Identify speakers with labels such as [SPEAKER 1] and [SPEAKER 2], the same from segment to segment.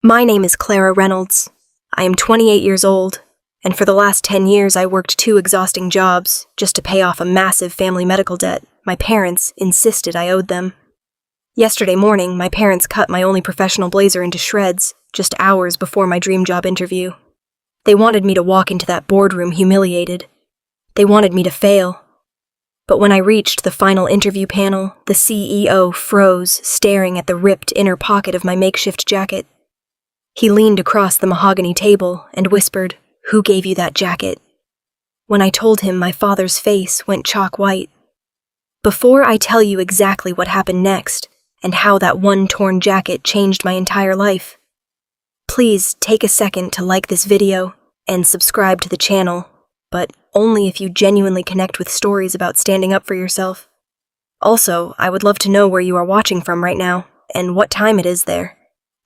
[SPEAKER 1] My name is Clara Reynolds. I am 28 years old, and for the last 10 years I worked 2 exhausting jobs just to pay off a massive family medical debt my parents insisted I owed them. Yesterday morning, my parents cut my only professional blazer into shreds just hours before my dream job interview. They wanted me to walk into that boardroom humiliated. They wanted me to fail. But when I reached the final interview panel, the CEO froze, staring at the ripped inner pocket of my makeshift jacket. He leaned across the mahogany table and whispered, "Who gave you that jacket?" When I told him, my father's face went chalk white. Before I tell you exactly what happened next, and how that one torn jacket changed my entire life, please take a second to like this video and subscribe to the channel, but only if you genuinely connect with stories about standing up for yourself. Also, I would love to know where you are watching from right now, and what time it is there.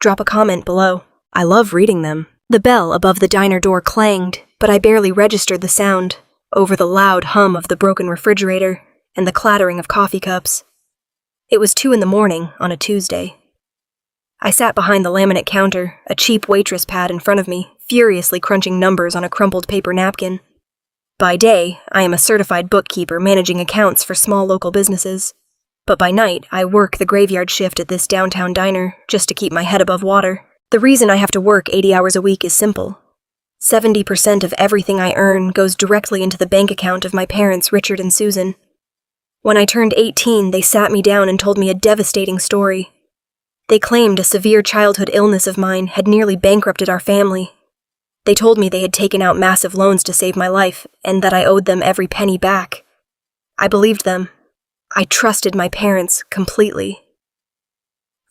[SPEAKER 1] Drop a comment below. I love reading them. The bell above the diner door clanged, but I barely registered the sound, over the loud hum of the broken refrigerator and the clattering of coffee cups. It was 2 a.m. on a Tuesday. I sat behind the laminate counter, a cheap waitress pad in front of me, furiously crunching numbers on a crumpled paper napkin. By day, I am a certified bookkeeper managing accounts for small local businesses. But by night, I work the graveyard shift at this downtown diner just to keep my head above water. The reason I have to work 80 hours a week is simple. 70% of everything I earn goes directly into the bank account of my parents, Richard and Susan. When I turned 18, they sat me down and told me a devastating story. They claimed a severe childhood illness of mine had nearly bankrupted our family. They told me they had taken out massive loans to save my life, and that I owed them every penny back. I believed them. I trusted my parents completely.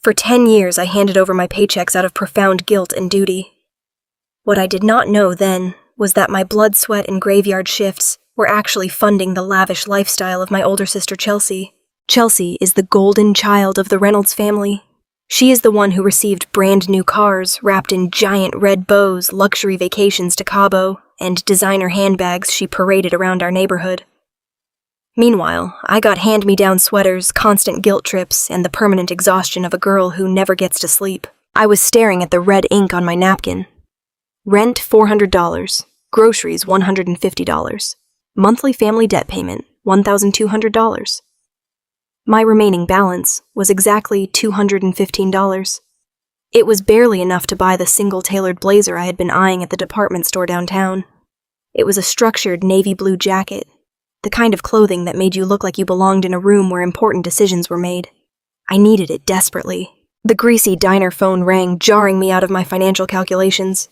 [SPEAKER 1] For 10 years, I handed over my paychecks out of profound guilt and duty. What I did not know then was that my blood, sweat, and graveyard shifts were actually funding the lavish lifestyle of my older sister Chelsea. Chelsea is the golden child of the Reynolds family. She is the one who received brand new cars wrapped in giant red bows, luxury vacations to Cabo, and designer handbags she paraded around our neighborhood. Meanwhile, I got hand-me-down sweaters, constant guilt trips, and the permanent exhaustion of a girl who never gets to sleep. I was staring at the red ink on my napkin. Rent $400, groceries $150, monthly family debt payment $1,200. My remaining balance was exactly $215. It was barely enough to buy the single tailored blazer I had been eyeing at the department store downtown. It was a structured navy blue jacket, the kind of clothing that made you look like you belonged in a room where important decisions were made. I needed it desperately. The greasy diner phone rang, jarring me out of my financial calculations.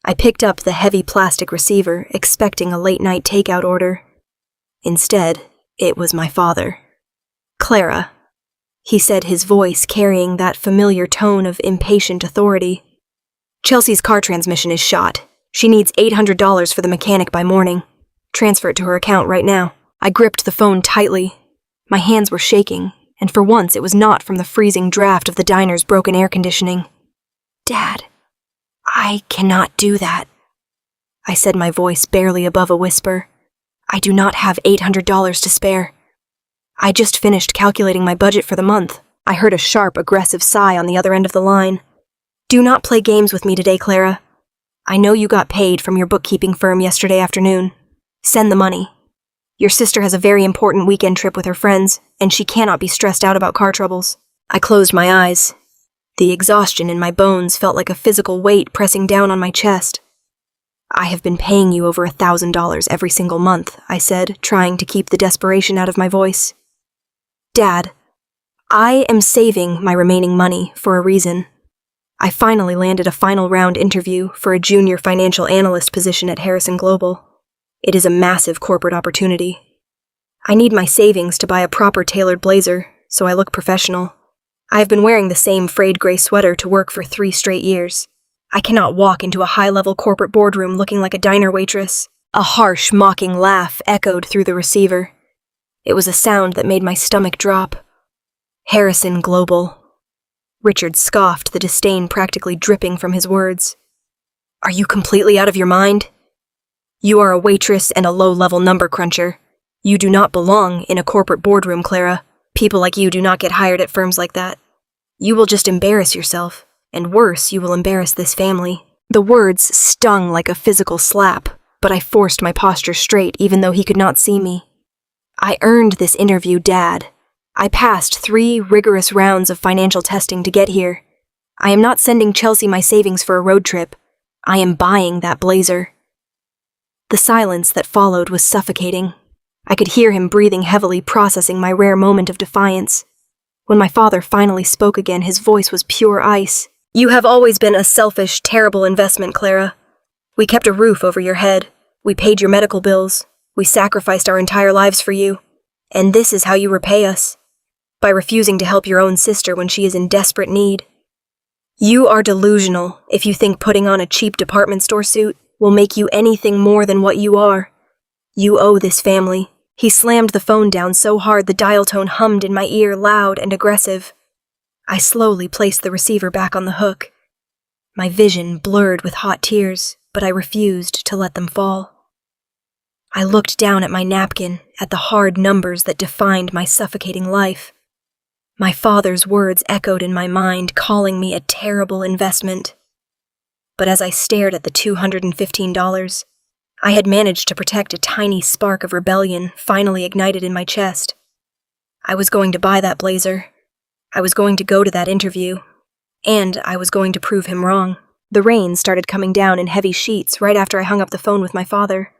[SPEAKER 1] I picked up the heavy plastic receiver, expecting a late-night takeout order. Instead, it was my father. "Clara," he said, his voice carrying that familiar tone of impatient authority. "Chelsea's car transmission is shot. She needs $800 for the mechanic by morning. Transfer it to her account right now." I gripped the phone tightly. My hands were shaking, and for once it was not from the freezing draft of the diner's broken air conditioning. "Dad, I cannot do that," I said, my voice barely above a whisper. "I do not have $800 to spare. I just finished calculating my budget for the month." I heard a sharp, aggressive sigh on the other end of the line. "Do not play games with me today, Clara. I know you got paid from your bookkeeping firm yesterday afternoon. Send the money. Your sister has a very important weekend trip with her friends, and she cannot be stressed out about car troubles." I closed my eyes. The exhaustion in my bones felt like a physical weight pressing down on my chest. "I have been paying you over $1,000 every single month," I said, trying to keep the desperation out of my voice. "Dad, I am saving my remaining money for a reason. I finally landed a final round interview for a junior financial analyst position at Harrison Global. It is a massive corporate opportunity. I need my savings to buy a proper tailored blazer, so I look professional. I have been wearing the same frayed gray sweater to work for 3 straight years. I cannot walk into a high-level corporate boardroom looking like a diner waitress." A harsh, mocking laugh echoed through the receiver. It was a sound that made my stomach drop. "Harrison Global." Richard scoffed, the disdain practically dripping from his words. "Are you completely out of your mind? You are a waitress and a low-level number cruncher. You do not belong in a corporate boardroom, Clara. People like you do not get hired at firms like that. You will just embarrass yourself. And worse, you will embarrass this family." The words stung like a physical slap, but I forced my posture straight even though he could not see me. "I earned this interview, Dad. I passed 3 rigorous rounds of financial testing to get here. I am not sending Chelsea my savings for a road trip. I am buying that blazer." The silence that followed was suffocating. I could hear him breathing heavily, processing my rare moment of defiance. When my father finally spoke again, his voice was pure ice. "You have always been a selfish, terrible investment, Clara. We kept a roof over your head. We paid your medical bills. We sacrificed our entire lives for you. And this is how you repay us. By refusing to help your own sister when she is in desperate need. You are delusional if you think putting on a cheap department store suit will make you anything more than what you are. You owe this family." He slammed the phone down so hard the dial tone hummed in my ear, loud and aggressive. I slowly placed the receiver back on the hook. My vision blurred with hot tears, but I refused to let them fall. I looked down at my napkin, at the hard numbers that defined my suffocating life. My father's words echoed in my mind, calling me a terrible investment. But as I stared at the $215, I had managed to protect a tiny spark of rebellion finally ignited in my chest. I was going to buy that blazer. I was going to go to that interview. And I was going to prove him wrong. The rain started coming down in heavy sheets right after I hung up the phone with my father.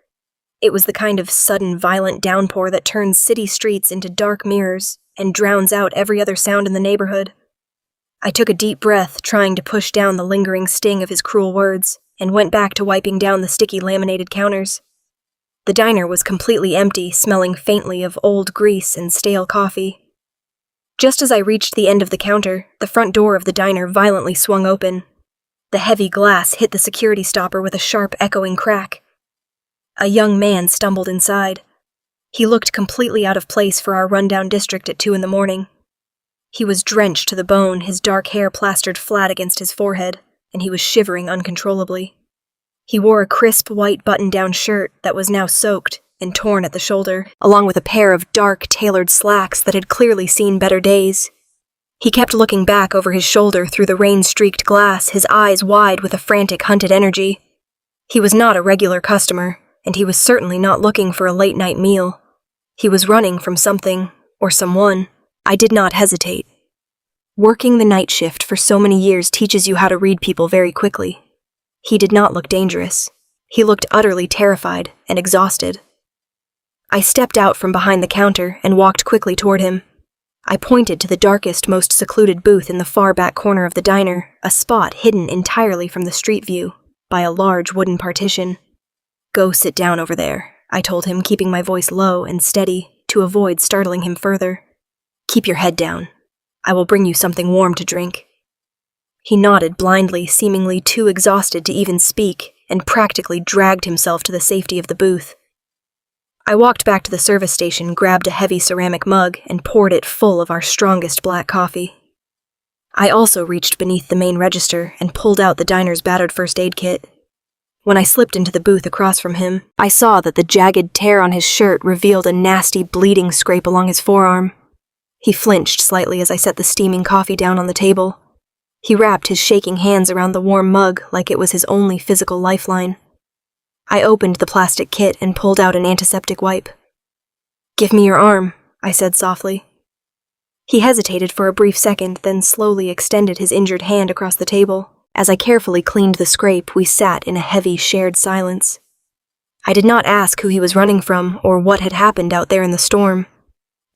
[SPEAKER 1] It was the kind of sudden, violent downpour that turns city streets into dark mirrors and drowns out every other sound in the neighborhood. I took a deep breath, trying to push down the lingering sting of his cruel words, and went back to wiping down the sticky laminated counters. The diner was completely empty, smelling faintly of old grease and stale coffee. Just as I reached the end of the counter, the front door of the diner violently swung open. The heavy glass hit the security stopper with a sharp, echoing crack. A young man stumbled inside. He looked completely out of place for our rundown district at 2 a.m. He was drenched to the bone, his dark hair plastered flat against his forehead, and he was shivering uncontrollably. He wore a crisp white button-down shirt that was now soaked and torn at the shoulder, along with a pair of dark, tailored slacks that had clearly seen better days. He kept looking back over his shoulder through the rain-streaked glass, his eyes wide with a frantic, hunted energy. He was not a regular customer, and he was certainly not looking for a late-night meal. He was running from something, or someone. I did not hesitate. Working the night shift for so many years teaches you how to read people very quickly. He did not look dangerous. He looked utterly terrified and exhausted. I stepped out from behind the counter and walked quickly toward him. I pointed to the darkest, most secluded booth in the far back corner of the diner, a spot hidden entirely from the street view by a large wooden partition. "Go sit down over there," I told him, keeping my voice low and steady to avoid startling him further. "Keep your head down. I will bring you something warm to drink." He nodded blindly, seemingly too exhausted to even speak, and practically dragged himself to the safety of the booth. I walked back to the service station, grabbed a heavy ceramic mug, and poured it full of our strongest black coffee. I also reached beneath the main register and pulled out the diner's battered first aid kit. When I slipped into the booth across from him, I saw that the jagged tear on his shirt revealed a nasty bleeding scrape along his forearm. He flinched slightly as I set the steaming coffee down on the table. He wrapped his shaking hands around the warm mug like it was his only physical lifeline. I opened the plastic kit and pulled out an antiseptic wipe. "Give me your arm," I said softly. He hesitated for a brief second, then slowly extended his injured hand across the table. As I carefully cleaned the scrape, we sat in a heavy, shared silence. I did not ask who he was running from or what had happened out there in the storm.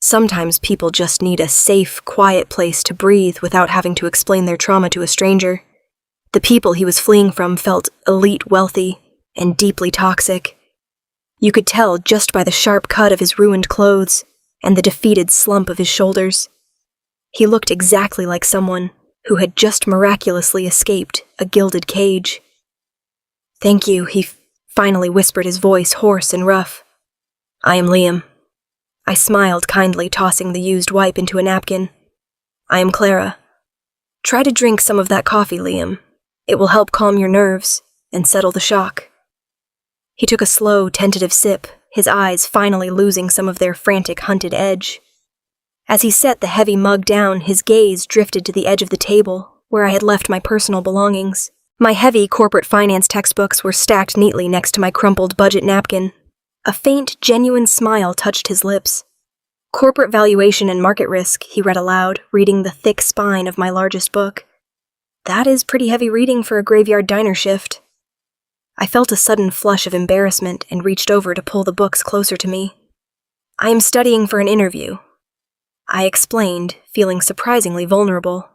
[SPEAKER 1] Sometimes people just need a safe, quiet place to breathe without having to explain their trauma to a stranger. The people he was fleeing from felt elite wealthy and deeply toxic. You could tell just by the sharp cut of his ruined clothes and the defeated slump of his shoulders. He looked exactly like someone who had just miraculously escaped a gilded cage. "Thank you," he finally whispered, his voice hoarse and rough. "I am Liam." I smiled kindly, tossing the used wipe into a napkin. "I am Clara. Try to drink some of that coffee, Liam. It will help calm your nerves and settle the shock." He took a slow, tentative sip, his eyes finally losing some of their frantic, hunted edge. As he set the heavy mug down, his gaze drifted to the edge of the table, where I had left my personal belongings. My heavy corporate finance textbooks were stacked neatly next to my crumpled budget napkin. A faint, genuine smile touched his lips. Corporate valuation and market risk, he read aloud, reading the thick spine of my largest book. That is pretty heavy reading for a graveyard diner shift. I felt a sudden flush of embarrassment and reached over to pull the books closer to me. I am studying for an interview, I explained, feeling surprisingly vulnerable.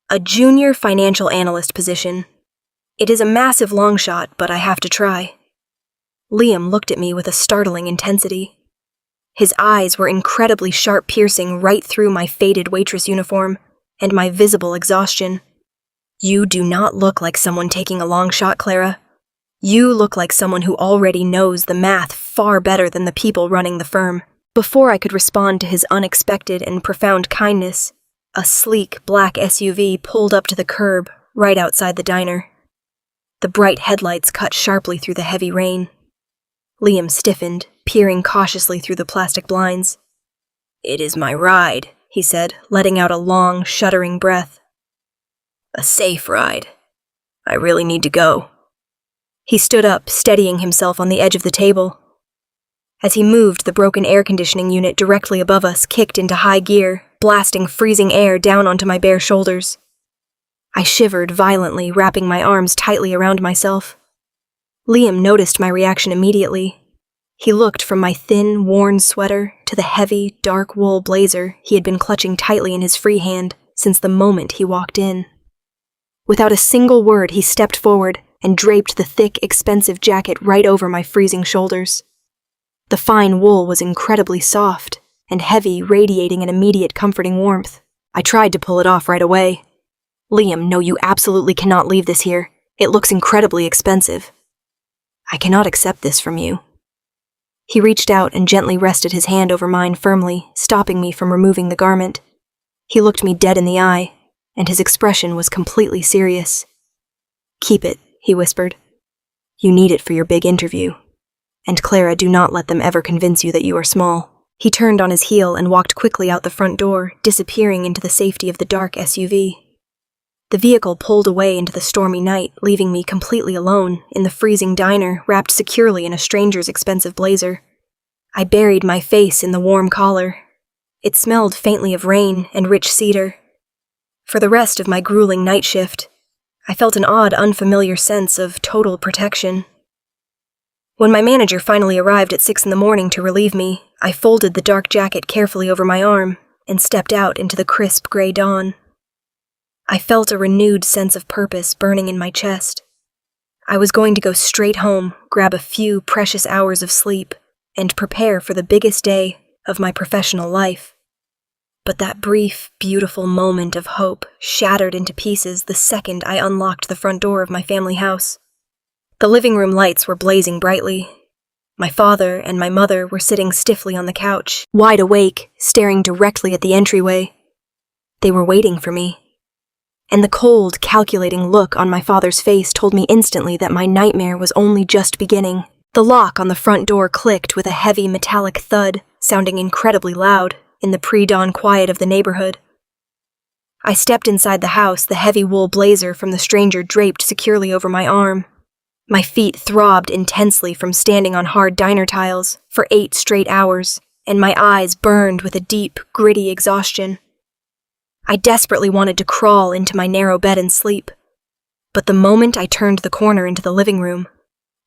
[SPEAKER 1] A junior financial analyst position. It is a massive long shot, but I have to try. Liam looked at me with a startling intensity. His eyes were incredibly sharp, piercing right through my faded waitress uniform and my visible exhaustion. You do not look like someone taking a long shot, Clara. You look like someone who already knows the math far better than the people running the firm. Before I could respond to his unexpected and profound kindness, a sleek black SUV pulled up to the curb right outside the diner. The bright headlights cut sharply through the heavy rain. Liam stiffened, peering cautiously through the plastic blinds. "It is my ride," he said, letting out a long, shuddering breath. "A safe ride. I really need to go." He stood up, steadying himself on the edge of the table. As he moved, the broken air conditioning unit directly above us kicked into high gear, blasting freezing air down onto my bare shoulders. I shivered violently, wrapping my arms tightly around myself. Liam noticed my reaction immediately. He looked from my thin, worn sweater to the heavy, dark wool blazer he had been clutching tightly in his free hand since the moment he walked in. Without a single word, he stepped forward and draped the thick, expensive jacket right over my freezing shoulders. The fine wool was incredibly soft and heavy, radiating an immediate comforting warmth. I tried to pull it off right away. "Liam, no, you absolutely cannot leave this here. It looks incredibly expensive." "I cannot accept this from you." He reached out and gently rested his hand over mine firmly, stopping me from removing the garment. He looked me dead in the eye, and his expression was completely serious. "Keep it," he whispered. "You need it for your big interview. And Clara, do not let them ever convince you that you are small." He turned on his heel and walked quickly out the front door, disappearing into the safety of the dark SUV. The vehicle pulled away into the stormy night, leaving me completely alone in the freezing diner, wrapped securely in a stranger's expensive blazer. I buried my face in the warm collar. It smelled faintly of rain and rich cedar. For the rest of my grueling night shift, I felt an odd, unfamiliar sense of total protection. When my manager finally arrived at 6 a.m. to relieve me, I folded the dark jacket carefully over my arm and stepped out into the crisp gray dawn. I felt a renewed sense of purpose burning in my chest. I was going to go straight home, grab a few precious hours of sleep, and prepare for the biggest day of my professional life. But that brief, beautiful moment of hope shattered into pieces the second I unlocked the front door of my family house. The living room lights were blazing brightly. My father and my mother were sitting stiffly on the couch, wide awake, staring directly at the entryway. They were waiting for me. And the cold, calculating look on my father's face told me instantly that my nightmare was only just beginning. The lock on the front door clicked with a heavy metallic thud, sounding incredibly loud in the pre-dawn quiet of the neighborhood. I stepped inside the house, the heavy wool blazer from the stranger draped securely over my arm. My feet throbbed intensely from standing on hard diner tiles for 8 straight hours, and my eyes burned with a deep, gritty exhaustion. I desperately wanted to crawl into my narrow bed and sleep. But the moment I turned the corner into the living room,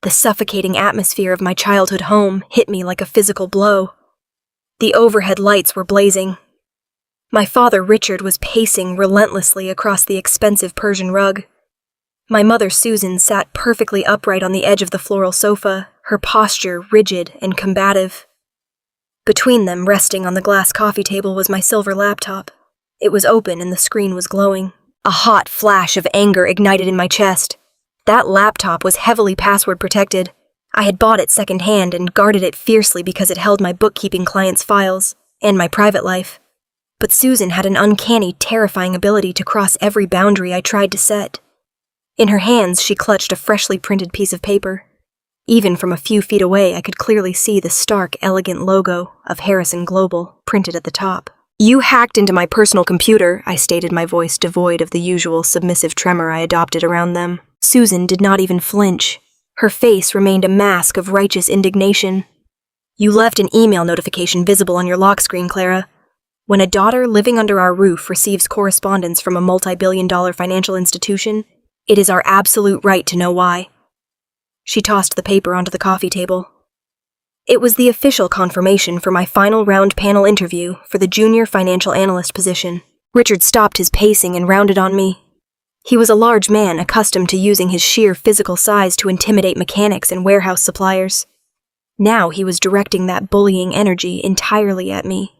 [SPEAKER 1] the suffocating atmosphere of my childhood home hit me like a physical blow. The overhead lights were blazing. My father, Richard, was pacing relentlessly across the expensive Persian rug. My mother, Susan, sat perfectly upright on the edge of the floral sofa, her posture rigid and combative. Between them, resting on the glass coffee table, was my silver laptop. It was open and the screen was glowing. A hot flash of anger ignited in my chest. That laptop was heavily password protected. I had bought it secondhand and guarded it fiercely because it held my bookkeeping clients' files and my private life. But Susan had an uncanny, terrifying ability to cross every boundary I tried to set. In her hands, she clutched a freshly printed piece of paper. Even from a few feet away, I could clearly see the stark, elegant logo of Harrison Global printed at the top. You hacked into my personal computer, I stated, my voice devoid of the usual submissive tremor I adopted around them. Susan did not even flinch. Her face remained a mask of righteous indignation. You left an email notification visible on your lock screen, Clara. When a daughter living under our roof receives correspondence from a multi-billion-dollar financial institution, it is our absolute right to know why. She tossed the paper onto the coffee table. It was the official confirmation for my final round panel interview for the junior financial analyst position. Richard stopped his pacing and rounded on me. He was a large man accustomed to using his sheer physical size to intimidate mechanics and warehouse suppliers. Now he was directing that bullying energy entirely at me.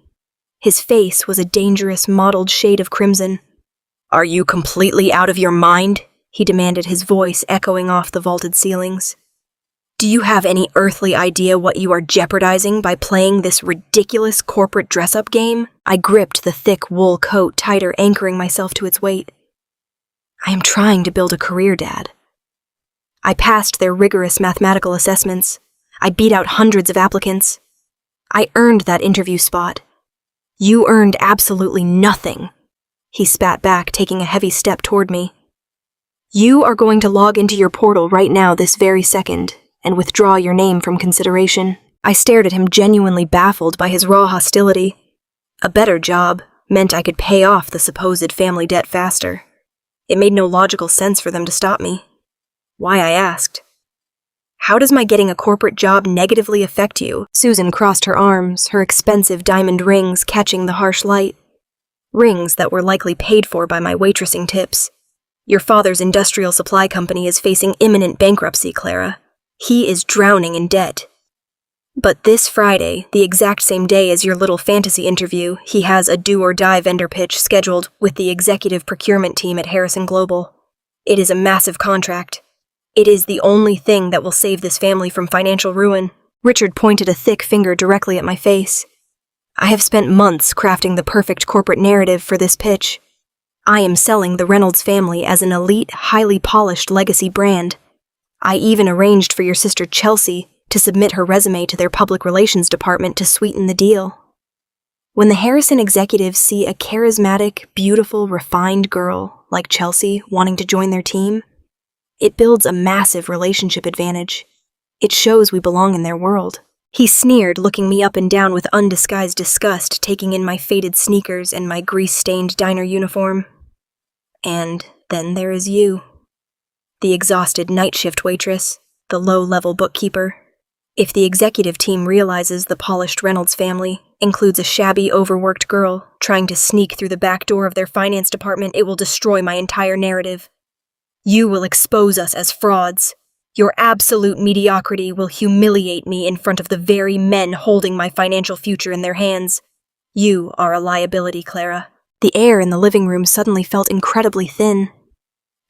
[SPEAKER 1] His face was a dangerous mottled shade of crimson. "Are you completely out of your mind?" he demanded, his voice echoing off the vaulted ceilings. "Do you have any earthly idea what you are jeopardizing by playing this ridiculous corporate dress-up game?" I gripped the thick wool coat tighter, anchoring myself to its weight. "I am trying to build a career, Dad." I passed their rigorous mathematical assessments. I beat out hundreds of applicants. I earned that interview spot. "You earned absolutely nothing," he spat back, taking a heavy step toward me. "You are going to log into your portal right now, this very second, and withdraw your name from consideration." I stared at him, genuinely baffled by his raw hostility. A better job meant I could pay off the supposed family debt faster. It made no logical sense for them to stop me. Why, I asked. "How does my getting a corporate job negatively affect you?" Susan crossed her arms, her expensive diamond rings catching the harsh light. Rings that were likely paid for by my waitressing tips. "Your father's industrial supply company is facing imminent bankruptcy, Clara. He is drowning in debt. But this Friday, the exact same day as your little fantasy interview, he has a do-or-die vendor pitch scheduled with the executive procurement team at Harrison Global. It is a massive contract. It is the only thing that will save this family from financial ruin." Richard pointed a thick finger directly at my face. "I have spent months crafting the perfect corporate narrative for this pitch. I am selling the Reynolds family as an elite, highly polished legacy brand. I even arranged for your sister Chelsea to submit her resume to their public relations department to sweeten the deal. When the Harrison executives see a charismatic, beautiful, refined girl like Chelsea wanting to join their team, it builds a massive relationship advantage. It shows we belong in their world." He sneered, looking me up and down with undisguised disgust, taking in my faded sneakers and my grease-stained diner uniform. "And then there is you. The exhausted night shift waitress, the low-level bookkeeper. If the executive team realizes the polished Reynolds family includes a shabby, overworked girl trying to sneak through the back door of their finance department, it will destroy my entire narrative. You will expose us as frauds. Your absolute mediocrity will humiliate me in front of the very men holding my financial future in their hands. You are a liability, Clara." The air in the living room suddenly felt incredibly thin.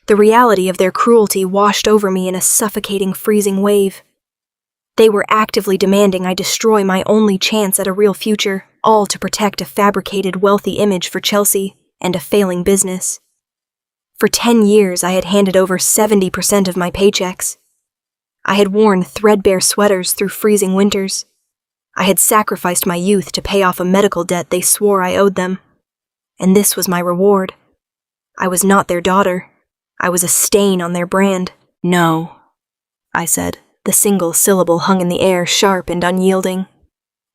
[SPEAKER 1] The reality of their cruelty washed over me in a suffocating, freezing wave. They were actively demanding I destroy my only chance at a real future, all to protect a fabricated, wealthy image for Chelsea and a failing business. For 10 years, I had handed over 70% of my paychecks. I had worn threadbare sweaters through freezing winters. I had sacrificed my youth to pay off a medical debt they swore I owed them. And this was my reward. I was not their daughter. I was a stain on their brand. "No," I said. The single syllable hung in the air, sharp and unyielding.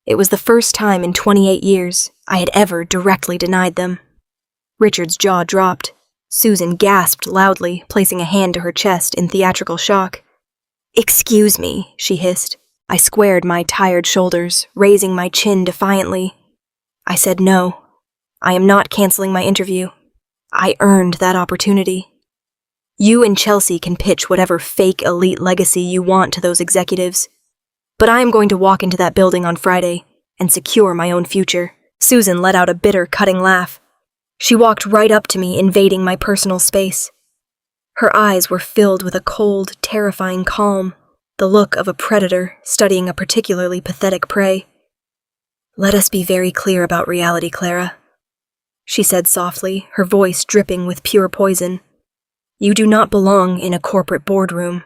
[SPEAKER 1] It was the first time in 28 years I had ever directly denied them. Richard's jaw dropped. Susan gasped loudly, placing a hand to her chest in theatrical shock. "Excuse me," she hissed. I squared my tired shoulders, raising my chin defiantly. I said no. I am not canceling my interview. I earned that opportunity. You and Chelsea can pitch whatever fake elite legacy you want to those executives. But I am going to walk into that building on Friday and secure my own future." Susan let out a bitter, cutting laugh. She walked right up to me, invading my personal space. Her eyes were filled with a cold, terrifying calm, the look of a predator studying a particularly pathetic prey. "Let us be very clear about reality, Clara," she said softly, her voice dripping with pure poison. "You do not belong in a corporate boardroom.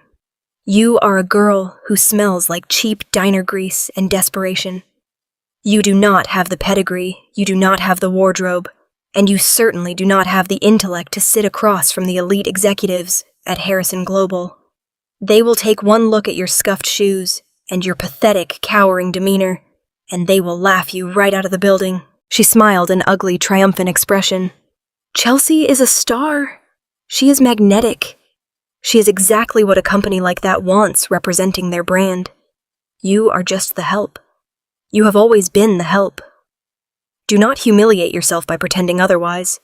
[SPEAKER 1] You are a girl who smells like cheap diner grease and desperation. You do not have the pedigree, you do not have the wardrobe, and you certainly do not have the intellect to sit across from the elite executives at Harrison Global. They will take one look at your scuffed shoes and your pathetic, cowering demeanor, and they will laugh you right out of the building. She smiled an ugly, triumphant expression. Chelsea is a star. She is magnetic. She is exactly what a company like that wants representing their brand. You are just the help. You have always been the help. Do not humiliate yourself by pretending otherwise.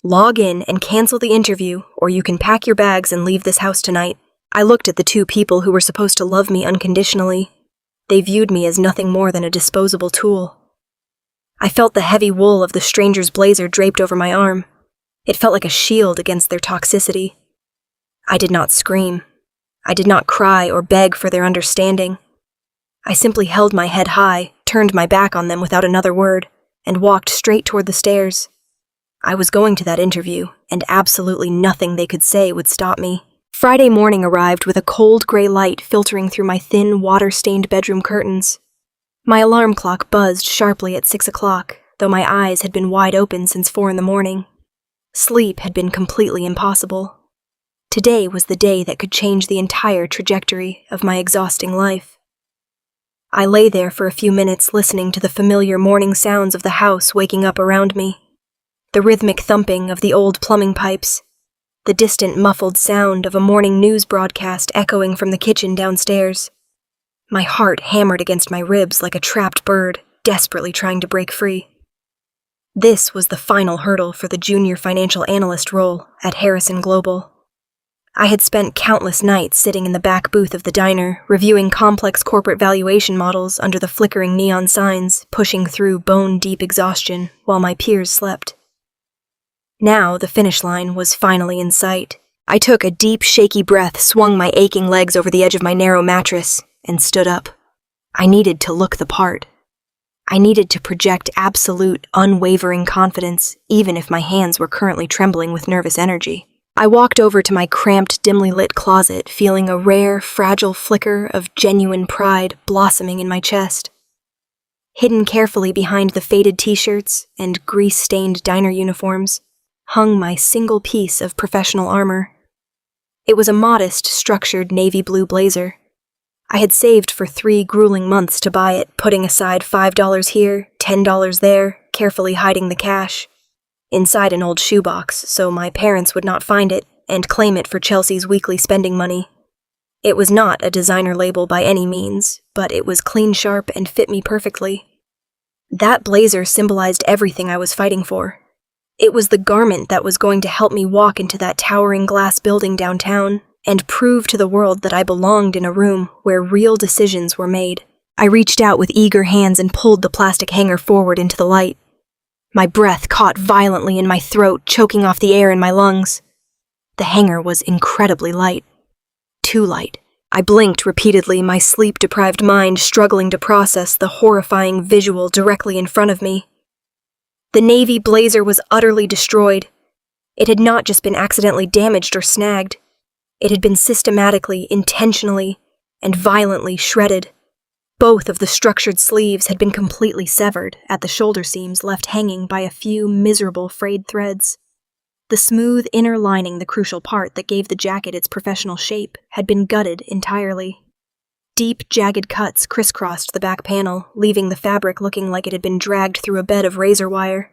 [SPEAKER 1] Log in and cancel the interview, or you can pack your bags and leave this house tonight. I looked at the two people who were supposed to love me unconditionally. They viewed me as nothing more than a disposable tool. I felt the heavy wool of the stranger's blazer draped over my arm. It felt like a shield against their toxicity. I did not scream. I did not cry or beg for their understanding. I simply held my head high, turned my back on them without another word, and walked straight toward the stairs. I was going to that interview, and absolutely nothing they could say would stop me. Friday morning arrived with a cold gray light filtering through my thin, water-stained bedroom curtains. My alarm clock buzzed sharply at 6 o'clock, though my eyes had been wide open since 4 in the morning. Sleep had been completely impossible. Today was the day that could change the entire trajectory of my exhausting life. I lay there for a few minutes listening to the familiar morning sounds of the house waking up around me. The rhythmic thumping of the old plumbing pipes, the distant muffled sound of a morning news broadcast echoing from the kitchen downstairs. My heart hammered against my ribs like a trapped bird, desperately trying to break free. This was the final hurdle for the junior financial analyst role at Harrison Global. I had spent countless nights sitting in the back booth of the diner, reviewing complex corporate valuation models under the flickering neon signs, pushing through bone-deep exhaustion while my peers slept. Now the finish line was finally in sight. I took a deep, shaky breath, swung my aching legs over the edge of my narrow mattress, and stood up. I needed to look the part. I needed to project absolute, unwavering confidence, even if my hands were currently trembling with nervous energy. I walked over to my cramped, dimly lit closet, feeling a rare, fragile flicker of genuine pride blossoming in my chest. Hidden carefully behind the faded t-shirts and grease-stained diner uniforms, hung my single piece of professional armor. It was a modest, structured navy blue blazer. I had saved for 3 grueling months to buy it, putting aside $5 here, $10 there, carefully hiding the cash. Inside an old shoebox, so my parents would not find it and claim it for Chelsea's weekly spending money. It was not a designer label by any means, but it was clean sharp and fit me perfectly. That blazer symbolized everything I was fighting for. It was the garment that was going to help me walk into that towering glass building downtown and prove to the world that I belonged in a room where real decisions were made. I reached out with eager hands and pulled the plastic hanger forward into the light. My breath caught violently in my throat, choking off the air in my lungs. The hanger was incredibly light. Too light. I blinked repeatedly, my sleep-deprived mind struggling to process the horrifying visual directly in front of me. The navy blazer was utterly destroyed. It had not just been accidentally damaged or snagged. It had been systematically, intentionally, and violently shredded. Both of the structured sleeves had been completely severed at the shoulder seams left hanging by a few miserable frayed threads. The smooth inner lining, the crucial part that gave the jacket its professional shape, had been gutted entirely. Deep, jagged cuts crisscrossed the back panel, leaving the fabric looking like it had been dragged through a bed of razor wire.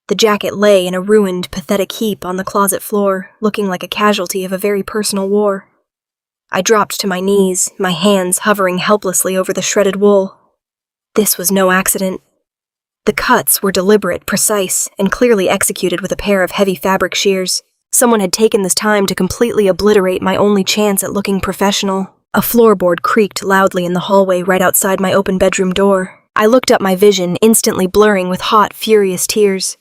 [SPEAKER 1] The jacket lay in a ruined, pathetic heap on the closet floor, looking like a casualty of a very personal war. I dropped to my knees, my hands hovering helplessly over the shredded wool. This was no accident. The cuts were deliberate, precise, and clearly executed with a pair of heavy fabric shears. Someone had taken this time to completely obliterate my only chance at looking professional. A floorboard creaked loudly in the hallway right outside my open bedroom door. I looked up, my vision instantly blurring with hot, furious tears.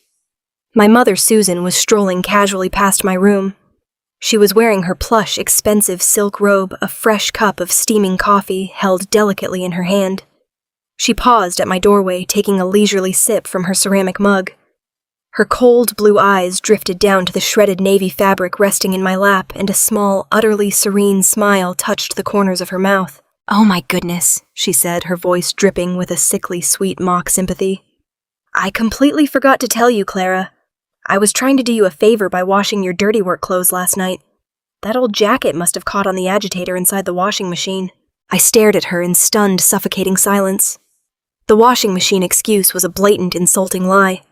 [SPEAKER 1] My mother, Susan, was strolling casually past my room. She was wearing her plush, expensive silk robe, a fresh cup of steaming coffee held delicately in her hand. She paused at my doorway, taking a leisurely sip from her ceramic mug. Her cold blue eyes drifted down to the shredded navy fabric resting in my lap, and a small, utterly serene smile touched the corners of her mouth. "Oh my goodness," she said, her voice dripping with a sickly sweet mock sympathy. "I completely forgot to tell you, Clara. I was trying to do you a favor by washing your dirty work clothes last night. That old jacket must have caught on the agitator inside the washing machine." I stared at her in stunned, suffocating silence. The washing machine excuse was a blatant, insulting lie.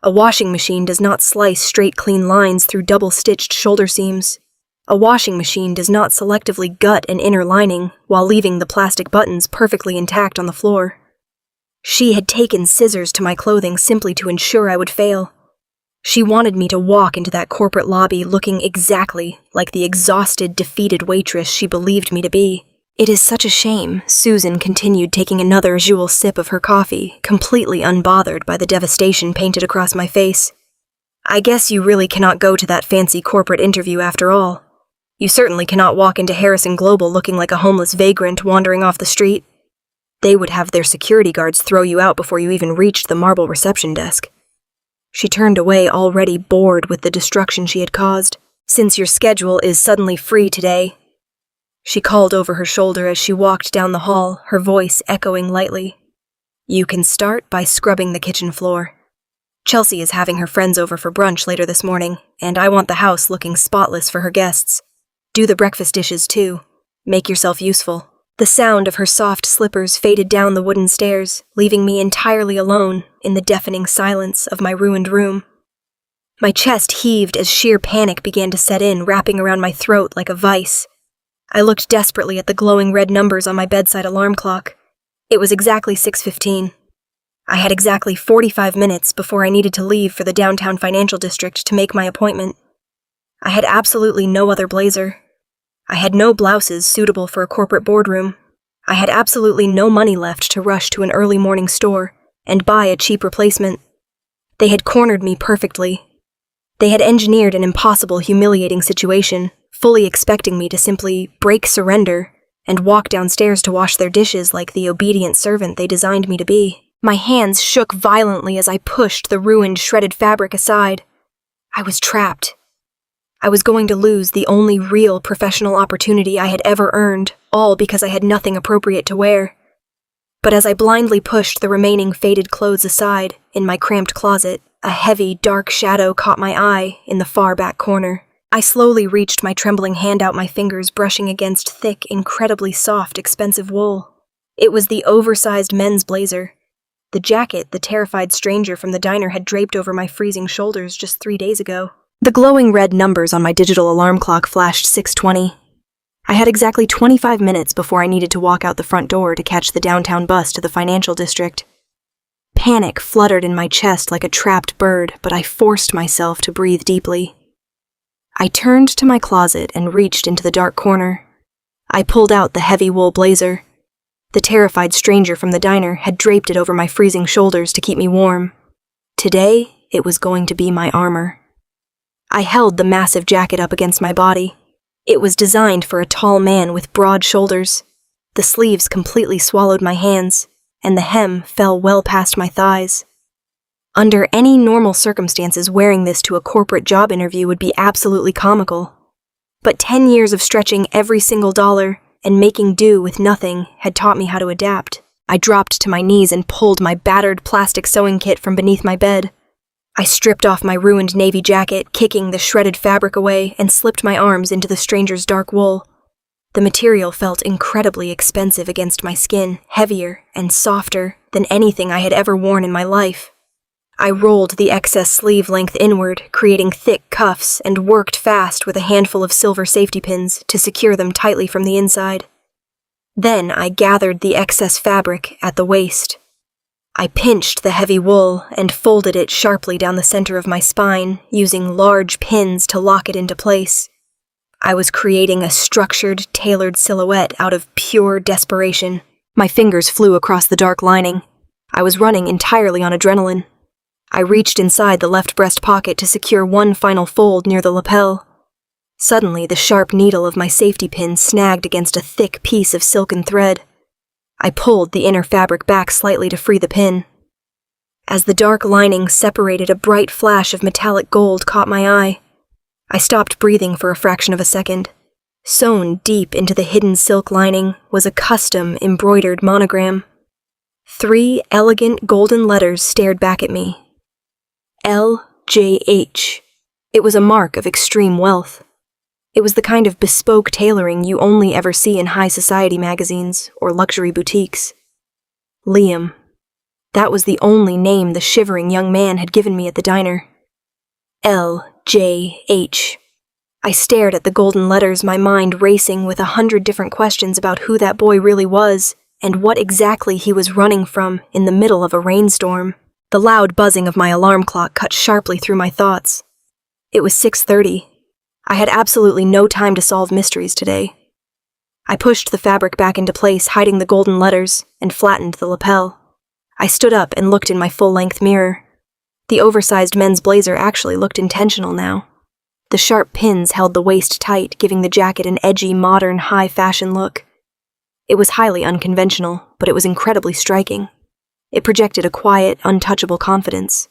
[SPEAKER 1] A washing machine does not slice straight, clean lines through double-stitched shoulder seams. A washing machine does not selectively gut an inner lining while leaving the plastic buttons perfectly intact on the floor. She had taken scissors to my clothing simply to ensure I would fail. She wanted me to walk into that corporate lobby looking exactly like the exhausted, defeated waitress she believed me to be. "It is such a shame," Susan continued, taking another Juul sip of her coffee, completely unbothered by the devastation painted across my face. "I guess you really cannot go to that fancy corporate interview after all. You certainly cannot walk into Harrison Global looking like a homeless vagrant wandering off the street. They would have their security guards throw you out before you even reached the marble reception desk." She turned away, already bored with the destruction she had caused. "Since your schedule is suddenly free today," she called over her shoulder as she walked down the hall, her voice echoing lightly, "you can start by scrubbing the kitchen floor. Chelsea is having her friends over for brunch later this morning, and I want the house looking spotless for her guests. Do the breakfast dishes, too. Make yourself useful." The sound of her soft slippers faded down the wooden stairs, leaving me entirely alone in the deafening silence of my ruined room. My chest heaved as sheer panic began to set in, wrapping around my throat like a vice. I looked desperately at the glowing red numbers on my bedside alarm clock. It was exactly 6:15. I had exactly 45 minutes before I needed to leave for the downtown financial district to make my appointment. I had absolutely no other blazer. I had no blouses suitable for a corporate boardroom. I had absolutely no money left to rush to an early morning store and buy a cheap replacement. They had cornered me perfectly. They had engineered an impossible, humiliating situation, fully expecting me to simply break surrender and walk downstairs to wash their dishes like the obedient servant they designed me to be. My hands shook violently as I pushed the ruined, shredded fabric aside. I was trapped. I was going to lose the only real professional opportunity I had ever earned, all because I had nothing appropriate to wear. But as I blindly pushed the remaining faded clothes aside in my cramped closet, a heavy, dark shadow caught my eye in the far back corner. I slowly reached my trembling hand out, my fingers brushing against thick, incredibly soft, expensive wool. It was the oversized men's blazer. The jacket the terrified stranger from the diner had draped over my freezing shoulders just 3 days ago. The glowing red numbers on my digital alarm clock flashed 6:20. I had exactly 25 minutes before I needed to walk out the front door to catch the downtown bus to the financial district. Panic fluttered in my chest like a trapped bird, but I forced myself to breathe deeply. I turned to my closet and reached into the dark corner. I pulled out the heavy wool blazer. The terrified stranger from the diner had draped it over my freezing shoulders to keep me warm. Today, it was going to be my armor. I held the massive jacket up against my body. It was designed for a tall man with broad shoulders. The sleeves completely swallowed my hands, and the hem fell well past my thighs. Under any normal circumstances, wearing this to a corporate job interview would be absolutely comical. But 10 years of stretching every single dollar and making do with nothing had taught me how to adapt. I dropped to my knees and pulled my battered plastic sewing kit from beneath my bed. I stripped off my ruined navy jacket, kicking the shredded fabric away, and slipped my arms into the stranger's dark wool. The material felt incredibly expensive against my skin, heavier and softer than anything I had ever worn in my life. I rolled the excess sleeve length inward, creating thick cuffs, and worked fast with a handful of silver safety pins to secure them tightly from the inside. Then I gathered the excess fabric at the waist. I pinched the heavy wool and folded it sharply down the center of my spine, using large pins to lock it into place. I was creating a structured, tailored silhouette out of pure desperation. My fingers flew across the dark lining. I was running entirely on adrenaline. I reached inside the left breast pocket to secure one final fold near the lapel. Suddenly, the sharp needle of my safety pin snagged against a thick piece of silken thread. I pulled the inner fabric back slightly to free the pin. As the dark lining separated, a bright flash of metallic gold caught my eye. I stopped breathing for a fraction of a second. Sewn deep into the hidden silk lining was a custom embroidered monogram. 3 elegant golden letters stared back at me. LJH. It was a mark of extreme wealth. It was the kind of bespoke tailoring you only ever see in high society magazines or luxury boutiques. Liam. That was the only name the shivering young man had given me at the diner. LJH. I stared at the golden letters, my mind racing with 100 different questions about who that boy really was and what exactly he was running from in the middle of a rainstorm. The loud buzzing of my alarm clock cut sharply through my thoughts. It was 6:30. I had absolutely no time to solve mysteries today. I pushed the fabric back into place, hiding the golden letters, and flattened the lapel. I stood up and looked in my full-length mirror. The oversized men's blazer actually looked intentional now. The sharp pins held the waist tight, giving the jacket an edgy, modern, high-fashion look. It was highly unconventional, but it was incredibly striking. It projected a quiet, untouchable confidence.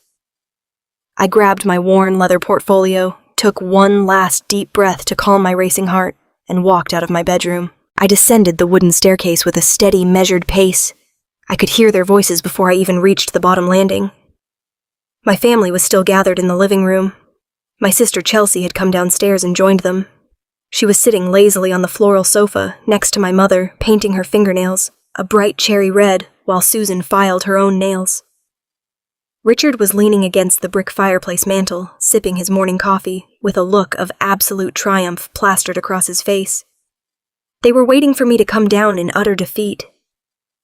[SPEAKER 1] I grabbed my worn leather portfolio, took one last deep breath to calm my racing heart, and walked out of my bedroom. I descended the wooden staircase with a steady, measured pace. I could hear their voices before I even reached the bottom landing. My family was still gathered in the living room. My sister Chelsea had come downstairs and joined them. She was sitting lazily on the floral sofa next to my mother, painting her fingernails, a bright cherry red, while Susan filed her own nails. Richard was leaning against the brick fireplace mantel, sipping his morning coffee, with a look of absolute triumph plastered across his face. They were waiting for me to come down in utter defeat.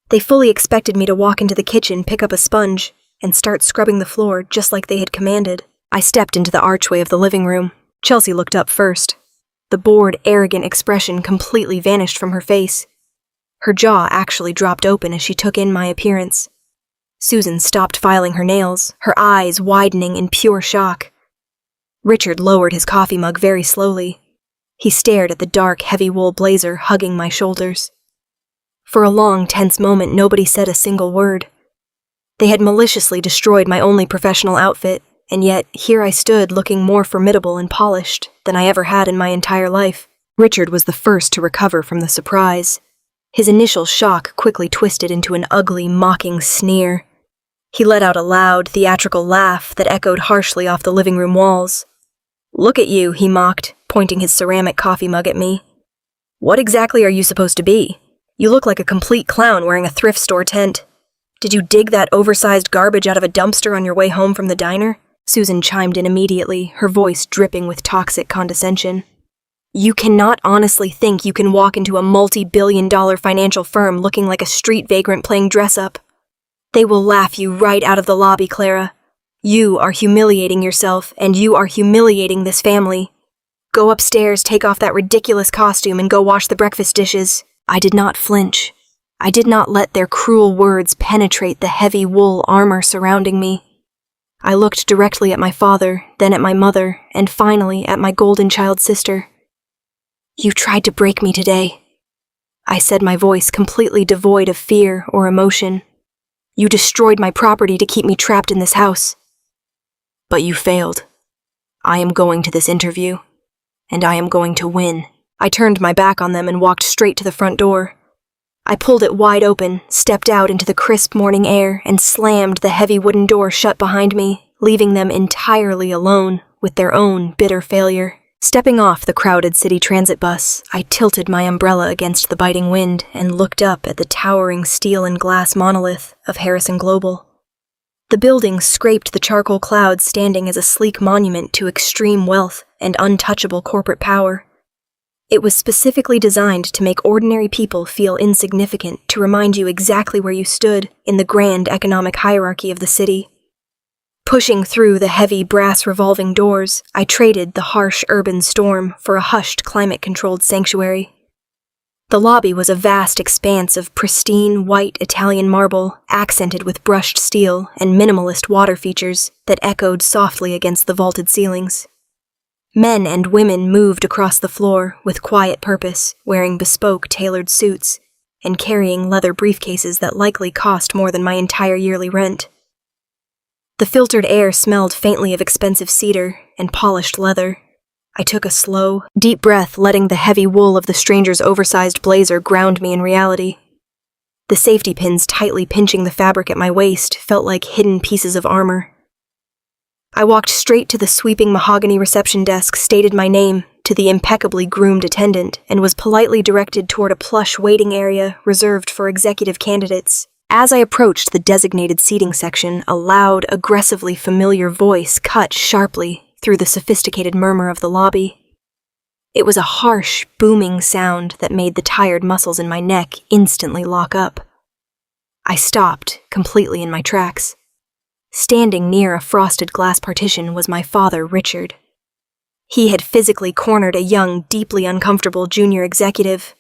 [SPEAKER 1] They fully expected me to walk into the kitchen, pick up a sponge, and start scrubbing the floor just like they had commanded. I stepped into the archway of the living room. Chelsea looked up first. The bored, arrogant expression completely vanished from her face. Her jaw actually dropped open as she took in my appearance. Susan stopped filing her nails, her eyes widening in pure shock. Richard lowered his coffee mug very slowly. He stared at the dark, heavy wool blazer hugging my shoulders. For a long, tense moment, nobody said a single word. They had maliciously destroyed my only professional outfit, and yet here I stood looking more formidable and polished than I ever had in my entire life. Richard was the first to recover from the surprise. His initial shock quickly twisted into an ugly, mocking sneer. He let out a loud, theatrical laugh that echoed harshly off the living room walls. "Look at you," he mocked, pointing his ceramic coffee mug at me. "What exactly are you supposed to be? You look like a complete clown wearing a thrift store tent. Did you dig that oversized garbage out of a dumpster on your way home from the diner?" Susan chimed in immediately, her voice dripping with toxic condescension. "You cannot honestly think you can walk into a multi-billion-dollar financial firm looking like a street vagrant playing dress-up. They will laugh you right out of the lobby, Clara. You are humiliating yourself, and you are humiliating this family. Go upstairs, take off that ridiculous costume, and go wash the breakfast dishes." I did not flinch. I did not let their cruel words penetrate the heavy wool armor surrounding me. I looked directly at my father, then at my mother, and finally at my golden child sister. "You tried to break me today," I said, my voice completely devoid of fear or emotion. "You destroyed my property to keep me trapped in this house. But you failed. I am going to this interview, and I am going to win." I turned my back on them and walked straight to the front door. I pulled it wide open, stepped out into the crisp morning air, and slammed the heavy wooden door shut behind me, leaving them entirely alone with their own bitter failure. Stepping off the crowded city transit bus, I tilted my umbrella against the biting wind and looked up at the towering steel and glass monolith of Harrison Global. The building scraped the charcoal clouds, standing as a sleek monument to extreme wealth and untouchable corporate power. It was specifically designed to make ordinary people feel insignificant, to remind you exactly where you stood in the grand economic hierarchy of the city. Pushing through the heavy brass revolving doors, I traded the harsh urban storm for a hushed climate-controlled sanctuary. The lobby was a vast expanse of pristine white Italian marble, accented with brushed steel and minimalist water features that echoed softly against the vaulted ceilings. Men and women moved across the floor with quiet purpose, wearing bespoke tailored suits and carrying leather briefcases that likely cost more than my entire yearly rent. The filtered air smelled faintly of expensive cedar and polished leather. I took a slow, deep breath, letting the heavy wool of the stranger's oversized blazer ground me in reality. The safety pins tightly pinching the fabric at my waist felt like hidden pieces of armor. I walked straight to the sweeping mahogany reception desk, stated my name to the impeccably groomed attendant, and was politely directed toward a plush waiting area reserved for executive candidates. As I approached the designated seating section, a loud, aggressively familiar voice cut sharply through the sophisticated murmur of the lobby. It was a harsh, booming sound that made the tired muscles in my neck instantly lock up. I stopped, completely in my tracks. Standing near a frosted glass partition was my father, Richard. He had physically cornered a young, deeply uncomfortable junior executive.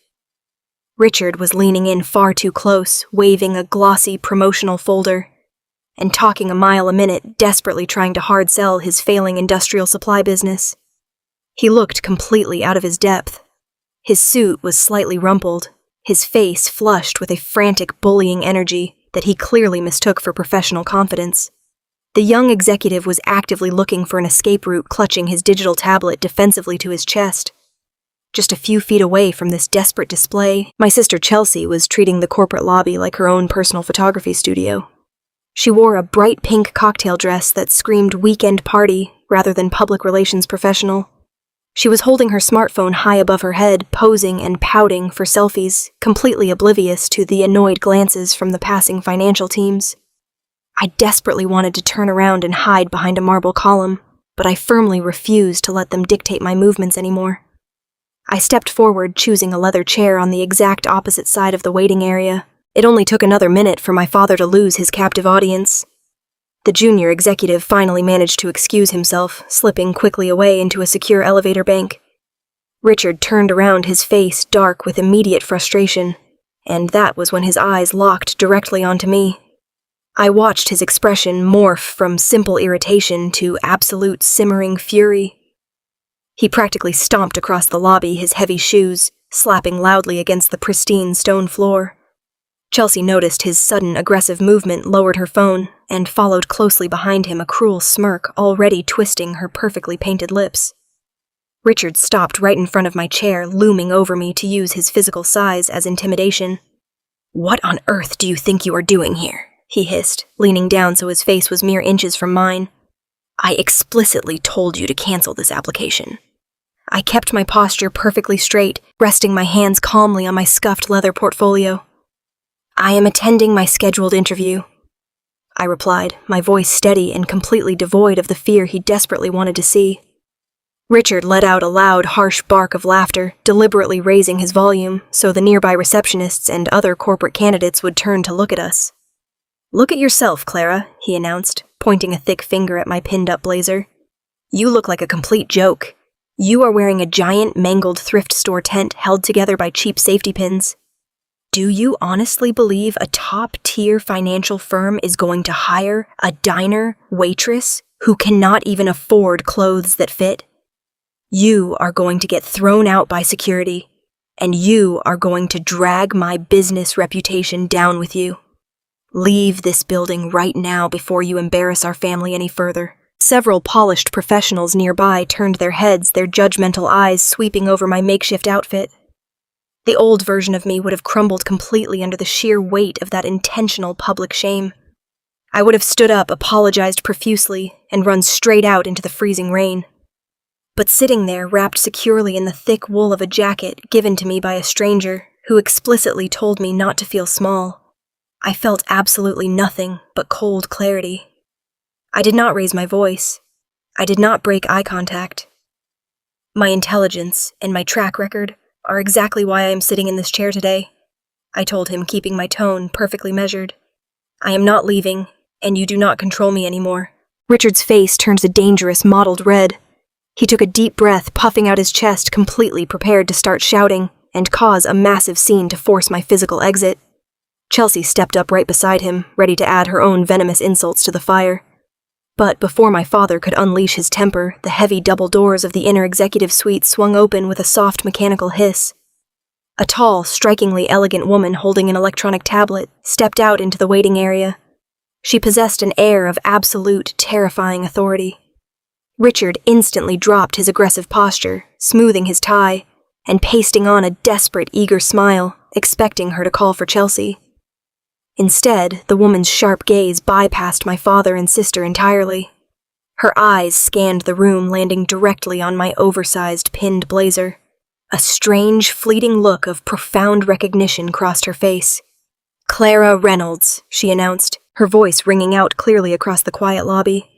[SPEAKER 1] Richard was leaning in far too close, waving a glossy promotional folder, and talking a mile a minute, desperately trying to hard sell his failing industrial supply business. He looked completely out of his depth. His suit was slightly rumpled, his face flushed with a frantic bullying energy that he clearly mistook for professional confidence. The young executive was actively looking for an escape route, clutching his digital tablet defensively to his chest. Just a few feet away from this desperate display, my sister Chelsea was treating the corporate lobby like her own personal photography studio. She wore a bright pink cocktail dress that screamed weekend party rather than public relations professional. She was holding her smartphone high above her head, posing and pouting for selfies, completely oblivious to the annoyed glances from the passing financial teams. I desperately wanted to turn around and hide behind a marble column, but I firmly refused to let them dictate my movements anymore. I stepped forward, choosing a leather chair on the exact opposite side of the waiting area. It only took another minute for my father to lose his captive audience. The junior executive finally managed to excuse himself, slipping quickly away into a secure elevator bank. Richard turned around, his face dark with immediate frustration, and that was when his eyes locked directly onto me. I watched his expression morph from simple irritation to absolute simmering fury. He practically stomped across the lobby, his heavy shoes slapping loudly against the pristine stone floor. Chelsea noticed his sudden aggressive movement, lowered her phone, and followed closely behind him, a cruel smirk already twisting her perfectly painted lips. Richard stopped right in front of my chair, looming over me to use his physical size as intimidation. "What on earth do you think you are doing here?" he hissed, leaning down so his face was mere inches from mine. "I explicitly told you to cancel this application." I kept my posture perfectly straight, resting my hands calmly on my scuffed leather portfolio. "I am attending my scheduled interview," I replied, my voice steady and completely devoid of the fear he desperately wanted to see. Richard let out a loud, harsh bark of laughter, deliberately raising his volume so the nearby receptionists and other corporate candidates would turn to look at us. "Look at yourself, Clara," he announced, pointing a thick finger at my pinned-up blazer. "You look like a complete joke. You are wearing a giant, mangled thrift store tent held together by cheap safety pins. Do you honestly believe a top-tier financial firm is going to hire a diner waitress who cannot even afford clothes that fit? You are going to get thrown out by security, and you are going to drag my business reputation down with you. Leave this building right now before you embarrass our family any further." Several polished professionals nearby turned their heads, their judgmental eyes sweeping over my makeshift outfit. The old version of me would have crumbled completely under the sheer weight of that intentional public shame. I would have stood up, apologized profusely, and run straight out into the freezing rain. But sitting there, wrapped securely in the thick wool of a jacket given to me by a stranger who explicitly told me not to feel small, I felt absolutely nothing but cold clarity. I did not raise my voice. I did not break eye contact. My intelligence and my track record are exactly why I am sitting in this chair today, I told him, keeping my tone perfectly measured. I am not leaving, and you do not control me anymore. Richard's face turned a dangerous mottled red. He took a deep breath, puffing out his chest, completely prepared to start shouting and cause a massive scene to force my physical exit. Chelsea stepped up right beside him, ready to add her own venomous insults to the fire. But before my father could unleash his temper, the heavy double doors of the inner executive suite swung open with a soft mechanical hiss. A tall, strikingly elegant woman holding an electronic tablet stepped out into the waiting area. She possessed an air of absolute, terrifying authority. Richard instantly dropped his aggressive posture, smoothing his tie, and pasting on a desperate, eager smile, expecting her to call for Chelsea. Instead, the woman's sharp gaze bypassed my father and sister entirely. Her eyes scanned the room, landing directly on my oversized, pinned blazer. A strange, fleeting look of profound recognition crossed her face. "Clara Reynolds," she announced, her voice ringing out clearly across the quiet lobby.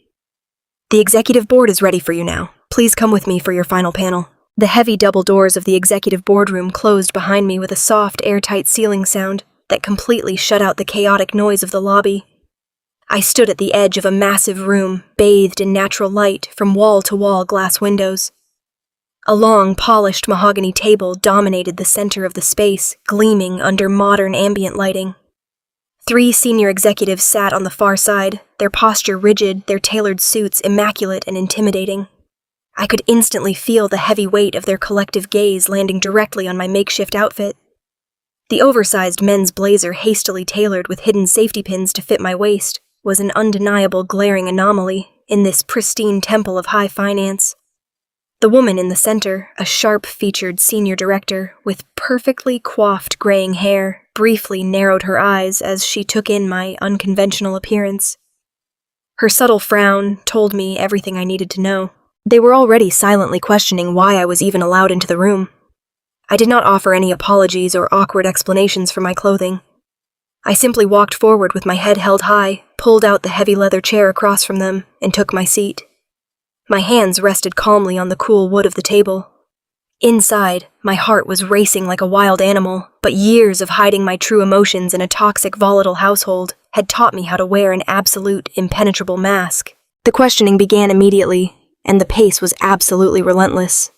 [SPEAKER 1] "The executive board is ready for you now. Please come with me for your final panel." The heavy double doors of the executive boardroom closed behind me with a soft, airtight ceiling sound that completely shut out the chaotic noise of the lobby. I stood at the edge of a massive room, bathed in natural light from wall-to-wall glass windows. A long, polished mahogany table dominated the center of the space, gleaming under modern ambient lighting. 3 senior executives sat on the far side, their posture rigid, their tailored suits immaculate and intimidating. I could instantly feel the heavy weight of their collective gaze landing directly on my makeshift outfit. The oversized men's blazer, hastily tailored with hidden safety pins to fit my waist, was an undeniable glaring anomaly in this pristine temple of high finance. The woman in the center, a sharp-featured senior director with perfectly coiffed graying hair, briefly narrowed her eyes as she took in my unconventional appearance. Her subtle frown told me everything I needed to know. They were already silently questioning why I was even allowed into the room. I did not offer any apologies or awkward explanations for my clothing. I simply walked forward with my head held high, pulled out the heavy leather chair across from them, and took my seat. My hands rested calmly on the cool wood of the table. Inside, my heart was racing like a wild animal, but years of hiding my true emotions in a toxic, volatile household had taught me how to wear an absolute, impenetrable mask. The questioning began immediately, and the pace was absolutely relentless.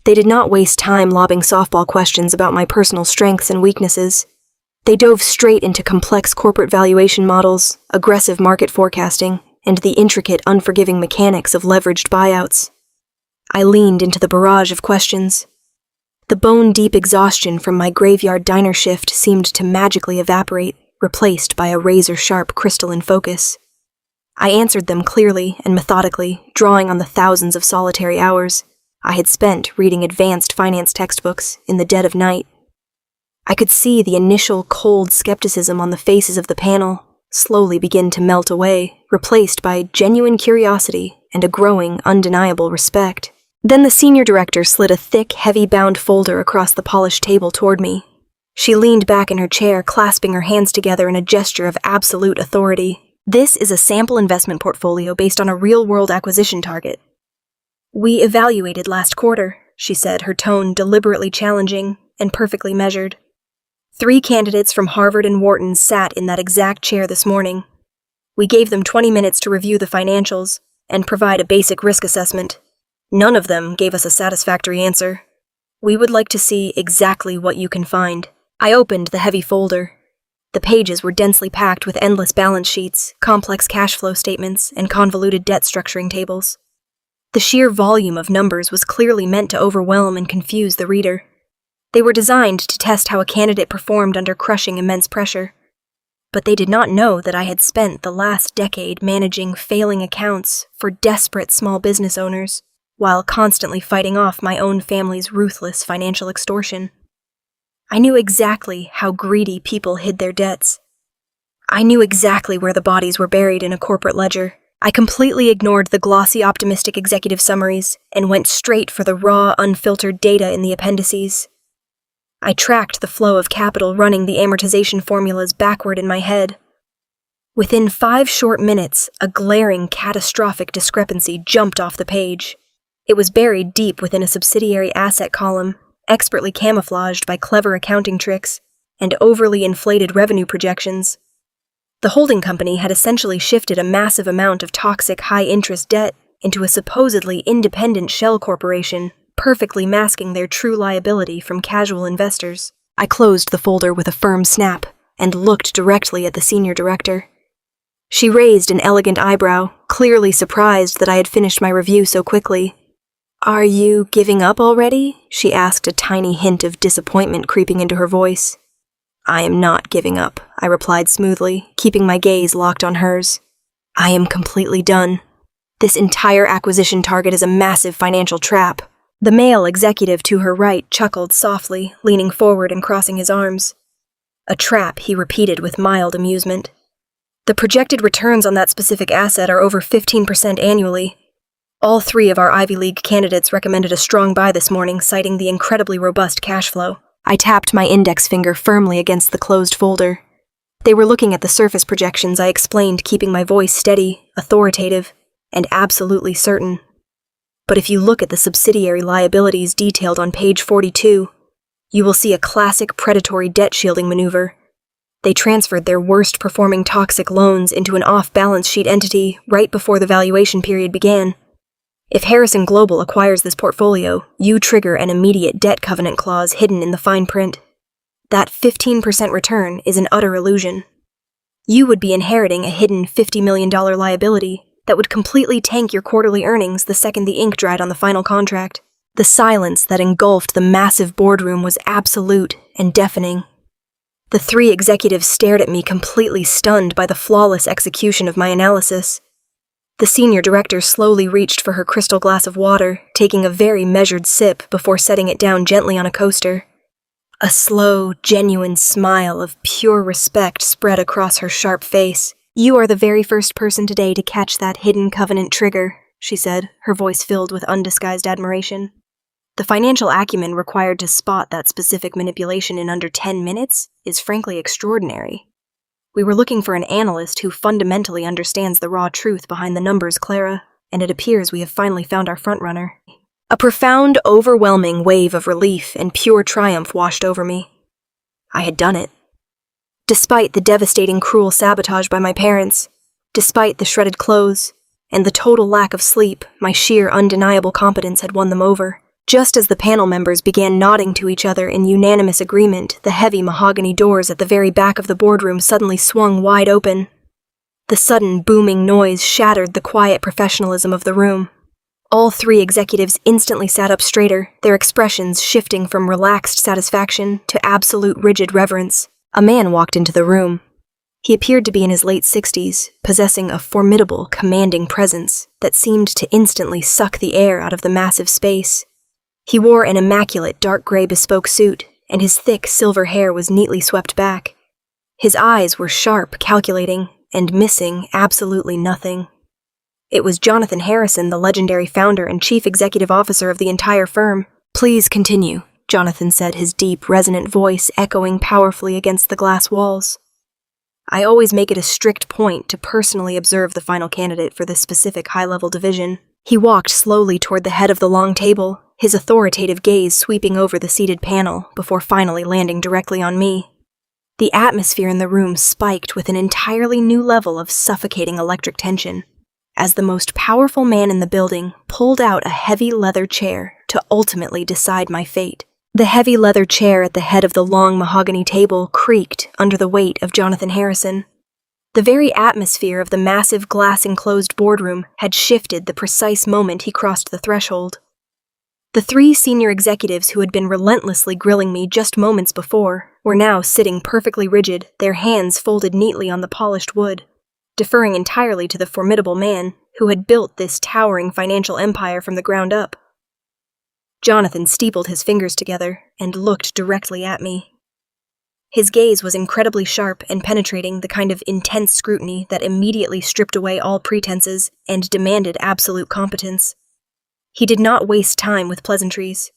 [SPEAKER 1] They did not waste time lobbing softball questions about my personal strengths and weaknesses. They dove straight into complex corporate valuation models, aggressive market forecasting, and the intricate, unforgiving mechanics of leveraged buyouts. I leaned into the barrage of questions. The bone-deep exhaustion from my graveyard diner shift seemed to magically evaporate, replaced by a razor-sharp crystalline focus. I answered them clearly and methodically, drawing on the thousands of solitary hours I had spent reading advanced finance textbooks in the dead of night. I could see the initial cold skepticism on the faces of the panel slowly begin to melt away, replaced by genuine curiosity and a growing, undeniable respect. Then the senior director slid a thick, heavy-bound folder across the polished table toward me. She leaned back in her chair, clasping her hands together in a gesture of absolute authority. "This is a sample investment portfolio based on a real-world acquisition target. We evaluated last quarter," she said, her tone deliberately challenging and perfectly measured. 3 candidates from Harvard and Wharton sat in that exact chair this morning. We gave them 20 minutes to review the financials and provide a basic risk assessment. None of them gave us a satisfactory answer. We would like to see exactly what you can find. I opened the heavy folder. The pages were densely packed with endless balance sheets, complex cash flow statements, and convoluted debt structuring tables. The sheer volume of numbers was clearly meant to overwhelm and confuse the reader. They were designed to test how a candidate performed under crushing immense pressure. But they did not know that I had spent the last decade managing failing accounts for desperate small business owners, while constantly fighting off my own family's ruthless financial extortion. I knew exactly how greedy people hid their debts. I knew exactly where the bodies were buried in a corporate ledger. I completely ignored the glossy, optimistic executive summaries and went straight for the raw, unfiltered data in the appendices. I tracked the flow of capital, running the amortization formulas backward in my head. Within 5 short minutes, a glaring, catastrophic discrepancy jumped off the page. It was buried deep within a subsidiary asset column, expertly camouflaged by clever accounting tricks and overly inflated revenue projections. The holding company had essentially shifted a massive amount of toxic high-interest debt into a supposedly independent shell corporation, perfectly masking their true liability from casual investors. I closed the folder with a firm snap and looked directly at the senior director. She raised an elegant eyebrow, clearly surprised that I had finished my review so quickly. "Are you giving up already?" she asked, a tiny hint of disappointment creeping into her voice. "I am not giving up," I replied smoothly, keeping my gaze locked on hers. "I am completely done. This entire acquisition target is a massive financial trap. The male executive to her right chuckled softly, leaning forward and crossing his arms. A trap, he repeated with mild amusement. The projected returns on that specific asset are over 15% annually. All three of our Ivy League candidates recommended a strong buy this morning, citing the incredibly robust cash flow. I tapped my index finger firmly against the closed folder. They were looking at the surface projections, I explained, keeping my voice steady, authoritative, and absolutely certain. But if you look at the subsidiary liabilities detailed on page 42, you will see a classic predatory debt shielding maneuver. They transferred their worst-performing toxic loans into an off-balance sheet entity right before the valuation period began. If Harrison Global acquires this portfolio, you trigger an immediate debt covenant clause hidden in the fine print. That 15% return is an utter illusion. You would be inheriting a hidden $50 million liability that would completely tank your quarterly earnings the second the ink dried on the final contract. The silence that engulfed the massive boardroom was absolute and deafening. The three executives stared at me, completely stunned by the flawless execution of my analysis. The senior director slowly reached for her crystal glass of water, taking a very measured sip before setting it down gently on a coaster. A slow, genuine smile of pure respect spread across her sharp face. "You are the very first person today to catch that hidden covenant trigger," she said, her voice filled with undisguised admiration. The financial acumen required to spot that specific manipulation in under 10 minutes is frankly extraordinary. We were looking for an analyst who fundamentally understands the raw truth behind the numbers, Clara, and it appears we have finally found our frontrunner. A profound, overwhelming wave of relief and pure triumph washed over me. I had done it. Despite the devastating, cruel sabotage by my parents, despite the shredded clothes, and the total lack of sleep, my sheer, undeniable competence had won them over. Just as the panel members began nodding to each other in unanimous agreement, the heavy mahogany doors at the very back of the boardroom suddenly swung wide open. The sudden, booming noise shattered the quiet professionalism of the room. All three executives instantly sat up straighter, their expressions shifting from relaxed satisfaction to absolute rigid reverence. A man walked into the room. He appeared to be in his late 60s, possessing a formidable, commanding presence that seemed to instantly suck the air out of the massive space. He wore an immaculate dark gray bespoke suit, and his thick silver hair was neatly swept back. His eyes were sharp, calculating, and missing absolutely nothing. It was Jonathan Harrison, the legendary founder and chief executive officer of the entire firm. "Please continue," Jonathan said, his deep, resonant voice echoing powerfully against the glass walls. I always make it a strict point to personally observe the final candidate for this specific high-level division. He walked slowly toward the head of the long table, his authoritative gaze sweeping over the seated panel before finally landing directly on me. The atmosphere in the room spiked with an entirely new level of suffocating electric tension, as the most powerful man in the building pulled out a heavy leather chair to ultimately decide my fate. The heavy leather chair at the head of the long mahogany table creaked under the weight of Jonathan Harrison. The very atmosphere of the massive glass-enclosed boardroom had shifted the precise moment he crossed the threshold. The three senior executives who had been relentlessly grilling me just moments before were now sitting perfectly rigid, their hands folded neatly on the polished wood, deferring entirely to the formidable man who had built this towering financial empire from the ground up. Jonathan steepled his fingers together and looked directly at me. His gaze was incredibly sharp and penetrating, the kind of intense scrutiny that immediately stripped away all pretenses and demanded absolute competence. He did not waste time with pleasantries.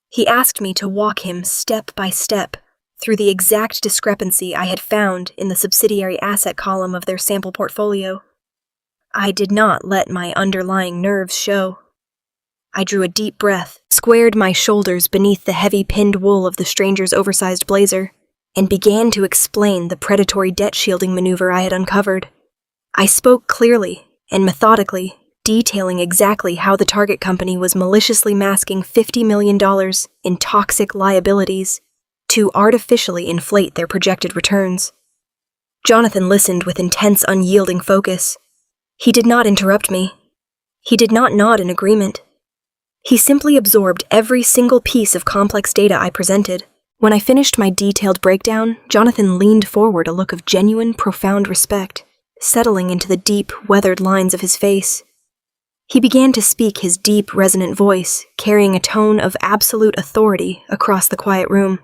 [SPEAKER 1] He asked me to walk him step by step through the exact discrepancy I had found in the subsidiary asset column of their sample portfolio. I did not let my underlying nerves show. I drew a deep breath, squared my shoulders beneath the heavy pinned wool of the stranger's oversized blazer, and began to explain the predatory debt-shielding maneuver I had uncovered. I spoke clearly and methodically, detailing exactly how the target company was maliciously masking $50 million in toxic liabilities to artificially inflate their projected returns. Jonathan listened with intense, unyielding focus. He did not interrupt me. He did not nod in agreement. He simply absorbed every single piece of complex data I presented. When I finished my detailed breakdown, Jonathan leaned forward, a look of genuine, profound respect, settling into the deep, weathered lines of his face. He began to speak his deep, resonant voice, carrying a tone of absolute authority across the quiet room.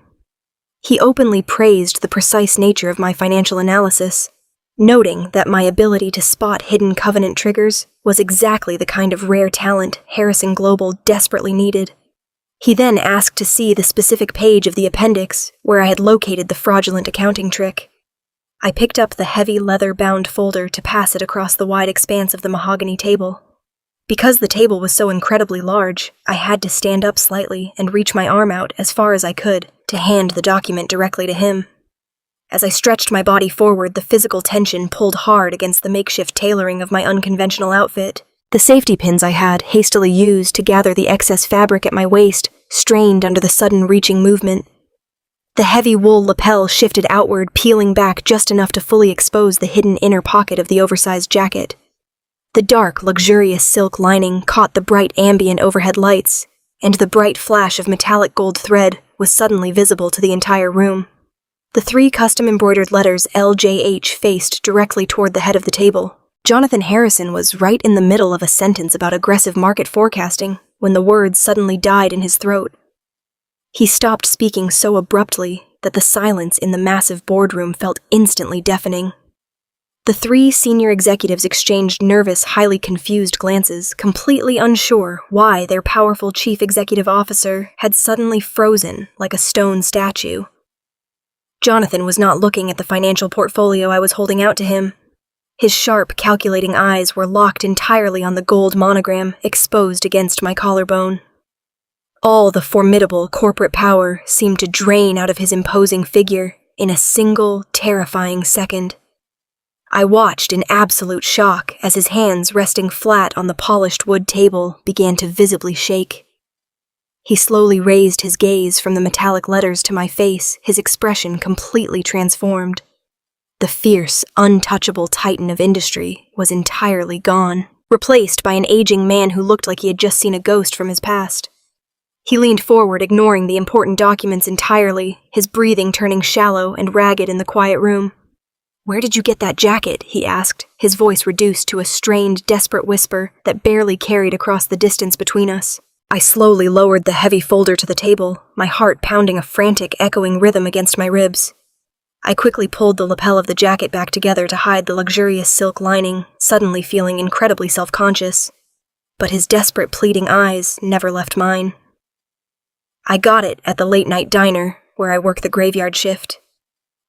[SPEAKER 1] He openly praised the precise nature of my financial analysis, noting that my ability to spot hidden covenant triggers was exactly the kind of rare talent Harrison Global desperately needed. He then asked to see the specific page of the appendix where I had located the fraudulent accounting trick. I picked up the heavy leather-bound folder to pass it across the wide expanse of the mahogany table. Because the table was so incredibly large, I had to stand up slightly and reach my arm out as far as I could to hand the document directly to him. As I stretched my body forward, the physical tension pulled hard against the makeshift tailoring of my unconventional outfit. The safety pins I had hastily used to gather the excess fabric at my waist strained under the sudden reaching movement. The heavy wool lapel shifted outward, peeling back just enough to fully expose the hidden inner pocket of the oversized jacket. The dark, luxurious silk lining caught the bright ambient overhead lights, and the bright flash of metallic gold thread was suddenly visible to the entire room. The 3 custom-embroidered letters LJH faced directly toward the head of the table. Jonathan Harrison was right in the middle of a sentence about aggressive market forecasting when the words suddenly died in his throat. He stopped speaking so abruptly that the silence in the massive boardroom felt instantly deafening. The 3 senior executives exchanged nervous, highly confused glances, completely unsure why their powerful chief executive officer had suddenly frozen like a stone statue. Jonathan was not looking at the financial portfolio I was holding out to him. His sharp, calculating eyes were locked entirely on the gold monogram exposed against my collarbone. All the formidable corporate power seemed to drain out of his imposing figure in a single, terrifying second. I watched in absolute shock as his hands resting flat on the polished wood table began to visibly shake. He slowly raised his gaze from the metallic letters to my face, his expression completely transformed. The fierce, untouchable titan of industry was entirely gone, replaced by an aging man who looked like he had just seen a ghost from his past. He leaned forward, ignoring the important documents entirely, his breathing turning shallow and ragged in the quiet room. "Where did you get that jacket?" he asked, his voice reduced to a strained, desperate whisper that barely carried across the distance between us. I slowly lowered the heavy folder to the table, my heart pounding a frantic, echoing rhythm against my ribs. I quickly pulled the lapel of the jacket back together to hide the luxurious silk lining, suddenly feeling incredibly self-conscious. But his desperate, pleading eyes never left mine. "I got it at the late-night diner, where I work the graveyard shift."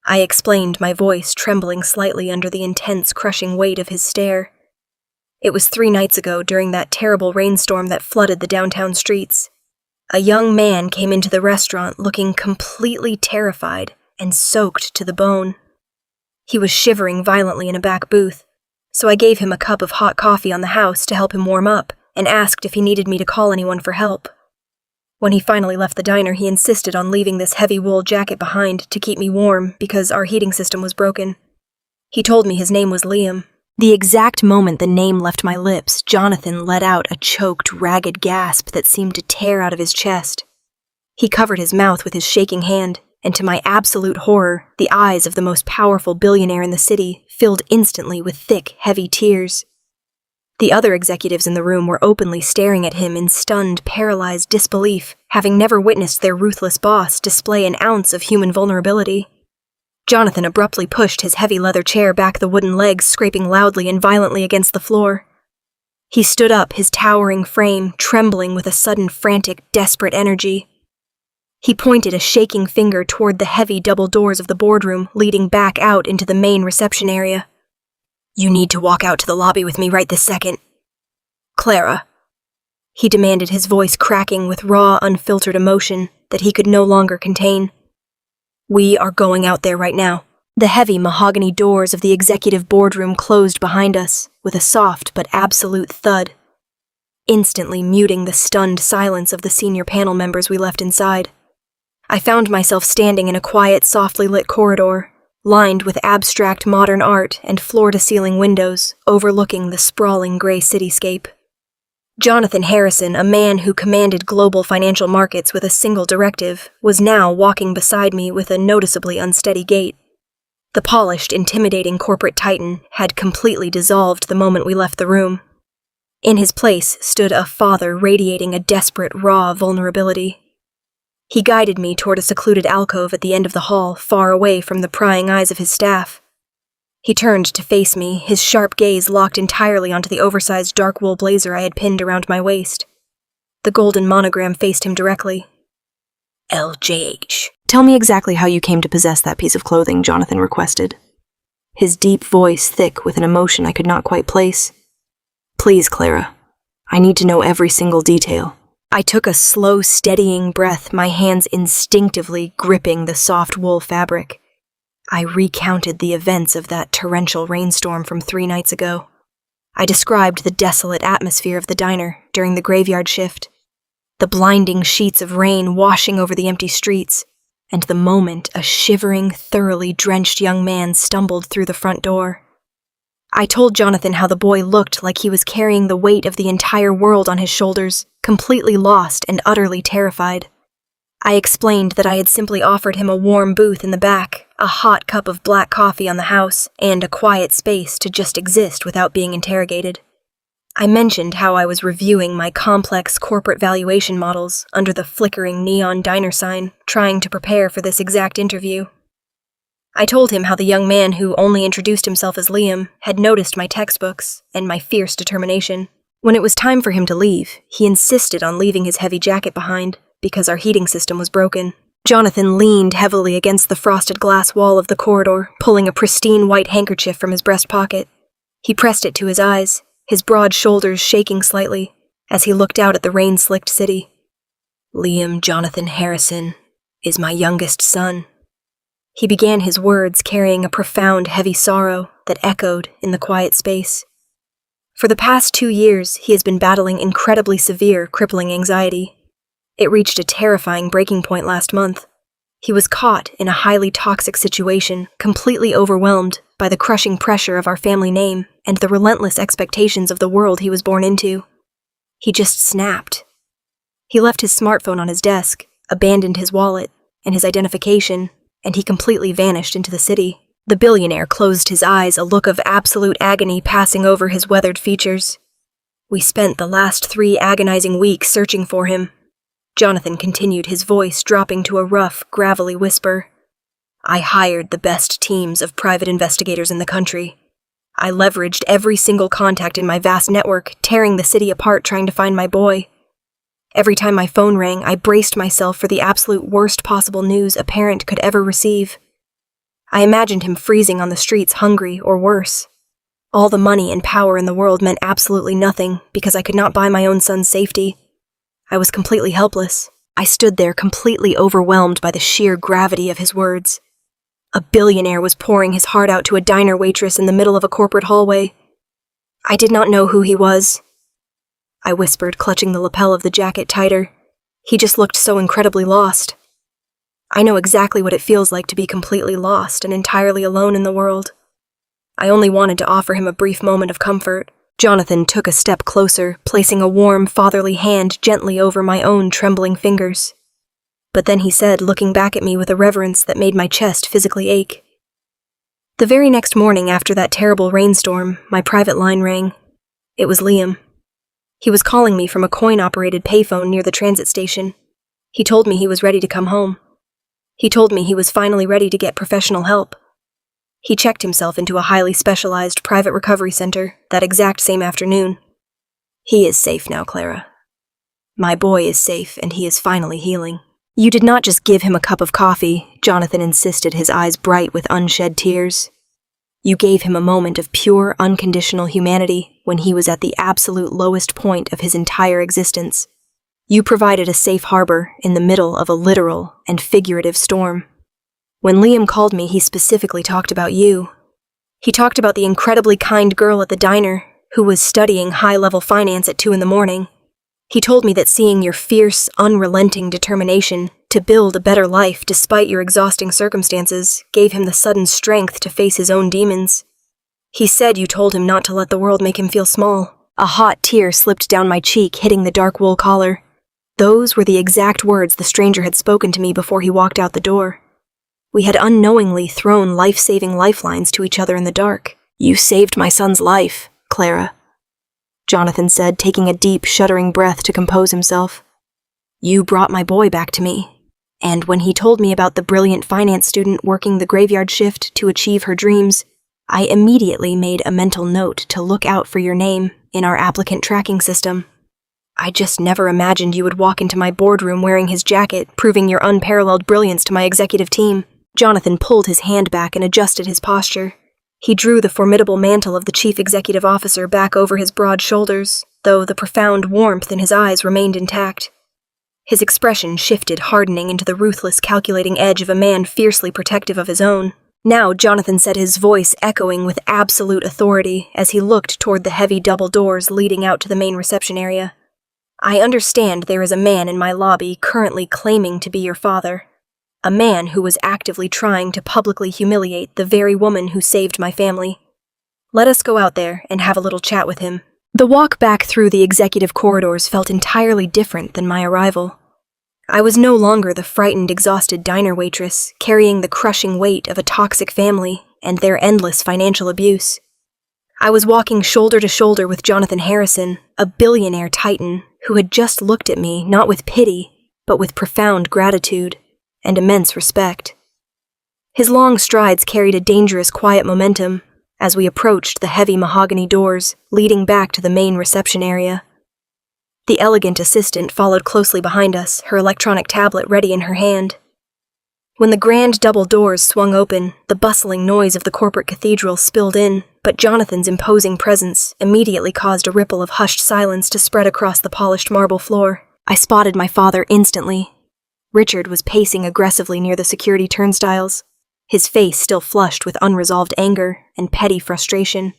[SPEAKER 1] I explained, my voice trembling slightly under the intense, crushing weight of his stare. It was 3 nights ago, during that terrible rainstorm that flooded the downtown streets. A young man came into the restaurant looking completely terrified and soaked to the bone. He was shivering violently in a back booth, so I gave him a cup of hot coffee on the house to help him warm up and asked if he needed me to call anyone for help. When he finally left the diner, he insisted on leaving this heavy wool jacket behind to keep me warm because our heating system was broken. He told me his name was Liam. The exact moment the name left my lips, Jonathan let out a choked, ragged gasp that seemed to tear out of his chest. He covered his mouth with his shaking hand, and to my absolute horror, the eyes of the most powerful billionaire in the city filled instantly with thick, heavy tears. The other executives in the room were openly staring at him in stunned, paralyzed disbelief, having never witnessed their ruthless boss display an ounce of human vulnerability. Jonathan abruptly pushed his heavy leather chair back, the wooden legs scraping loudly and violently against the floor. He stood up, his towering frame trembling with a sudden frantic, desperate energy. He pointed a shaking finger toward the heavy double doors of the boardroom leading back out into the main reception area. "You need to walk out to the lobby with me right this second. Clara," he demanded, his voice cracking with raw, unfiltered emotion that he could no longer contain. "We are going out there right now." The heavy mahogany doors of the executive boardroom closed behind us with a soft but absolute thud, instantly muting the stunned silence of the senior panel members we left inside. I found myself standing in a quiet, softly lit corridor, lined with abstract modern art and floor-to-ceiling windows overlooking the sprawling gray cityscape. Jonathan Harrison, a man who commanded global financial markets with a single directive, was now walking beside me with a noticeably unsteady gait. The polished, intimidating corporate titan had completely dissolved the moment we left the room. In his place stood a father radiating a desperate, raw vulnerability. He guided me toward a secluded alcove at the end of the hall, far away from the prying eyes of his staff. He turned to face me, his sharp gaze locked entirely onto the oversized dark wool blazer I had pinned around my waist. The golden monogram faced him directly. LJH.
[SPEAKER 2] Tell me exactly how you came to possess that piece of clothing, Jonathan requested, his deep voice thick with an emotion I could not quite place. Please, Clara. I need to know every single detail.
[SPEAKER 1] I took a slow, steadying breath, my hands instinctively gripping the soft wool fabric. I recounted the events of that torrential rainstorm from 3 nights ago. I described the desolate atmosphere of the diner during the graveyard shift, the blinding sheets of rain washing over the empty streets, and the moment a shivering, thoroughly drenched young man stumbled through the front door. I told Jonathan how the boy looked like he was carrying the weight of the entire world on his shoulders, completely lost and utterly terrified. I explained that I had simply offered him a warm booth in the back, a hot cup of black coffee on the house, and a quiet space to just exist without being interrogated. I mentioned how I was reviewing my complex corporate valuation models under the flickering neon diner sign, trying to prepare for this exact interview. I told him how the young man who only introduced himself as Liam had noticed my textbooks and my fierce determination. When it was time for him to leave, he insisted on leaving his heavy jacket behind because our heating system was broken. Jonathan leaned heavily against the frosted glass wall of the corridor, pulling a pristine white handkerchief from his breast pocket. He pressed it to his eyes, his broad shoulders shaking slightly as he looked out at the rain-slicked city. Liam Jonathan Harrison is my youngest son. He began his words carrying a profound, heavy sorrow that echoed in the quiet space. For the past 2 years, he has been battling incredibly severe, crippling anxiety. It reached a terrifying breaking point last month. He was caught in a highly toxic situation, completely overwhelmed by the crushing pressure of our family name and the relentless expectations of the world he was born into. He just snapped. He left his smartphone on his desk, abandoned his wallet and his identification, and he completely vanished into the city. The billionaire closed his eyes, a look of absolute agony passing over his weathered features. We spent the last 3 agonizing weeks searching for him. Jonathan continued, his voice dropping to a rough, gravelly whisper. I hired the best teams of private investigators in the country. I leveraged every single contact in my vast network, tearing the city apart trying to find my boy. Every time my phone rang, I braced myself for the absolute worst possible news a parent could ever receive. I imagined him freezing on the streets, hungry or worse. All the money and power in the world meant absolutely nothing because I could not buy my own son's safety. I was completely helpless. I stood there completely overwhelmed by the sheer gravity of his words. A billionaire was pouring his heart out to a diner waitress in the middle of a corporate hallway. I did not know who he was. I whispered, clutching the lapel of the jacket tighter. He just looked so incredibly lost. I know exactly what it feels like to be completely lost and entirely alone in the world. I only wanted to offer him a brief moment of comfort. Jonathan took a step closer, placing a warm, fatherly hand gently over my own trembling fingers. But then he said, looking back at me with a reverence that made my chest physically ache. The very next morning after that terrible rainstorm, my private line rang. It was Liam. He was calling me from a coin-operated payphone near the transit station. He told me he was ready to come home. He told me he was finally ready to get professional help. He checked himself into a highly specialized private recovery center that exact same afternoon. He is safe now, Clara. My boy is safe, and he is finally healing. You did not just give him a cup of coffee, Jonathan insisted, his eyes bright with unshed tears. You gave him a moment of pure, unconditional humanity when he was at the absolute lowest point of his entire existence. You provided a safe harbor in the middle of a literal and figurative storm. When Liam called me, he specifically talked about you. He talked about the incredibly kind girl at the diner who was studying high-level finance at 2 a.m. He told me that seeing your fierce, unrelenting determination to build a better life despite your exhausting circumstances gave him the sudden strength to face his own demons. He said you told him not to let the world make him feel small. A hot tear slipped down my cheek, hitting the dark wool collar. Those were the exact words the stranger had spoken to me before he walked out the door. We had unknowingly thrown life-saving lifelines to each other in the dark. You saved my son's life, Clara.
[SPEAKER 2] Jonathan said, taking a deep, shuddering breath to compose himself. "You brought my boy back to me, and when he told me about the brilliant finance student working the graveyard shift to achieve her dreams, I immediately made a mental note to look out for your name in our applicant tracking system. I just never imagined you would walk into my boardroom wearing his jacket, proving your unparalleled brilliance to my executive team." Jonathan pulled his hand back and adjusted his posture. He drew the formidable mantle of the chief executive officer back over his broad shoulders, though the profound warmth in his eyes remained intact. His expression shifted, hardening into the ruthless, calculating edge of a man fiercely protective of his own. Now Jonathan said, his voice echoing with absolute authority as he looked toward the heavy double doors leading out to the main reception area. "I understand there is a man in my lobby currently claiming to be your father. A man who was actively trying to publicly humiliate the very woman who saved my family. Let us go out there and have a little chat with him." The walk back through the executive corridors felt entirely different than my arrival. I was no longer the frightened, exhausted diner waitress, carrying the crushing weight of a toxic family and their endless financial abuse. I was walking shoulder to shoulder with Jonathan Harrison, a billionaire titan who had just looked at me not with pity, but with profound gratitude and immense respect. His long strides carried a dangerous, quiet momentum as we approached the heavy mahogany doors leading back to the main reception area. The elegant assistant followed closely behind us, her electronic tablet ready in her hand. When the grand double doors swung open, the bustling noise of the corporate cathedral spilled in, but Jonathan's imposing presence immediately caused a ripple of hushed silence to spread across the polished marble floor. I spotted my father instantly. Richard was pacing aggressively near the security turnstiles, his face still flushed with unresolved anger and petty frustration.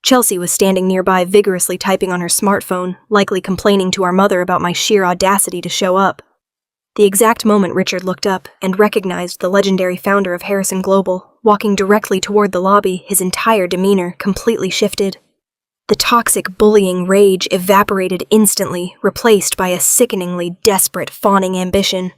[SPEAKER 2] Chelsea was standing nearby, vigorously typing on her smartphone, likely complaining to our mother about my sheer audacity to show up. The exact moment Richard looked up and recognized the legendary founder of Harrison Global, walking directly toward the lobby, his entire demeanor completely shifted. The toxic, bullying rage evaporated instantly, replaced by a sickeningly desperate, fawning ambition.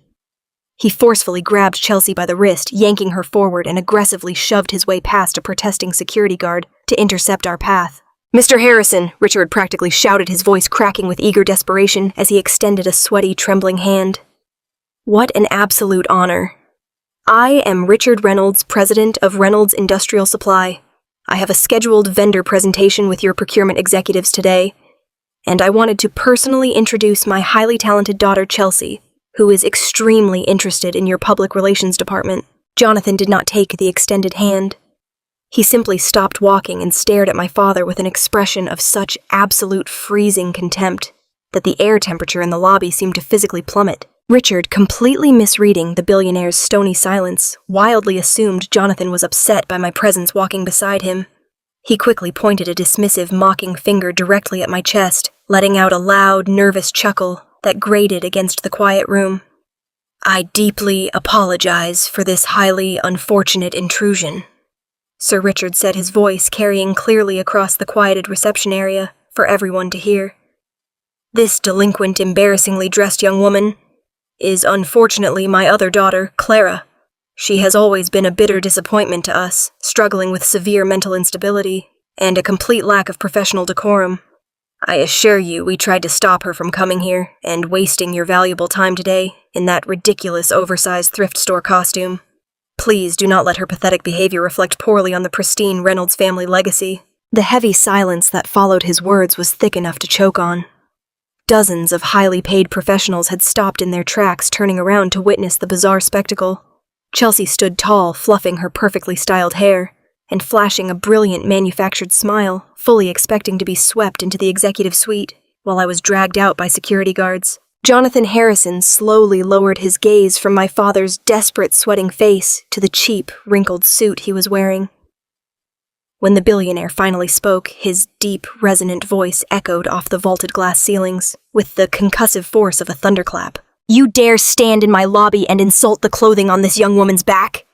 [SPEAKER 2] He forcefully grabbed Chelsea by the wrist, yanking her forward, and aggressively shoved his way past a protesting security guard to intercept our path. "Mr. Harrison," Richard practically shouted, his voice cracking with eager desperation as he extended a sweaty, trembling hand. "What an absolute honor. I am Richard Reynolds, president of Reynolds Industrial Supply. I have a scheduled vendor presentation with your procurement executives today, and I wanted to personally introduce my highly talented daughter, Chelsea, who is extremely interested in your public relations department." Jonathan did not take the extended hand. He simply stopped walking and stared at my father with an expression of such absolute freezing contempt that the air temperature in the lobby seemed to physically plummet. Richard, completely misreading the billionaire's stony silence, wildly assumed Jonathan was upset by my presence walking beside him. He quickly pointed a dismissive, mocking finger directly at my chest, letting out a loud, nervous chuckle that grated against the quiet room. "I deeply apologize for this highly unfortunate intrusion," Sir Richard said, his voice carrying clearly across the quieted reception area for everyone to hear. "This delinquent, embarrassingly dressed young woman is unfortunately my other daughter, Clara. She has always been a bitter disappointment to us, struggling with severe mental instability and a complete lack of professional decorum. I assure you we tried to stop her from coming here and wasting your valuable time today in that ridiculous oversized thrift store costume. Please do not let her pathetic behavior reflect poorly on the pristine Reynolds family legacy." The heavy silence that followed his words was thick enough to choke on. Dozens of highly paid professionals had stopped in their tracks, turning around to witness the bizarre spectacle. Chelsea stood tall, fluffing her perfectly styled hair and flashing a brilliant manufactured smile, fully expecting to be swept into the executive suite, while I was dragged out by security guards. Jonathan Harrison slowly lowered his gaze from my father's desperate, sweating face to the cheap, wrinkled suit he was wearing. When the billionaire finally spoke, his deep, resonant voice echoed off the vaulted glass ceilings with the concussive force of a thunderclap. "You dare stand in my lobby and insult the clothing on this young woman's back?"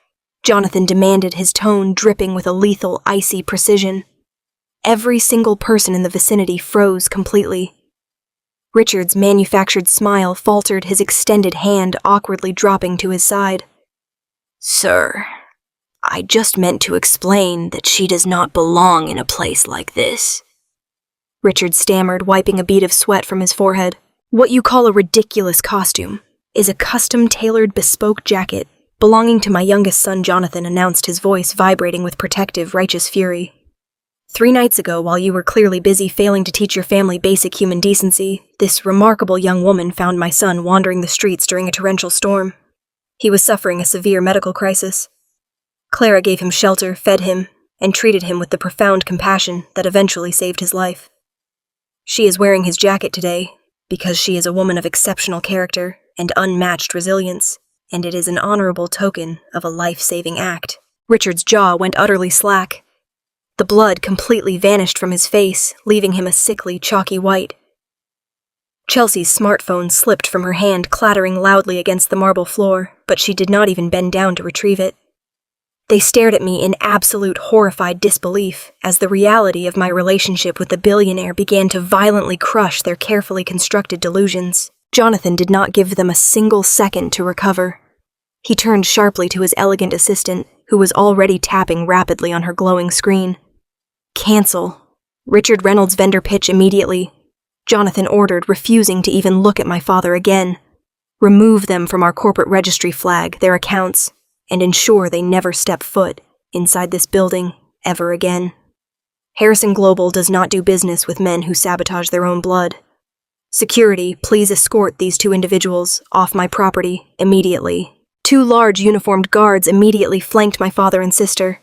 [SPEAKER 2] Jonathan demanded, his tone dripping with a lethal, icy precision. Every single person in the vicinity froze completely. Richard's manufactured smile faltered, his extended hand awkwardly dropping to his side. "Sir, I just meant to explain that she does not belong in a place like this."
[SPEAKER 1] Richard stammered, wiping a bead of sweat from his forehead. "What you call a ridiculous costume is a custom-tailored bespoke jacket belonging to my youngest son Jonathan," announced, his voice vibrating with protective, righteous fury. "3 nights ago, while you were clearly busy failing to teach your family basic human decency, this remarkable young woman found my son wandering the streets during a torrential storm. He was suffering a severe medical crisis. Clara gave him shelter, fed him, and treated him with the profound compassion that eventually saved his life. She is wearing his jacket today because she is a woman of exceptional character and unmatched resilience, and it is an honorable token of a life-saving act." Richard's jaw went utterly slack. The blood completely vanished from his face, leaving him a sickly, chalky white. Chelsea's smartphone slipped from her hand, clattering loudly against the marble floor, but she did not even bend down to retrieve it. They stared at me in absolute horrified disbelief as the reality of my relationship with the billionaire began to violently crush their carefully constructed delusions. Jonathan did not give them a single second to recover. He turned sharply to his elegant assistant, who was already tapping rapidly on her glowing screen. "Cancel. Richard Reynolds' vendor pitch immediately," Jonathan ordered, refusing to even look at my father again. "Remove them from our corporate registry flag, their accounts, and ensure they never step foot inside this building ever again. Harrison Global does not do business with men who sabotage their own blood. Security, please escort these 2 individuals off my property immediately." 2 large uniformed guards immediately flanked my father and sister.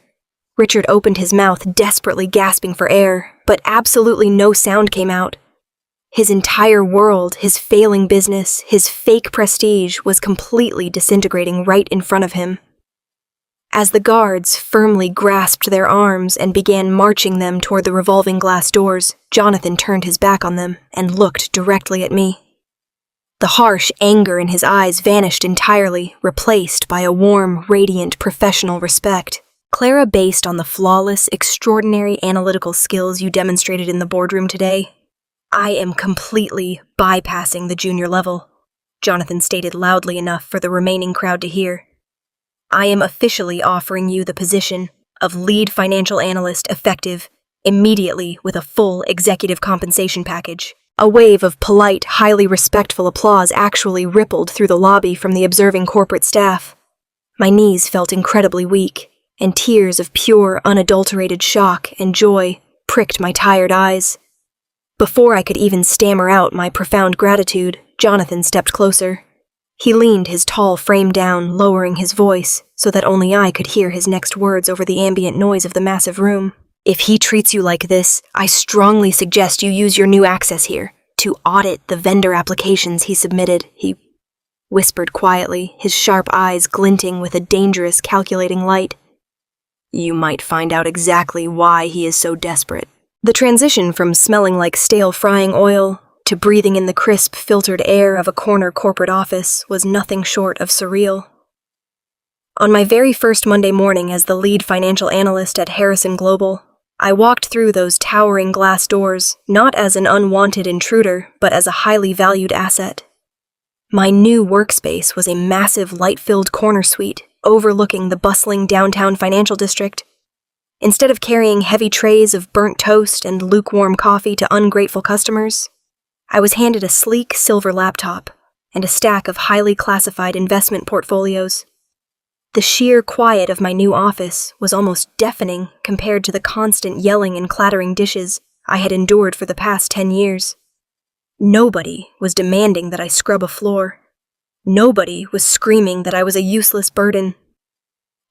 [SPEAKER 1] Richard opened his mouth, desperately gasping for air, but absolutely no sound came out. His entire world, his failing business, his fake prestige was completely disintegrating right in front of him. As the guards firmly grasped their arms and began marching them toward the revolving glass doors, Jonathan turned his back on them and looked directly at me. The harsh anger in his eyes vanished entirely, replaced by a warm, radiant, professional respect. "Clara, based on the flawless, extraordinary analytical skills you demonstrated in the boardroom today, I am completely bypassing the junior level," Jonathan stated loudly enough for the remaining crowd to hear. "I am officially offering you the position of lead financial analyst, effective immediately with a full executive compensation package." A wave of polite, highly respectful applause actually rippled through the lobby from the observing corporate staff. My knees felt incredibly weak, and tears of pure, unadulterated shock and joy pricked my tired eyes. Before I could even stammer out my profound gratitude, Jonathan stepped closer. He leaned his tall frame down, lowering his voice so that only I could hear his next words over the ambient noise of the massive room. "If he treats you like this, I strongly suggest you use your new access here to audit the vendor applications he submitted," he whispered quietly, his sharp eyes glinting with a dangerous, calculating light. "You might find out exactly why he is so desperate." The transition from smelling like stale frying oil to breathing in the crisp, filtered air of a corner corporate office was nothing short of surreal. On my very first Monday morning as the lead financial analyst at Harrison Global, I walked through those towering glass doors, not as an unwanted intruder, but as a highly valued asset. My new workspace was a massive light-filled corner suite overlooking the bustling downtown financial district. Instead of carrying heavy trays of burnt toast and lukewarm coffee to ungrateful customers, I was handed a sleek silver laptop and a stack of highly classified investment portfolios. The sheer quiet of my new office was almost deafening compared to the constant yelling and clattering dishes I had endured for the past 10 years. Nobody was demanding that I scrub a floor. Nobody was screaming that I was a useless burden.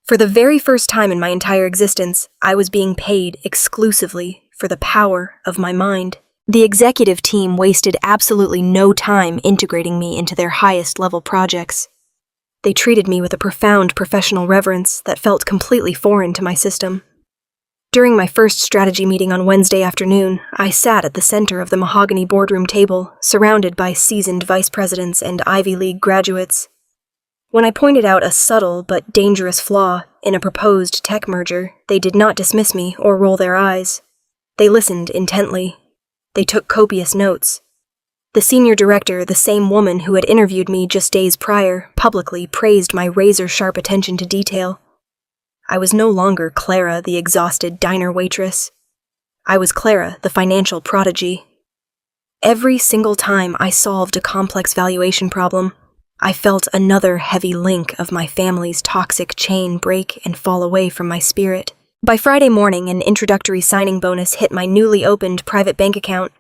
[SPEAKER 1] For the very first time in my entire existence, I was being paid exclusively for the power of my mind. The executive team wasted absolutely no time integrating me into their highest level projects. They treated me with a profound professional reverence that felt completely foreign to my system. During my first strategy meeting on Wednesday afternoon, I sat at the center of the mahogany boardroom table, surrounded by seasoned vice presidents and Ivy League graduates. When I pointed out a subtle but dangerous flaw in a proposed tech merger, they did not dismiss me or roll their eyes. They listened intently. They took copious notes. The senior director, the same woman who had interviewed me just days prior, publicly praised my razor-sharp attention to detail. I was no longer Clara, the exhausted diner waitress. I was Clara, the financial prodigy. Every single time I solved a complex valuation problem, I felt another heavy link of my family's toxic chain break and fall away from my spirit. By Friday morning, an introductory signing bonus hit my newly opened private bank account.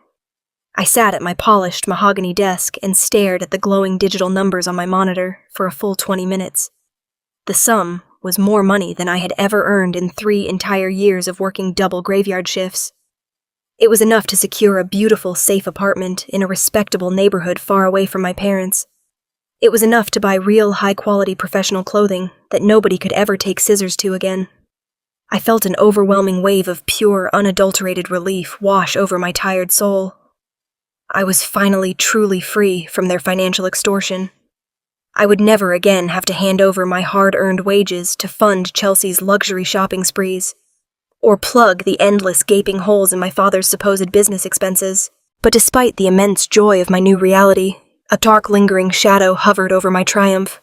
[SPEAKER 1] I sat at my polished mahogany desk and stared at the glowing digital numbers on my monitor for a full 20 minutes. The sum was more money than I had ever earned in 3 entire years of working double graveyard shifts. It was enough to secure a beautiful, safe apartment in a respectable neighborhood far away from my parents. It was enough to buy real, high-quality professional clothing that nobody could ever take scissors to again. I felt an overwhelming wave of pure, unadulterated relief wash over my tired soul. I was finally truly free from their financial extortion. I would never again have to hand over my hard-earned wages to fund Chelsea's luxury shopping sprees, or plug the endless gaping holes in my father's supposed business expenses. But despite the immense joy of my new reality, a dark lingering shadow hovered over my triumph.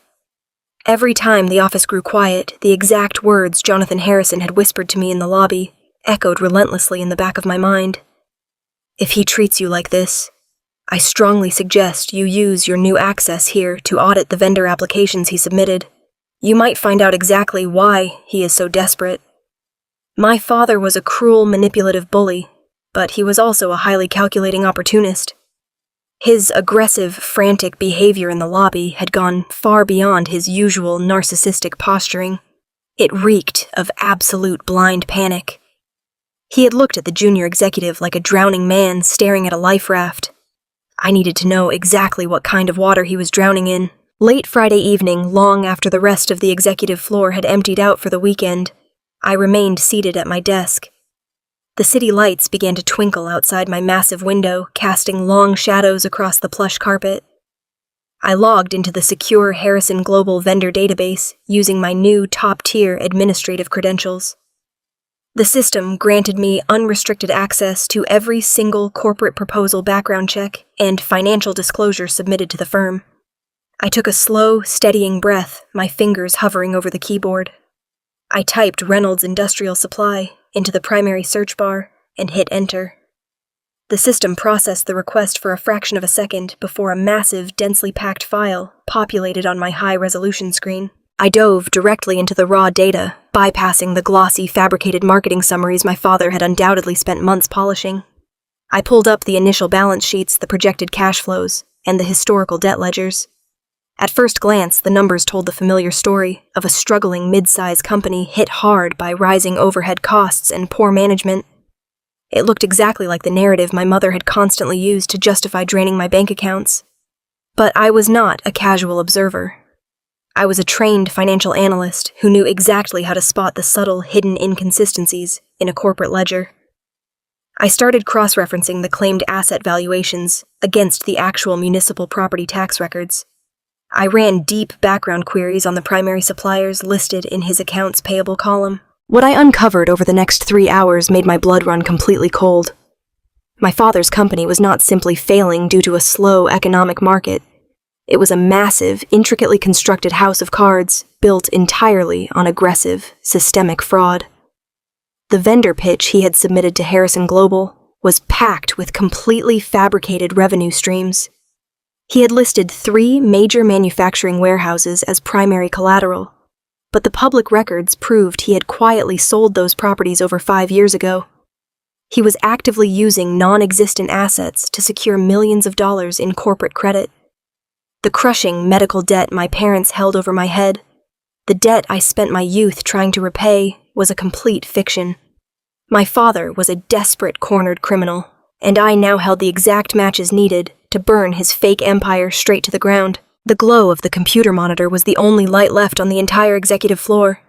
[SPEAKER 1] Every time the office grew quiet, the exact words Jonathan Harrison had whispered to me in the lobby echoed relentlessly in the back of my mind. If he treats you like this, I strongly suggest you use your new access here to audit the vendor applications he submitted. You might find out exactly why he is so desperate. My father was a cruel, manipulative bully, but he was also a highly calculating opportunist. His aggressive, frantic behavior in the lobby had gone far beyond his usual narcissistic posturing. It reeked of absolute blind panic. He had looked at the junior executive like a drowning man staring at a life raft. I needed to know exactly what kind of water he was drowning in. Late Friday evening, long after the rest of the executive floor had emptied out for the weekend, I remained seated at my desk. The city lights began to twinkle outside my massive window, casting long shadows across the plush carpet. I logged into the secure Harrison Global vendor database using my new top-tier administrative credentials. The system granted me unrestricted access to every single corporate proposal background check and financial disclosure submitted to the firm. I took a slow, steadying breath, my fingers hovering over the keyboard. I typed Reynolds Industrial Supply into the primary search bar and hit enter. The system processed the request for a fraction of a second before a massive, densely packed file populated on my high-resolution screen. I dove directly into the raw data, bypassing the glossy, fabricated marketing summaries my father had undoubtedly spent months polishing. I pulled up the initial balance sheets, the projected cash flows, and the historical debt ledgers. At first glance, the numbers told the familiar story of a struggling mid-size company hit hard by rising overhead costs and poor management. It looked exactly like the narrative my mother had constantly used to justify draining my bank accounts. But I was not a casual observer. I was a trained financial analyst who knew exactly how to spot the subtle, hidden inconsistencies in a corporate ledger. I started cross-referencing the claimed asset valuations against the actual municipal property tax records. I ran deep background queries on the primary suppliers listed in his accounts payable column. What I uncovered over the next 3 hours made my blood run completely cold. My father's company was not simply failing due to a slow economic market. It was a massive, intricately constructed house of cards built entirely on aggressive, systemic fraud. The vendor pitch he had submitted to Harrison Global was packed with completely fabricated revenue streams. He had listed 3 major manufacturing warehouses as primary collateral, but the public records proved he had quietly sold those properties over 5 years ago. He was actively using non-existent assets to secure millions of dollars in corporate credit. The crushing medical debt my parents held over my head, the debt I spent my youth trying to repay, was a complete fiction. My father was a desperate, cornered criminal, and I now held the exact matches needed to burn his fake empire straight to the ground. The glow of the computer monitor was the only light left on the entire executive floor.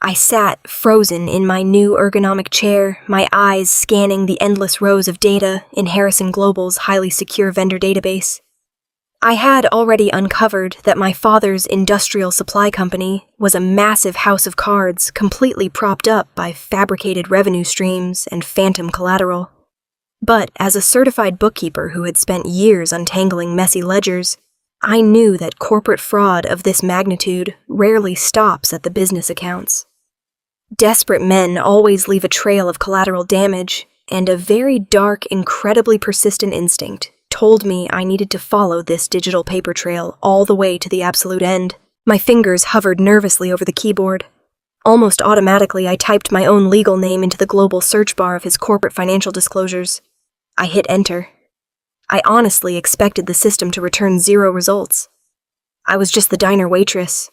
[SPEAKER 1] I sat frozen in my new ergonomic chair, my eyes scanning the endless rows of data in Harrison Global's highly secure vendor database. I had already uncovered that my father's industrial supply company was a massive house of cards completely propped up by fabricated revenue streams and phantom collateral. But as a certified bookkeeper who had spent years untangling messy ledgers, I knew that corporate fraud of this magnitude rarely stops at the business accounts. Desperate men always leave a trail of collateral damage, and a very dark, incredibly persistent instinct told me I needed to follow this digital paper trail all the way to the absolute end. My fingers hovered nervously over the keyboard. Almost automatically, I typed my own legal name into the global search bar of his corporate financial disclosures. I hit enter. I honestly expected the system to return 0 results. I was just the diner waitress.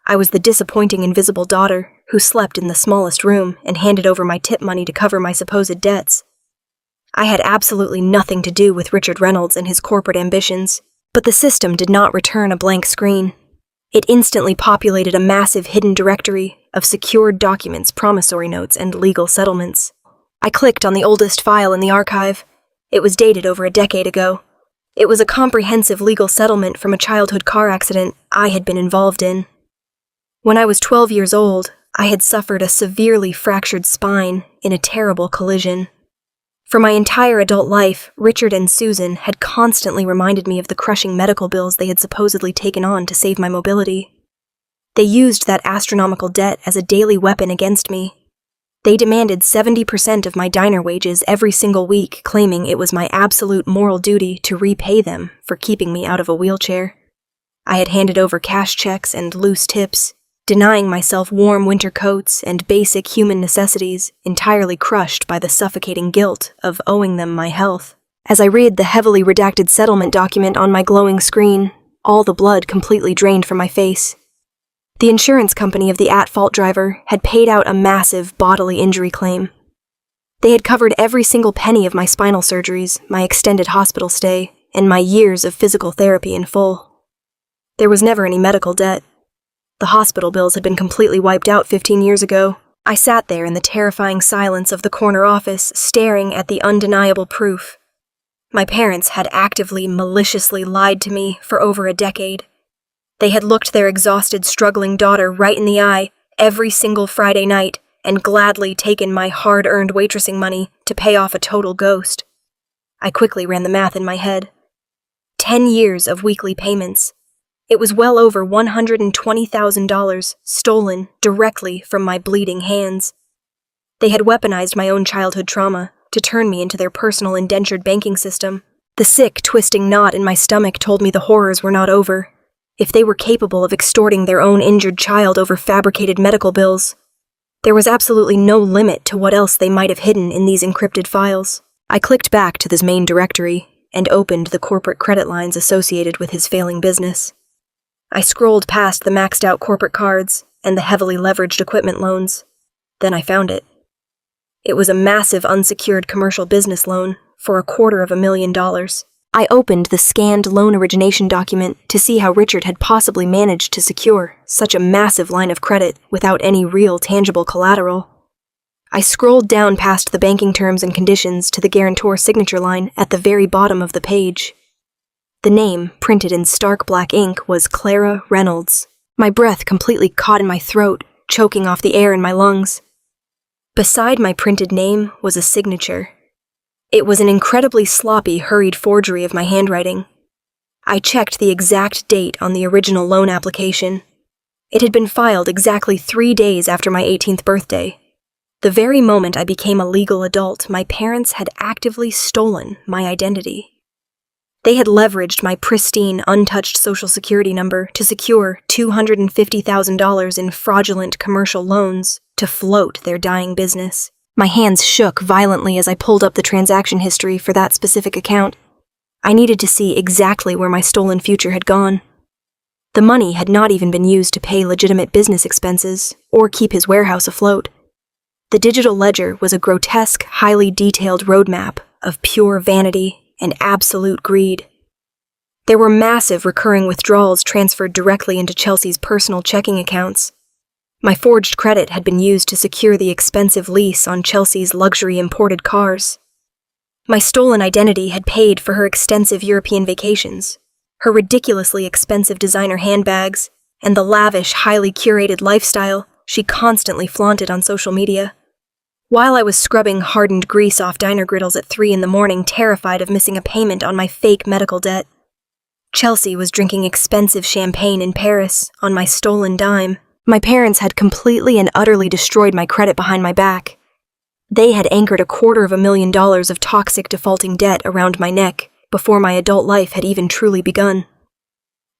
[SPEAKER 1] I was the disappointing invisible daughter who slept in the smallest room and handed over my tip money to cover my supposed debts. I had absolutely nothing to do with Richard Reynolds and his corporate ambitions, but the system did not return a blank screen. It instantly populated a massive hidden directory of secured documents, promissory notes, and legal settlements. I clicked on the oldest file in the archive. It was dated over a decade ago. It was a comprehensive legal settlement from a childhood car accident I had been involved in. When I was 12 years old, I had suffered a severely fractured spine in a terrible collision. For my entire adult life, Richard and Susan had constantly reminded me of the crushing medical bills they had supposedly taken on to save my mobility. They used that astronomical debt as a daily weapon against me. They demanded 70% of my diner wages every single week, claiming it was my absolute moral duty to repay them for keeping me out of a wheelchair. I had handed over cash checks and loose tips, denying myself warm winter coats and basic human necessities, entirely crushed by the suffocating guilt of owing them my health. As I read the heavily redacted settlement document on my glowing screen, all the blood completely drained from my face. The insurance company of the at-fault driver had paid out a massive bodily injury claim. They had covered every single penny of my spinal surgeries, my extended hospital stay, and my years of physical therapy in full. There was never any medical debt. The hospital bills had been completely wiped out 15 years ago. I sat there in the terrifying silence of the corner office, staring at the undeniable proof. My parents had actively, maliciously lied to me for over a decade. They had looked their exhausted, struggling daughter right in the eye every single Friday night and gladly taken my hard-earned waitressing money to pay off a total ghost. I quickly ran the math in my head. 10 years of weekly payments. It was well over $120,000 stolen directly from my bleeding hands. They had weaponized my own childhood trauma to turn me into their personal indentured banking system. The sick, twisting knot in my stomach told me the horrors were not over. If they were capable of extorting their own injured child over fabricated medical bills, there was absolutely no limit to what else they might have hidden in these encrypted files. I clicked back to this main directory and opened the corporate credit lines associated with his failing business. I scrolled past the maxed-out corporate cards and the heavily leveraged equipment loans. Then I found it. It was a massive unsecured commercial business loan for $250,000. I opened the scanned loan origination document to see how Richard had possibly managed to secure such a massive line of credit without any real tangible collateral. I scrolled down past the banking terms and conditions to the guarantor signature line at the very bottom of the page. The name, printed in stark black ink, was Clara Reynolds. My breath completely caught in my throat, choking off the air in my lungs. Beside my printed name was a signature. It was an incredibly sloppy, hurried forgery of my handwriting. I checked the exact date on the original loan application. It had been filed exactly 3 days after my 18th birthday. The very moment I became a legal adult, my parents had actively stolen my identity. They had leveraged my pristine, untouched Social Security number to secure $250,000 in fraudulent commercial loans to float their dying business. My hands shook violently as I pulled up the transaction history for that specific account. I needed to see exactly where my stolen future had gone. The money had not even been used to pay legitimate business expenses or keep his warehouse afloat. The digital ledger was a grotesque, highly detailed roadmap of pure vanity and absolute greed. There were massive recurring withdrawals transferred directly into Chelsea's personal checking accounts. My forged credit had been used to secure the expensive lease on Chelsea's luxury imported cars. My stolen identity had paid for her extensive European vacations, her ridiculously expensive designer handbags, and the lavish, highly curated lifestyle she constantly flaunted on social media. While I was scrubbing hardened grease off diner griddles at 3 a.m, terrified of missing a payment on my fake medical debt, Chelsea was drinking expensive champagne in Paris on my stolen dime. My parents had completely and utterly destroyed my credit behind my back. They had anchored $250,000 of toxic defaulting debt around my neck before my adult life had even truly begun.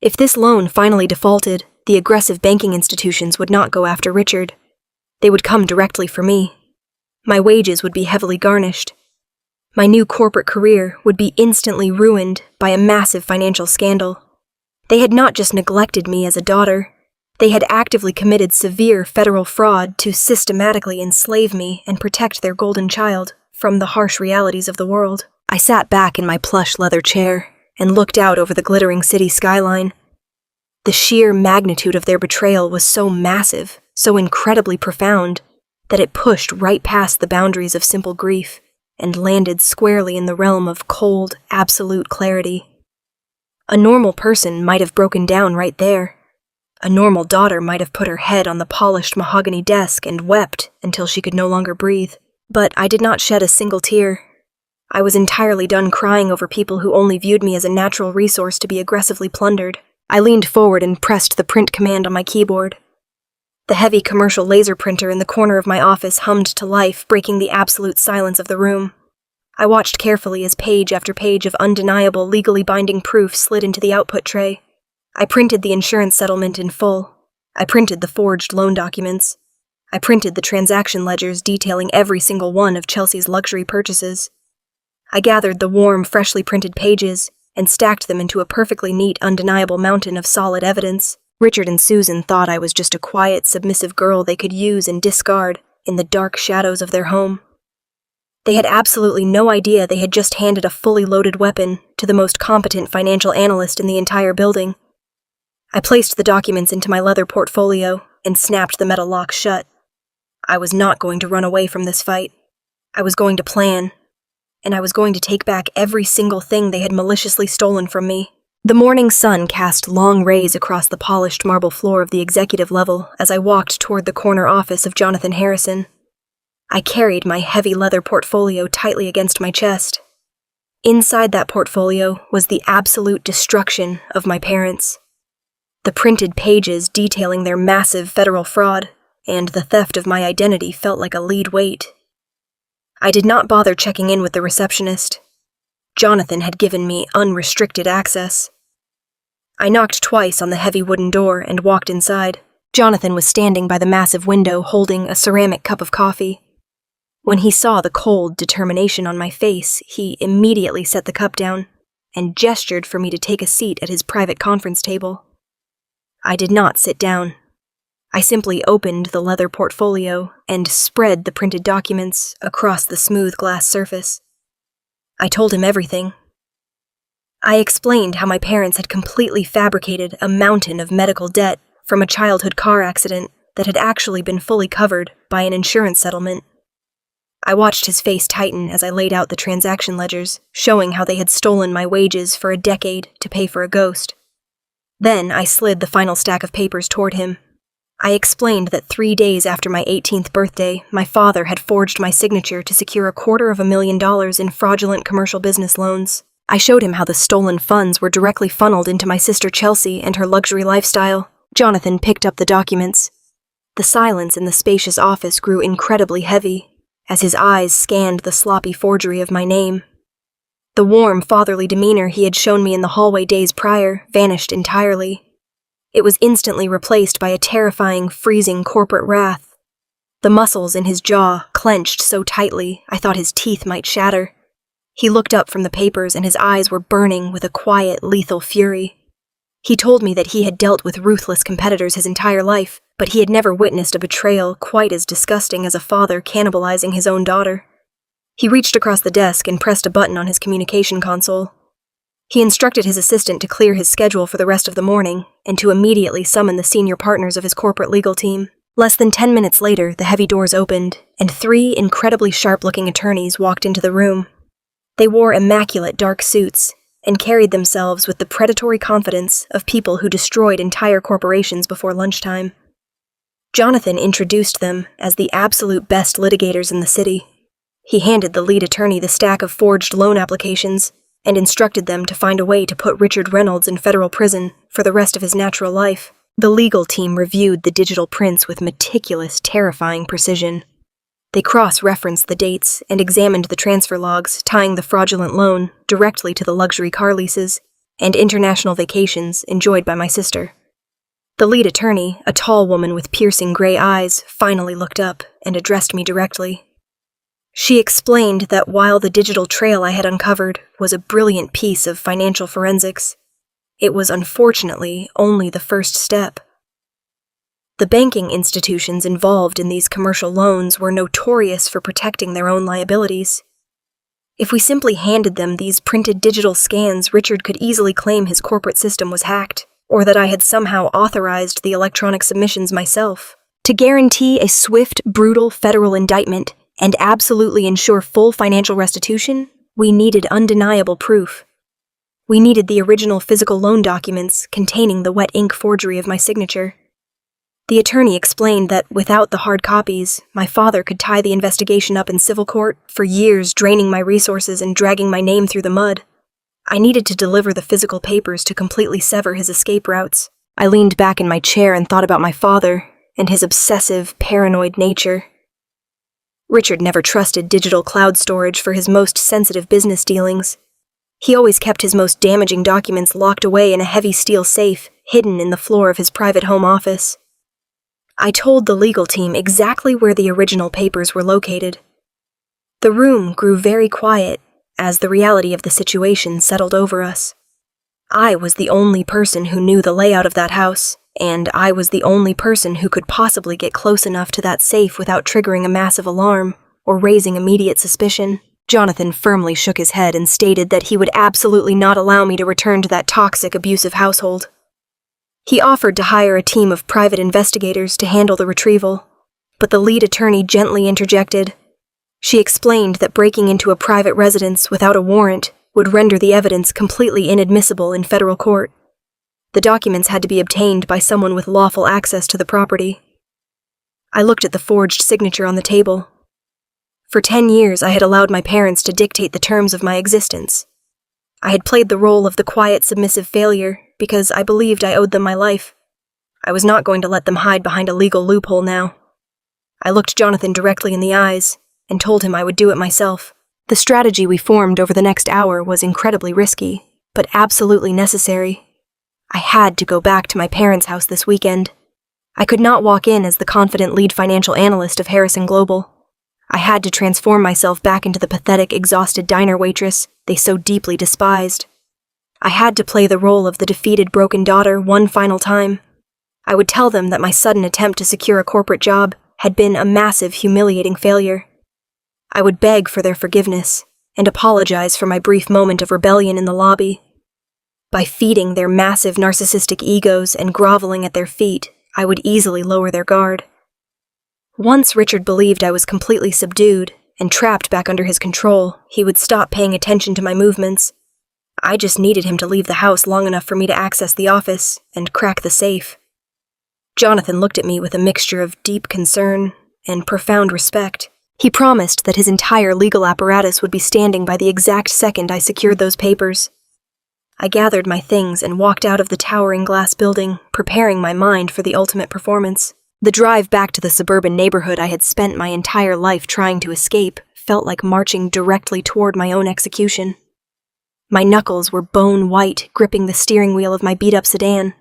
[SPEAKER 1] If this loan finally defaulted, the aggressive banking institutions would not go after Richard. They would come directly for me. My wages would be heavily garnished. My new corporate career would be instantly ruined by a massive financial scandal. They had not just neglected me as a daughter, they had actively committed severe federal fraud to systematically enslave me and protect their golden child from the harsh realities of the world. I sat back in my plush leather chair and looked out over the glittering city skyline. The sheer magnitude of their betrayal was so massive, so incredibly profound, that it pushed right past the boundaries of simple grief and landed squarely in the realm of cold, absolute clarity. A normal person might have broken down right there. A normal daughter might have put her head on the polished mahogany desk and wept until she could no longer breathe. But I did not shed a single tear. I was entirely done crying over people who only viewed me as a natural resource to be aggressively plundered. I leaned forward and pressed the print command on my keyboard. The heavy commercial laser printer in the corner of my office hummed to life, breaking the absolute silence of the room. I watched carefully as page after page of undeniable, legally binding proof slid into the output tray. I printed the insurance settlement in full. I printed the forged loan documents. I printed the transaction ledgers detailing every single one of Chelsea's luxury purchases. I gathered the warm, freshly printed pages and stacked them into a perfectly neat, undeniable mountain of solid evidence. Richard and Susan thought I was just a quiet, submissive girl they could use and discard in the dark shadows of their home. They had absolutely no idea they had just handed a fully loaded weapon to the most competent financial analyst in the entire building. I placed the documents into my leather portfolio and snapped the metal lock shut. I was not going to run away from this fight. I was going to plan, and I was going to take back every single thing they had maliciously stolen from me. The morning sun cast long rays across the polished marble floor of the executive level as I walked toward the corner office of Jonathan Harrison. I carried my heavy leather portfolio tightly against my chest. Inside that portfolio was the absolute destruction of my parents. The printed pages detailing their massive federal fraud and the theft of my identity felt like a lead weight. I did not bother checking in with the receptionist. Jonathan had given me unrestricted access. I knocked twice on the heavy wooden door and walked inside. Jonathan was standing by the massive window holding a ceramic cup of coffee. When he saw the cold determination on my face, he immediately set the cup down and gestured for me to take a seat at his private conference table. I did not sit down. I simply opened the leather portfolio and spread the printed documents across the smooth glass surface. I told him everything. I explained how my parents had completely fabricated a mountain of medical debt from a childhood car accident that had actually been fully covered by an insurance settlement. I watched his face tighten as I laid out the transaction ledgers, showing how they had stolen my wages for a decade to pay for a ghost. Then I slid the final stack of papers toward him. I explained that 3 days after my 18th birthday, my father had forged my signature to secure $250,000 in fraudulent commercial business loans. I showed him how the stolen funds were directly funneled into my sister Chelsea and her luxury lifestyle. Jonathan picked up the documents. The silence in the spacious office grew incredibly heavy as his eyes scanned the sloppy forgery of my name. The warm, fatherly demeanor he had shown me in the hallway days prior vanished entirely. It was instantly replaced by a terrifying, freezing corporate wrath. The muscles in his jaw clenched so tightly I thought his teeth might shatter. He looked up from the papers and his eyes were burning with a quiet, lethal fury. He told me that he had dealt with ruthless competitors his entire life, but he had never witnessed a betrayal quite as disgusting as a father cannibalizing his own daughter. He reached across the desk and pressed a button on his communication console. He instructed his assistant to clear his schedule for the rest of the morning and to immediately summon the senior partners of his corporate legal team. Less than 10 minutes later, the heavy doors opened, and 3 incredibly sharp-looking attorneys walked into the room. They wore immaculate dark suits and carried themselves with the predatory confidence of people who destroyed entire corporations before lunchtime. Jonathan introduced them as the absolute best litigators in the city. He handed the lead attorney the stack of forged loan applications and instructed them to find a way to put Richard Reynolds in federal prison for the rest of his natural life. The legal team reviewed the digital prints with meticulous, terrifying precision. They cross-referenced the dates and examined the transfer logs tying the fraudulent loan directly to the luxury car leases and international vacations enjoyed by my sister. The lead attorney, a tall woman with piercing gray eyes, finally looked up and addressed me directly. She explained that while the digital trail I had uncovered was a brilliant piece of financial forensics, it was unfortunately only the first step. The banking institutions involved in these commercial loans were notorious for protecting their own liabilities. If we simply handed them these printed digital scans, Richard could easily claim his corporate system was hacked, or that I had somehow authorized the electronic submissions myself. To guarantee a swift, brutal federal indictment and absolutely ensure full financial restitution, we needed undeniable proof. We needed the original physical loan documents containing the wet ink forgery of my signature. The attorney explained that without the hard copies, my father could tie the investigation up in civil court for years, draining my resources and dragging my name through the mud. I needed to deliver the physical papers to completely sever his escape routes. I leaned back in my chair and thought about my father and his obsessive, paranoid nature. Richard never trusted digital cloud storage for his most sensitive business dealings. He always kept his most damaging documents locked away in a heavy steel safe, hidden in the floor of his private home office. I told the legal team exactly where the original papers were located. The room grew very quiet as the reality of the situation settled over us. I was the only person who knew the layout of that house, and I was the only person who could possibly get close enough to that safe without triggering a massive alarm or raising immediate suspicion. Jonathan firmly shook his head and stated that he would absolutely not allow me to return to that toxic, abusive household. He offered to hire a team of private investigators to handle the retrieval, but the lead attorney gently interjected. She explained that breaking into a private residence without a warrant would render the evidence completely inadmissible in federal court. The documents had to be obtained by someone with lawful access to the property. I looked at the forged signature on the table. For 10 years, I had allowed my parents to dictate the terms of my existence. I had played the role of the quiet, submissive failure because I believed I owed them my life. I was not going to let them hide behind a legal loophole now. I looked Jonathan directly in the eyes and told him I would do it myself. The strategy we formed over the next hour was incredibly risky, but absolutely necessary. I had to go back to my parents' house this weekend. I could not walk in as the confident lead financial analyst of Harrison Global. I had to transform myself back into the pathetic, exhausted diner waitress they so deeply despised. I had to play the role of the defeated, broken daughter one final time. I would tell them that my sudden attempt to secure a corporate job had been a massive, humiliating failure. I would beg for their forgiveness and apologize for my brief moment of rebellion in the lobby. By feeding their massive narcissistic egos and groveling at their feet, I would easily lower their guard. Once Richard believed I was completely subdued and trapped back under his control, he would stop paying attention to my movements. I just needed him to leave the house long enough for me to access the office and crack the safe. Jonathan looked at me with a mixture of deep concern and profound respect. He promised that his entire legal apparatus would be standing by the exact second I secured those papers. I gathered my things and walked out of the towering glass building, preparing my mind for the ultimate performance. The drive back to the suburban neighborhood I had spent my entire life trying to escape felt like marching directly toward my own execution. My knuckles were bone white, gripping the steering wheel of my beat-up sedan.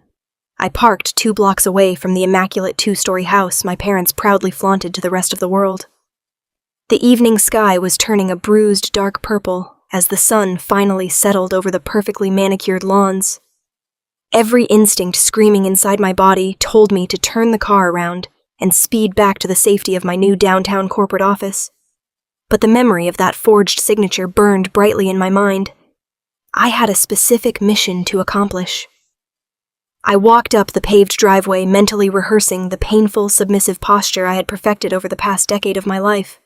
[SPEAKER 1] I parked 2 blocks away from the immaculate 2-story house my parents proudly flaunted to the rest of the world. The evening sky was turning a bruised dark purple as the sun finally settled over the perfectly manicured lawns. Every instinct screaming inside my body told me to turn the car around and speed back to the safety of my new downtown corporate office. But the memory of that forged signature burned brightly in my mind. I had a specific mission to accomplish. I walked up the paved driveway, mentally rehearsing the painful, submissive posture I had perfected over the past decade of my life.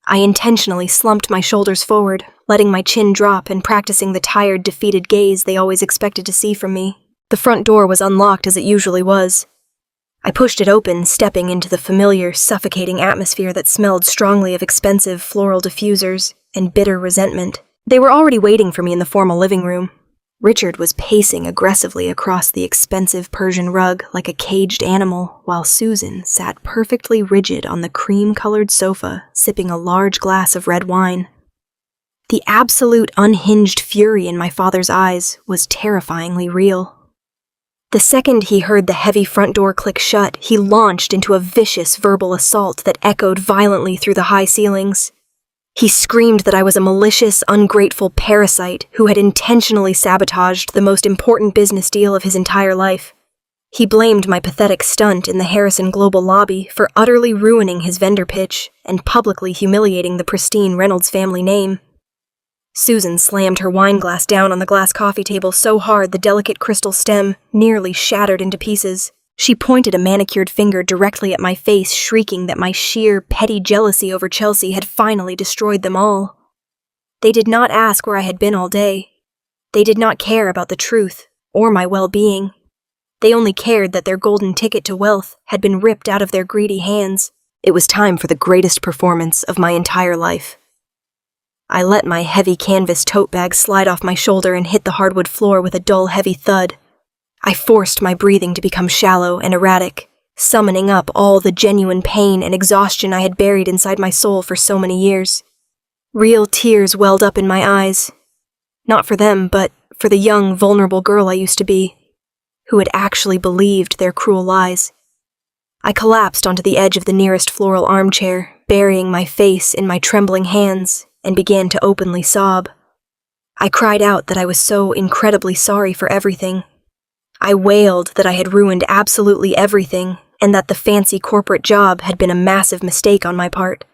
[SPEAKER 1] I intentionally slumped my shoulders forward, letting my chin drop and practicing the tired, defeated gaze they always expected to see from me. The front door was unlocked as it usually was. I pushed it open, stepping into the familiar, suffocating atmosphere that smelled strongly of expensive floral diffusers and bitter resentment. They were already waiting for me in the formal living room. Richard was pacing aggressively across the expensive Persian rug like a caged animal, while Susan sat perfectly rigid on the cream-colored sofa, sipping a large glass of red wine. The absolute unhinged fury in my father's eyes was terrifyingly real. The second he heard the heavy front door click shut, he launched into a vicious verbal assault that echoed violently through the high ceilings. He screamed that I was a malicious, ungrateful parasite who had intentionally sabotaged the most important business deal of his entire life. He blamed my pathetic stunt in the Harrison Global lobby for utterly ruining his vendor pitch and publicly humiliating the pristine Reynolds family name. Susan slammed her wine glass down on the glass coffee table so hard the delicate crystal stem nearly shattered into pieces. She pointed a manicured finger directly at my face, shrieking that my sheer, petty jealousy over Chelsea had finally destroyed them all. They did not ask where I had been all day. They did not care about the truth or my well-being. They only cared that their golden ticket to wealth had been ripped out of their greedy hands. It was time for the greatest performance of my entire life. I let my heavy canvas tote bag slide off my shoulder and hit the hardwood floor with a dull, heavy thud. I forced my breathing to become shallow and erratic, summoning up all the genuine pain and exhaustion I had buried inside my soul for so many years. Real tears welled up in my eyes. Not for them, but for the young, vulnerable girl I used to be, who had actually believed their cruel lies. I collapsed onto the edge of the nearest floral armchair, burying my face in my trembling hands, and began to openly sob. I cried out that I was so incredibly sorry for everything. I wailed that I had ruined absolutely everything, and that the fancy corporate job had been a massive mistake on my part.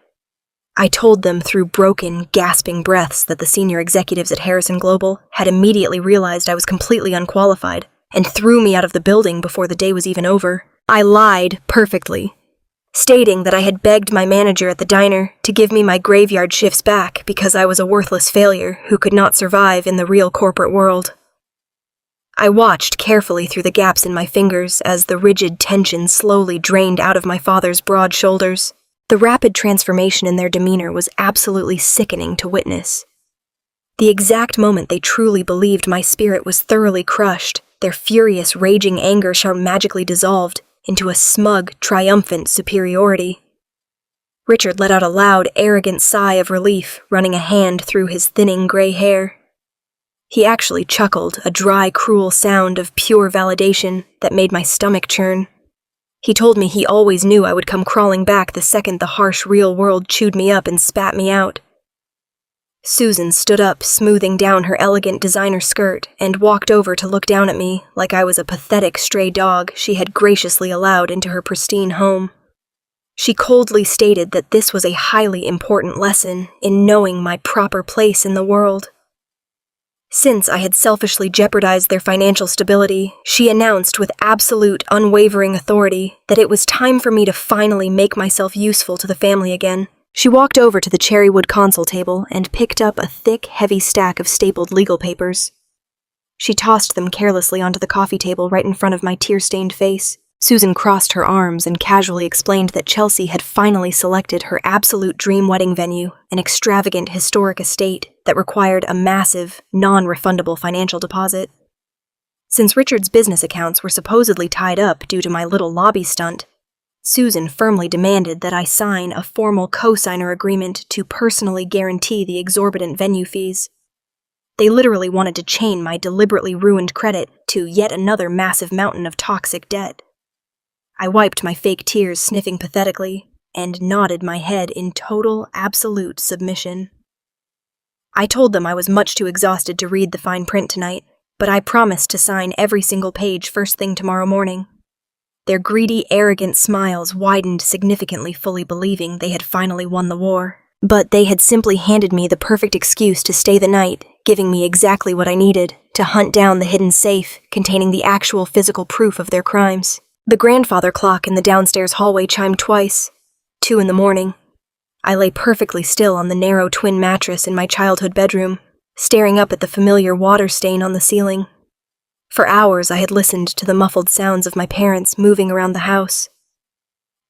[SPEAKER 1] I told them through broken, gasping breaths that the senior executives at Harrison Global had immediately realized I was completely unqualified, and threw me out of the building before the day was even over. I lied perfectly, stating that I had begged my manager at the diner to give me my graveyard shifts back because I was a worthless failure who could not survive in the real corporate world. I watched carefully through the gaps in my fingers as the rigid tension slowly drained out of my father's broad shoulders. The rapid transformation in their demeanor was absolutely sickening to witness. The exact moment they truly believed my spirit was thoroughly crushed, their furious, raging anger shall magically dissolved into a smug, triumphant superiority. Richard let out a loud, arrogant sigh of relief, running a hand through his thinning gray hair. He actually chuckled, a dry, cruel sound of pure validation that made my stomach churn. He told me he always knew I would come crawling back the second the harsh real world chewed me up and spat me out. Susan stood up, smoothing down her elegant designer skirt, and walked over to look down at me like I was a pathetic stray dog she had graciously allowed into her pristine home. She coldly stated that this was a highly important lesson in knowing my proper place in the world. Since I had selfishly jeopardized their financial stability, she announced with absolute, unwavering authority that it was time for me to finally make myself useful to the family again. She walked over to the cherrywood console table and picked up a thick, heavy stack of stapled legal papers. She tossed them carelessly onto the coffee table right in front of my tear-stained face. Susan crossed her arms and casually explained that Chelsea had finally selected her absolute dream wedding venue, an extravagant historic estate that required a massive, non-refundable financial deposit. Since Richard's business accounts were supposedly tied up due to my little lobby stunt, Susan firmly demanded that I sign a formal co-signer agreement to personally guarantee the exorbitant venue fees. They literally wanted to chain my deliberately ruined credit to yet another massive mountain of toxic debt. I wiped my fake tears, sniffing pathetically, and nodded my head in total, absolute submission. I told them I was much too exhausted to read the fine print tonight, but I promised to sign every single page first thing tomorrow morning. Their greedy, arrogant smiles widened significantly, fully believing they had finally won the war. But they had simply handed me the perfect excuse to stay the night, giving me exactly what I needed to hunt down the hidden safe containing the actual physical proof of their crimes. The grandfather clock in the downstairs hallway chimed twice, 2 a.m. I lay perfectly still on the narrow twin mattress in my childhood bedroom, staring up at the familiar water stain on the ceiling. For hours I had listened to the muffled sounds of my parents moving around the house.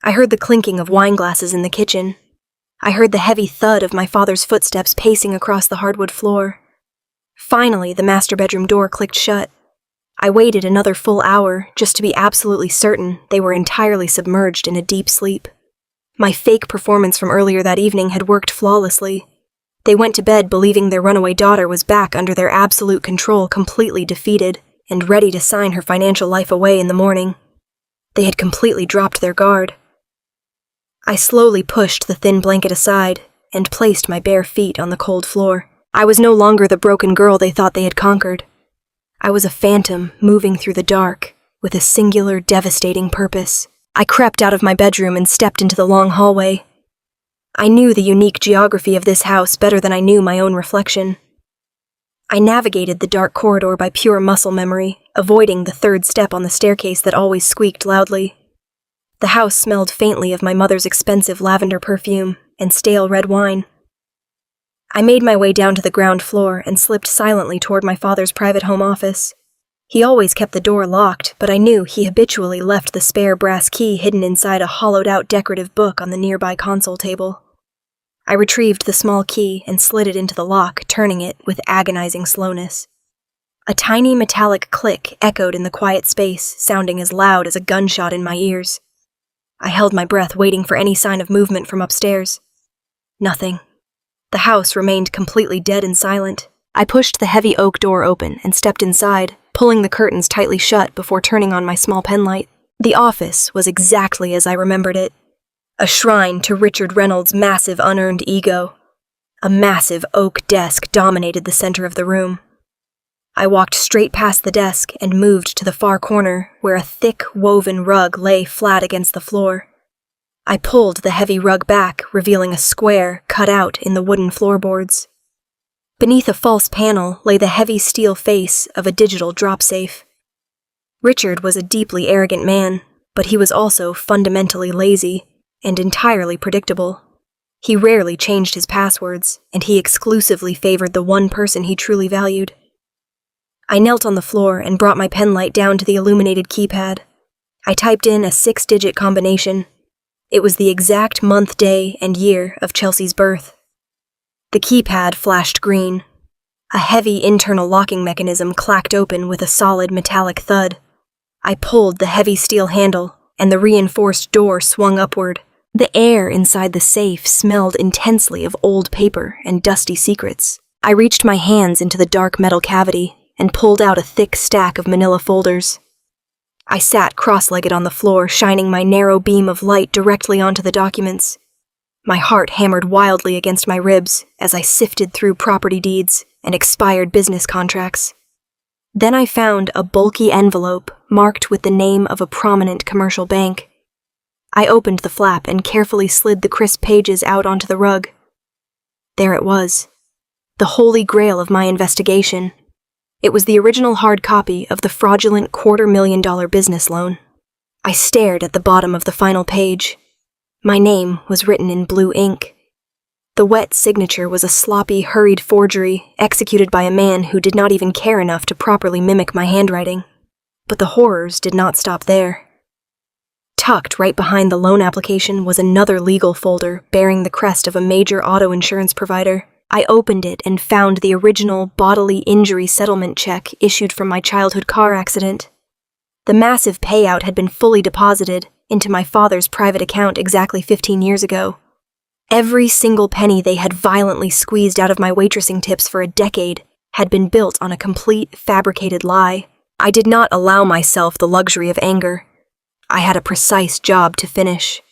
[SPEAKER 1] I heard the clinking of wine glasses in the kitchen. I heard the heavy thud of my father's footsteps pacing across the hardwood floor. Finally, the master bedroom door clicked shut. I waited another full hour just to be absolutely certain they were entirely submerged in a deep sleep. My fake performance from earlier that evening had worked flawlessly. They went to bed believing their runaway daughter was back under their absolute control, completely defeated, and ready to sign her financial life away in the morning. They had completely dropped their guard. I slowly pushed the thin blanket aside and placed my bare feet on the cold floor. I was no longer the broken girl they thought they had conquered. I was a phantom moving through the dark with a singular, devastating purpose. I crept out of my bedroom and stepped into the long hallway. I knew the unique geography of this house better than I knew my own reflection. I navigated the dark corridor by pure muscle memory, avoiding the third step on the staircase that always squeaked loudly. The house smelled faintly of my mother's expensive lavender perfume and stale red wine. I made my way down to the ground floor and slipped silently toward my father's private home office. He always kept the door locked, but I knew he habitually left the spare brass key hidden inside a hollowed-out decorative book on the nearby console table. I retrieved the small key and slid it into the lock, turning it with agonizing slowness. A tiny metallic click echoed in the quiet space, sounding as loud as a gunshot in my ears. I held my breath, waiting for any sign of movement from upstairs. Nothing. The house remained completely dead and silent. I pushed the heavy oak door open and stepped inside, pulling the curtains tightly shut before turning on my small penlight. The office was exactly as I remembered it. A shrine to Richard Reynolds' massive unearned ego. A massive oak desk dominated the center of the room. I walked straight past the desk and moved to the far corner where a thick, woven rug lay flat against the floor. I pulled the heavy rug back, revealing a square cut out in the wooden floorboards. Beneath a false panel lay the heavy steel face of a digital drop safe. Richard was a deeply arrogant man, but he was also fundamentally lazy and entirely predictable. He rarely changed his passwords, and he exclusively favored the one person he truly valued. I knelt on the floor and brought my penlight down to the illuminated keypad. I typed in a 6-digit combination. It was the exact month, day, and year of Chelsea's birth. The keypad flashed green. A heavy internal locking mechanism clacked open with a solid metallic thud. I pulled the heavy steel handle, and the reinforced door swung upward. The air inside the safe smelled intensely of old paper and dusty secrets. I reached my hands into the dark metal cavity and pulled out a thick stack of manila folders. I sat cross-legged on the floor, shining my narrow beam of light directly onto the documents. My heart hammered wildly against my ribs as I sifted through property deeds and expired business contracts. Then I found a bulky envelope marked with the name of a prominent commercial bank. I opened the flap and carefully slid the crisp pages out onto the rug. There it was, the holy grail of my investigation. It was the original hard copy of the fraudulent $250,000 business loan. I stared at the bottom of the final page. My name was written in blue ink. The wet signature was a sloppy, hurried forgery executed by a man who did not even care enough to properly mimic my handwriting. But the horrors did not stop there. Tucked right behind the loan application was another legal folder bearing the crest of a major auto insurance provider. I opened it and found the original bodily injury settlement check issued from my childhood car accident. The massive payout had been fully deposited into my father's private account exactly 15 years ago. Every single penny they had violently squeezed out of my waitressing tips for a decade had been built on a complete, fabricated lie. I did not allow myself the luxury of anger. I had a precise job to finish.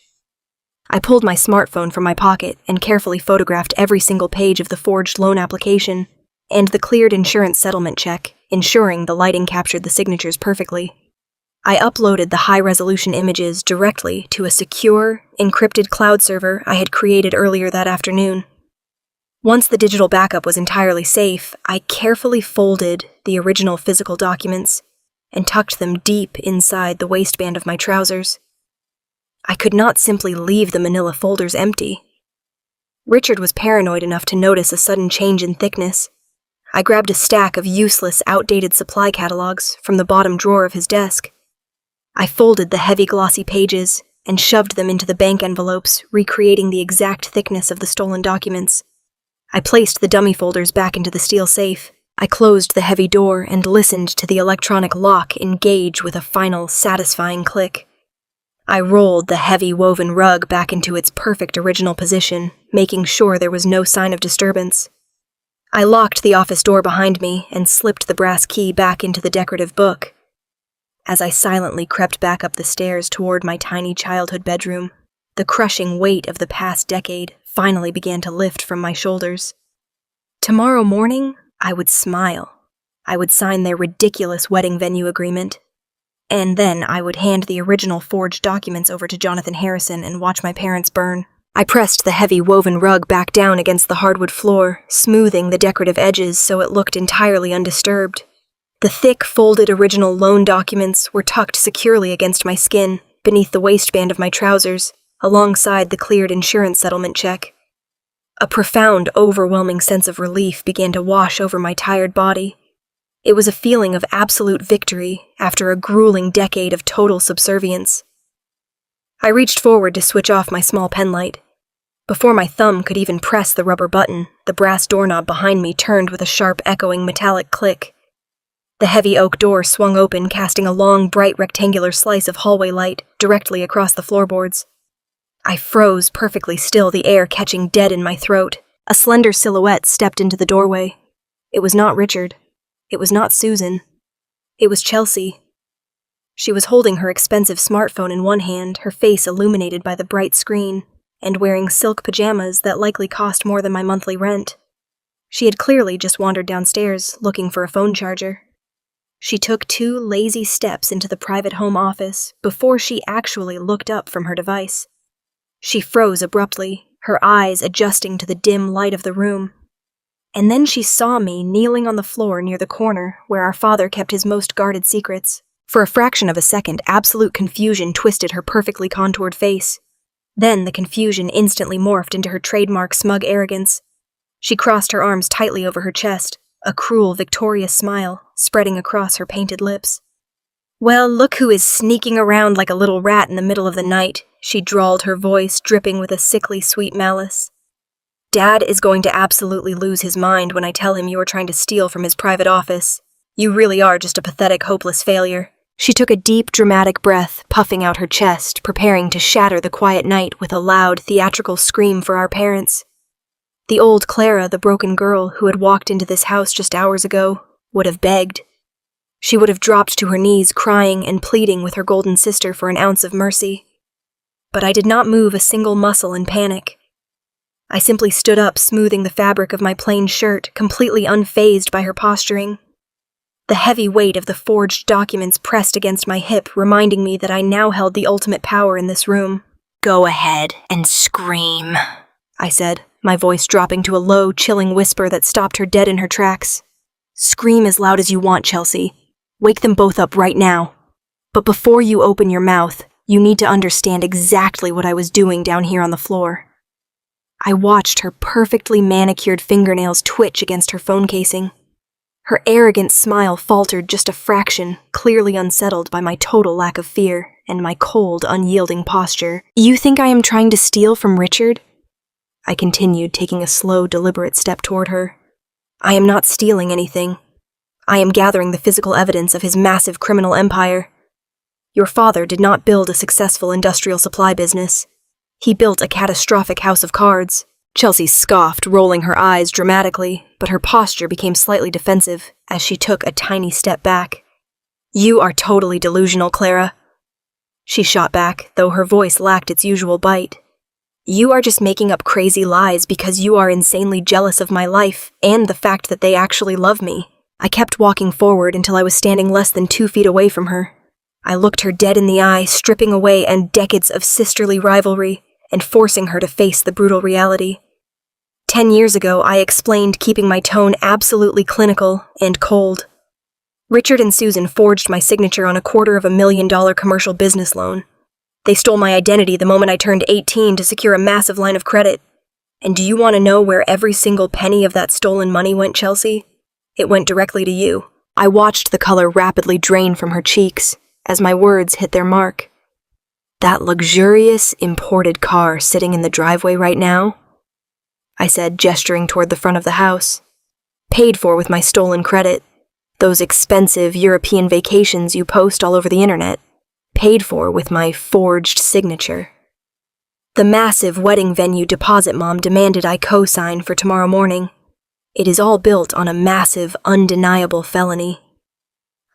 [SPEAKER 1] I pulled my smartphone from my pocket and carefully photographed every single page of the forged loan application and the cleared insurance settlement check, ensuring the lighting captured the signatures perfectly. I uploaded the high-resolution images directly to a secure, encrypted cloud server I had created earlier that afternoon. Once the digital backup was entirely safe, I carefully folded the original physical documents and tucked them deep inside the waistband of my trousers. I could not simply leave the manila folders empty. Richard was paranoid enough to notice a sudden change in thickness. I grabbed a stack of useless, outdated supply catalogs from the bottom drawer of his desk. I folded the heavy, glossy pages and shoved them into the bank envelopes, recreating the exact thickness of the stolen documents. I placed the dummy folders back into the steel safe I closed the heavy door and listened to the electronic lock engage with a final, satisfying click. I rolled the heavy woven rug back into its perfect original position, making sure there was no sign of disturbance. I locked the office door behind me and slipped the brass key back into the decorative book. As I silently crept back up the stairs toward my tiny childhood bedroom, the crushing weight of the past decade finally began to lift from my shoulders. Tomorrow morning, I would smile. I would sign their ridiculous wedding venue agreement. And then I would hand the original forged documents over to Jonathan Harrison and watch my parents burn. I pressed the heavy woven rug back down against the hardwood floor, smoothing the decorative edges so it looked entirely undisturbed. The thick, folded original loan documents were tucked securely against my skin, beneath the waistband of my trousers, alongside the cleared insurance settlement check. A profound, overwhelming sense of relief began to wash over my tired body. It was a feeling of absolute victory after a grueling decade of total subservience. I reached forward to switch off my small penlight. Before my thumb could even press the rubber button, the brass doorknob behind me turned with a sharp, echoing metallic click. The heavy oak door swung open, casting a long, bright rectangular slice of hallway light directly across the floorboards. I froze perfectly still, the air catching dead in my throat. A slender silhouette stepped into the doorway. It was not Richard. It was not Susan. It was Chelsea. She was holding her expensive smartphone in one hand, her face illuminated by the bright screen, and wearing silk pajamas that likely cost more than my monthly rent. She had clearly just wandered downstairs, looking for a phone charger. She took 2 lazy steps into the private home office before she actually looked up from her device. She froze abruptly, her eyes adjusting to the dim light of the room. And then she saw me kneeling on the floor near the corner where our father kept his most guarded secrets. For a fraction of a second, absolute confusion twisted her perfectly contoured face. Then the confusion instantly morphed into her trademark smug arrogance. She crossed her arms tightly over her chest, a cruel, victorious smile spreading across her painted lips. "Well, look who is sneaking around like a little rat in the middle of the night," she drawled, her voice dripping with a sickly sweet malice. "Dad is going to absolutely lose his mind when I tell him you are trying to steal from his private office. You really are just a pathetic, hopeless failure." She took a deep, dramatic breath, puffing out her chest, preparing to shatter the quiet night with a loud, theatrical scream for our parents. The old Clara, the broken girl who had walked into this house just hours ago, would have begged. She would have dropped to her knees, crying and pleading with her golden sister for an ounce of mercy. But I did not move a single muscle in panic. I simply stood up, smoothing the fabric of my plain shirt, completely unfazed by her posturing. The heavy weight of the forged documents pressed against my hip, reminding me that I now held the ultimate power in this room. "Go ahead and scream," I said, my voice dropping to a low, chilling whisper that stopped her dead in her tracks. "Scream as loud as you want, Chelsea. Wake them both up right now. But before you open your mouth, you need to understand exactly what I was doing down here on the floor." I watched her perfectly manicured fingernails twitch against her phone casing. Her arrogant smile faltered just a fraction, clearly unsettled by my total lack of fear and my cold, unyielding posture. "You think I am trying to steal from Richard?" I continued, taking a slow, deliberate step toward her. "I am not stealing anything. I am gathering the physical evidence of his massive criminal empire. Your father did not build a successful industrial supply business. He built a catastrophic house of cards." Chelsea scoffed, rolling her eyes dramatically, but her posture became slightly defensive as she took a tiny step back. "You are totally delusional, Clara." She shot back, though her voice lacked its usual bite. "You are just making up crazy lies because you are insanely jealous of my life and the fact that they actually love me." I kept walking forward until I was standing less than 2 feet away from her. I looked her dead in the eye, stripping away decades of sisterly rivalry and forcing her to face the brutal reality. 10 years ago, I explained, keeping my tone absolutely clinical and cold. Richard and Susan forged my signature on a $250,000 commercial business loan. They stole my identity the moment I turned 18 to secure a massive line of credit. And do you want to know where every single penny of that stolen money went, Chelsea? It went directly to you. I watched the color rapidly drain from her cheeks as my words hit their mark. "That luxurious, imported car sitting in the driveway right now?" I said, gesturing toward the front of the house. Paid for with my stolen credit. Those expensive European vacations you post all over the internet. Paid for with my forged signature. The massive wedding venue deposit mom demanded I co-sign for tomorrow morning. It is all built on a massive, undeniable felony.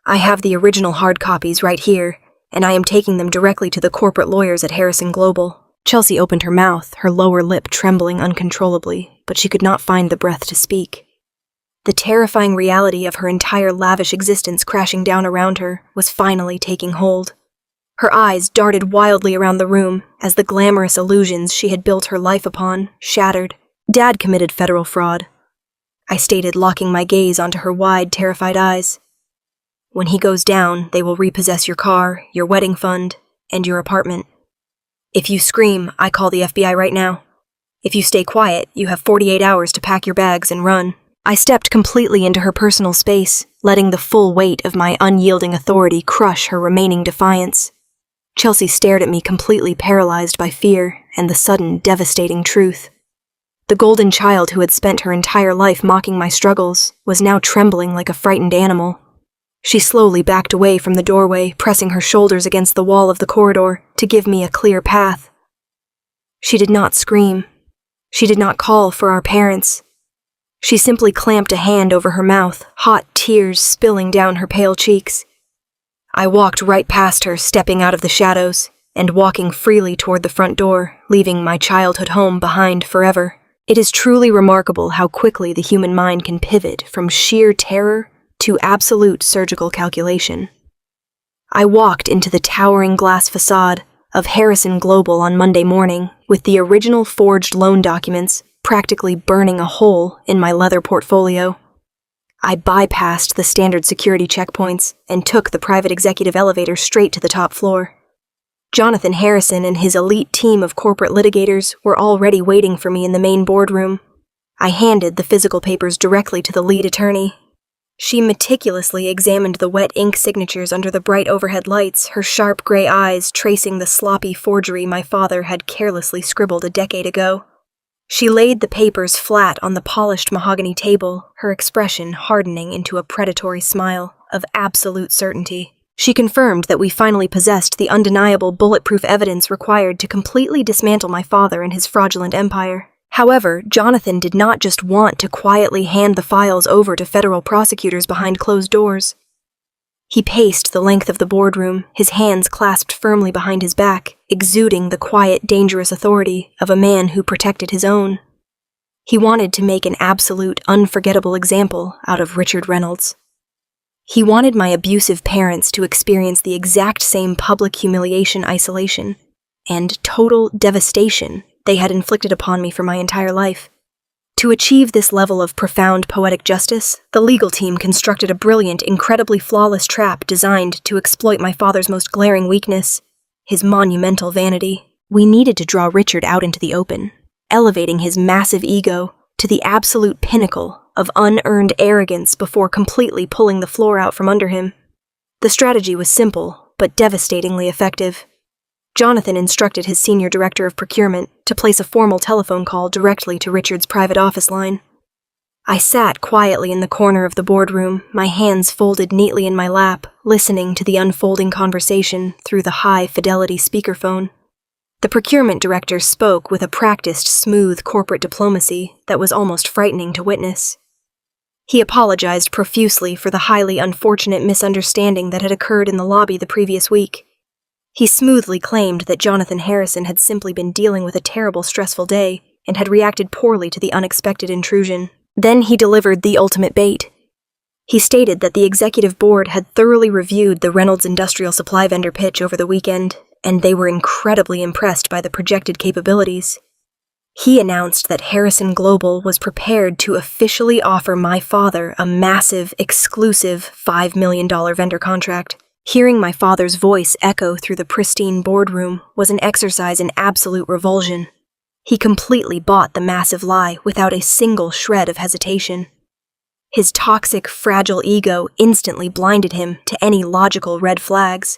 [SPEAKER 1] I have the original hard copies right here, and I am taking them directly to the corporate lawyers at Harrison Global. Chelsea opened her mouth, her lower lip trembling uncontrollably, but she could not find the breath to speak. The terrifying reality of her entire lavish existence crashing down around her was finally taking hold. Her eyes darted wildly around the room as the glamorous illusions she had built her life upon shattered. Dad committed federal fraud, I stated, locking my gaze onto her wide, terrified eyes. When he goes down, they will repossess your car, your wedding fund, and your apartment. If you scream, I call the FBI right now. If you stay quiet, you have 48 hours to pack your bags and run. I stepped completely into her personal space, letting the full weight of my unyielding authority crush her remaining defiance. Chelsea stared at me, completely paralyzed by fear and the sudden, devastating truth. The golden child who had spent her entire life mocking my struggles was now trembling like a frightened animal. She slowly backed away from the doorway, pressing her shoulders against the wall of the corridor to give me a clear path. She did not scream. She did not call for our parents. She simply clamped a hand over her mouth, hot tears spilling down her pale cheeks. I walked right past her, stepping out of the shadows, and walking freely toward the front door, leaving my childhood home behind forever. It is truly remarkable how quickly the human mind can pivot from sheer terror to absolute surgical calculation. I walked into the towering glass facade of Harrison Global on Monday morning with the original forged loan documents practically burning a hole in my leather portfolio. I bypassed the standard security checkpoints and took the private executive elevator straight to the top floor. Jonathan Harrison and his elite team of corporate litigators were already waiting for me in the main boardroom. I handed the physical papers directly to the lead attorney. She meticulously examined the wet ink signatures under the bright overhead lights, her sharp gray eyes tracing the sloppy forgery my father had carelessly scribbled a decade ago. She laid the papers flat on the polished mahogany table, her expression hardening into a predatory smile of absolute certainty. She confirmed that we finally possessed the undeniable bulletproof evidence required to completely dismantle my father and his fraudulent empire. However, Jonathan did not just want to quietly hand the files over to federal prosecutors behind closed doors. He paced the length of the boardroom, his hands clasped firmly behind his back, exuding the quiet, dangerous authority of a man who protected his own. He wanted to make an absolute, unforgettable example out of Richard Reynolds. He wanted my abusive parents to experience the exact same public humiliation, isolation, and total devastation they had inflicted upon me for my entire life. To achieve this level of profound poetic justice, the legal team constructed a brilliant, incredibly flawless trap designed to exploit my father's most glaring weakness, his monumental vanity. We needed to draw Richard out into the open, elevating his massive ego to the absolute pinnacle of unearned arrogance before completely pulling the floor out from under him. The strategy was simple, but devastatingly effective. Jonathan instructed his senior director of procurement to place a formal telephone call directly to Richard's private office line. I sat quietly in the corner of the boardroom, my hands folded neatly in my lap, listening to the unfolding conversation through the high-fidelity speakerphone. The procurement director spoke with a practiced, smooth corporate diplomacy that was almost frightening to witness. He apologized profusely for the highly unfortunate misunderstanding that had occurred in the lobby the previous week. He smoothly claimed that Jonathan Harrison had simply been dealing with a terrible, stressful day and had reacted poorly to the unexpected intrusion. Then he delivered the ultimate bait. He stated that the executive board had thoroughly reviewed the Reynolds Industrial Supply vendor pitch over the weekend, and they were incredibly impressed by the projected capabilities. He announced that Harrison Global was prepared to officially offer my father a massive, exclusive $5 million vendor contract. Hearing my father's voice echo through the pristine boardroom was an exercise in absolute revulsion. He completely bought the massive lie without a single shred of hesitation. His toxic, fragile ego instantly blinded him to any logical red flags.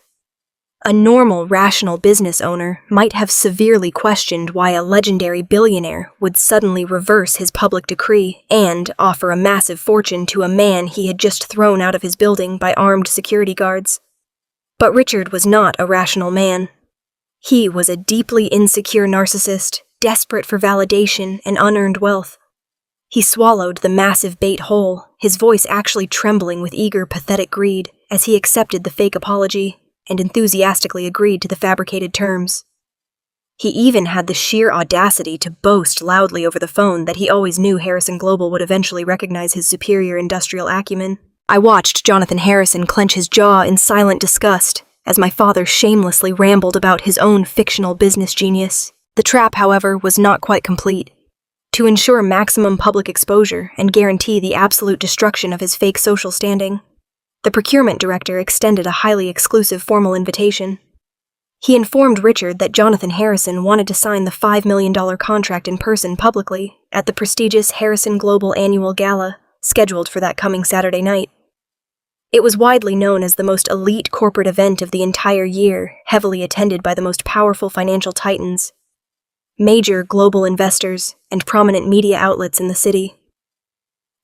[SPEAKER 1] A normal, rational business owner might have severely questioned why a legendary billionaire would suddenly reverse his public decree and offer a massive fortune to a man he had just thrown out of his building by armed security guards. But Richard was not a rational man. He was a deeply insecure narcissist, desperate for validation and unearned wealth. He swallowed the massive bait whole, his voice actually trembling with eager, pathetic greed as he accepted the fake apology and enthusiastically agreed to the fabricated terms. He even had the sheer audacity to boast loudly over the phone that he always knew Harrison Global would eventually recognize his superior industrial acumen. I watched Jonathan Harrison clench his jaw in silent disgust as my father shamelessly rambled about his own fictional business genius. The trap, however, was not quite complete. To ensure maximum public exposure and guarantee the absolute destruction of his fake social standing, the procurement director extended a highly exclusive formal invitation. He informed Richard that Jonathan Harrison wanted to sign the $5 million contract in person publicly at the prestigious Harrison Global Annual Gala, scheduled for that coming Saturday night. It was widely known as the most elite corporate event of the entire year, heavily attended by the most powerful financial titans, major global investors, and prominent media outlets in the city.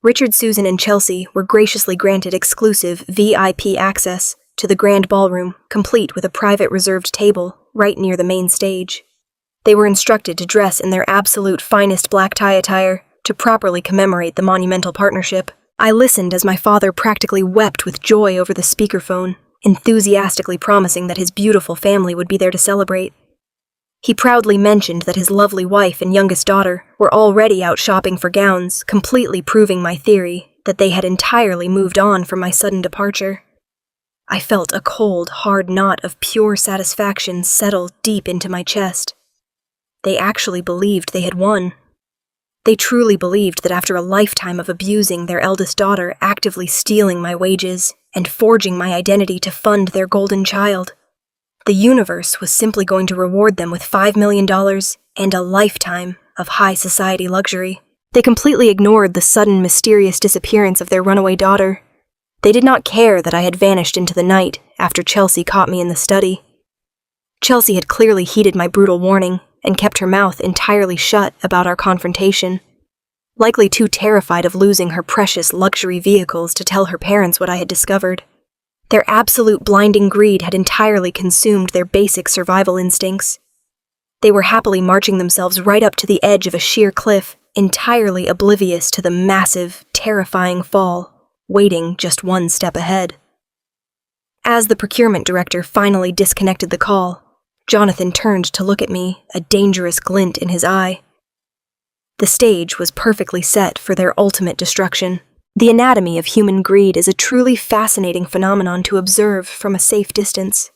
[SPEAKER 1] Richard, Susan, and Chelsea were graciously granted exclusive VIP access to the grand ballroom, complete with a private reserved table right near the main stage. They were instructed to dress in their absolute finest black tie attire to properly commemorate the monumental partnership. I listened as my father practically wept with joy over the speakerphone, enthusiastically promising that his beautiful family would be there to celebrate. He proudly mentioned that his lovely wife and youngest daughter were already out shopping for gowns, completely proving my theory that they had entirely moved on from my sudden departure. I felt a cold, hard knot of pure satisfaction settle deep into my chest. They actually believed they had won. They truly believed that after a lifetime of abusing their eldest daughter, actively stealing my wages, and forging my identity to fund their golden child, the universe was simply going to reward them with $5 million and a lifetime of high society luxury. They completely ignored the sudden, mysterious disappearance of their runaway daughter. They did not care that I had vanished into the night after Chelsea caught me in the study. Chelsea had clearly heeded my brutal warning and kept her mouth entirely shut about our confrontation, likely too terrified of losing her precious luxury vehicles to tell her parents what I had discovered. Their absolute blinding greed had entirely consumed their basic survival instincts. They were happily marching themselves right up to the edge of a sheer cliff, entirely oblivious to the massive, terrifying fall, waiting just one step ahead. As the procurement director finally disconnected the call, Jonathan turned to look at me, a dangerous glint in his eye. The stage was perfectly set for their ultimate destruction. The anatomy of human greed is a truly fascinating phenomenon to observe from a safe distance.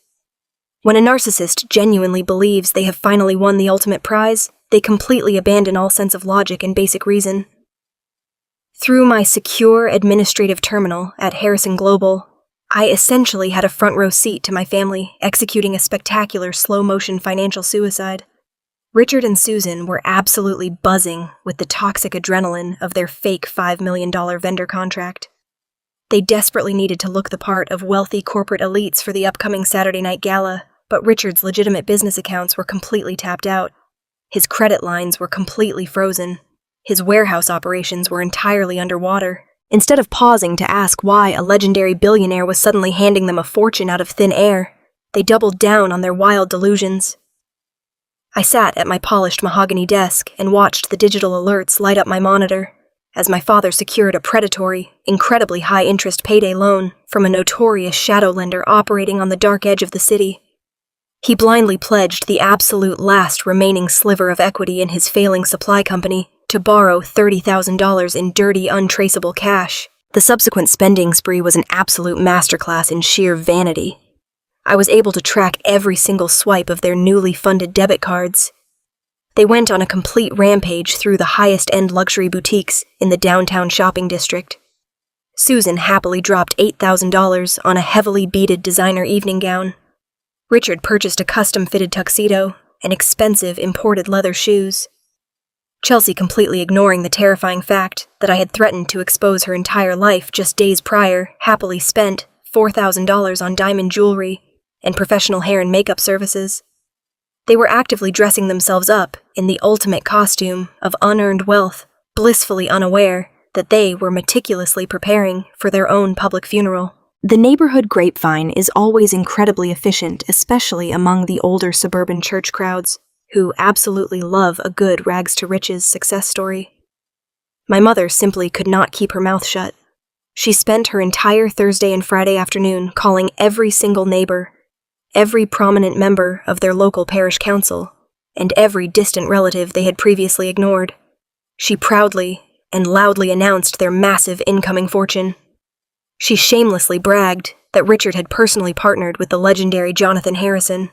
[SPEAKER 1] When a narcissist genuinely believes they have finally won the ultimate prize, they completely abandon all sense of logic and basic reason. Through my secure administrative terminal at Harrison Global, I essentially had a front row seat to my family executing a spectacular slow-motion financial suicide. Richard and Susan were absolutely buzzing with the toxic adrenaline of their fake $5 million vendor contract. They desperately needed to look the part of wealthy corporate elites for the upcoming Saturday night gala, but Richard's legitimate business accounts were completely tapped out. His credit lines were completely frozen. His warehouse operations were entirely underwater. Instead of pausing to ask why a legendary billionaire was suddenly handing them a fortune out of thin air, they doubled down on their wild delusions. I sat at my polished mahogany desk and watched the digital alerts light up my monitor as my father secured a predatory, incredibly high-interest payday loan from a notorious shadow lender operating on the dark edge of the city. He blindly pledged the absolute last remaining sliver of equity in his failing supply company to borrow $30,000 in dirty, untraceable cash. The subsequent spending spree was an absolute masterclass in sheer vanity. I was able to track every single swipe of their newly funded debit cards. They went on a complete rampage through the highest-end luxury boutiques in the downtown shopping district. Susan happily dropped $8,000 on a heavily beaded designer evening gown. Richard purchased a custom-fitted tuxedo and expensive imported leather shoes. Chelsea, completely ignoring the terrifying fact that I had threatened to expose her entire life just days prior, happily spent $4,000 on diamond jewelry and professional hair and makeup services. They were actively dressing themselves up in the ultimate costume of unearned wealth, blissfully unaware that they were meticulously preparing for their own public funeral.
[SPEAKER 2] The neighborhood grapevine is always incredibly efficient, especially among the older suburban church crowds, who absolutely love a good rags-to-riches success story. My mother simply could not keep her mouth shut. She spent her entire Thursday and Friday afternoon calling every single neighbor, every prominent member of their local parish council, and every distant relative they had previously ignored. She proudly and loudly announced their massive incoming fortune. She shamelessly bragged that Richard had personally partnered with the legendary Jonathan Harrison.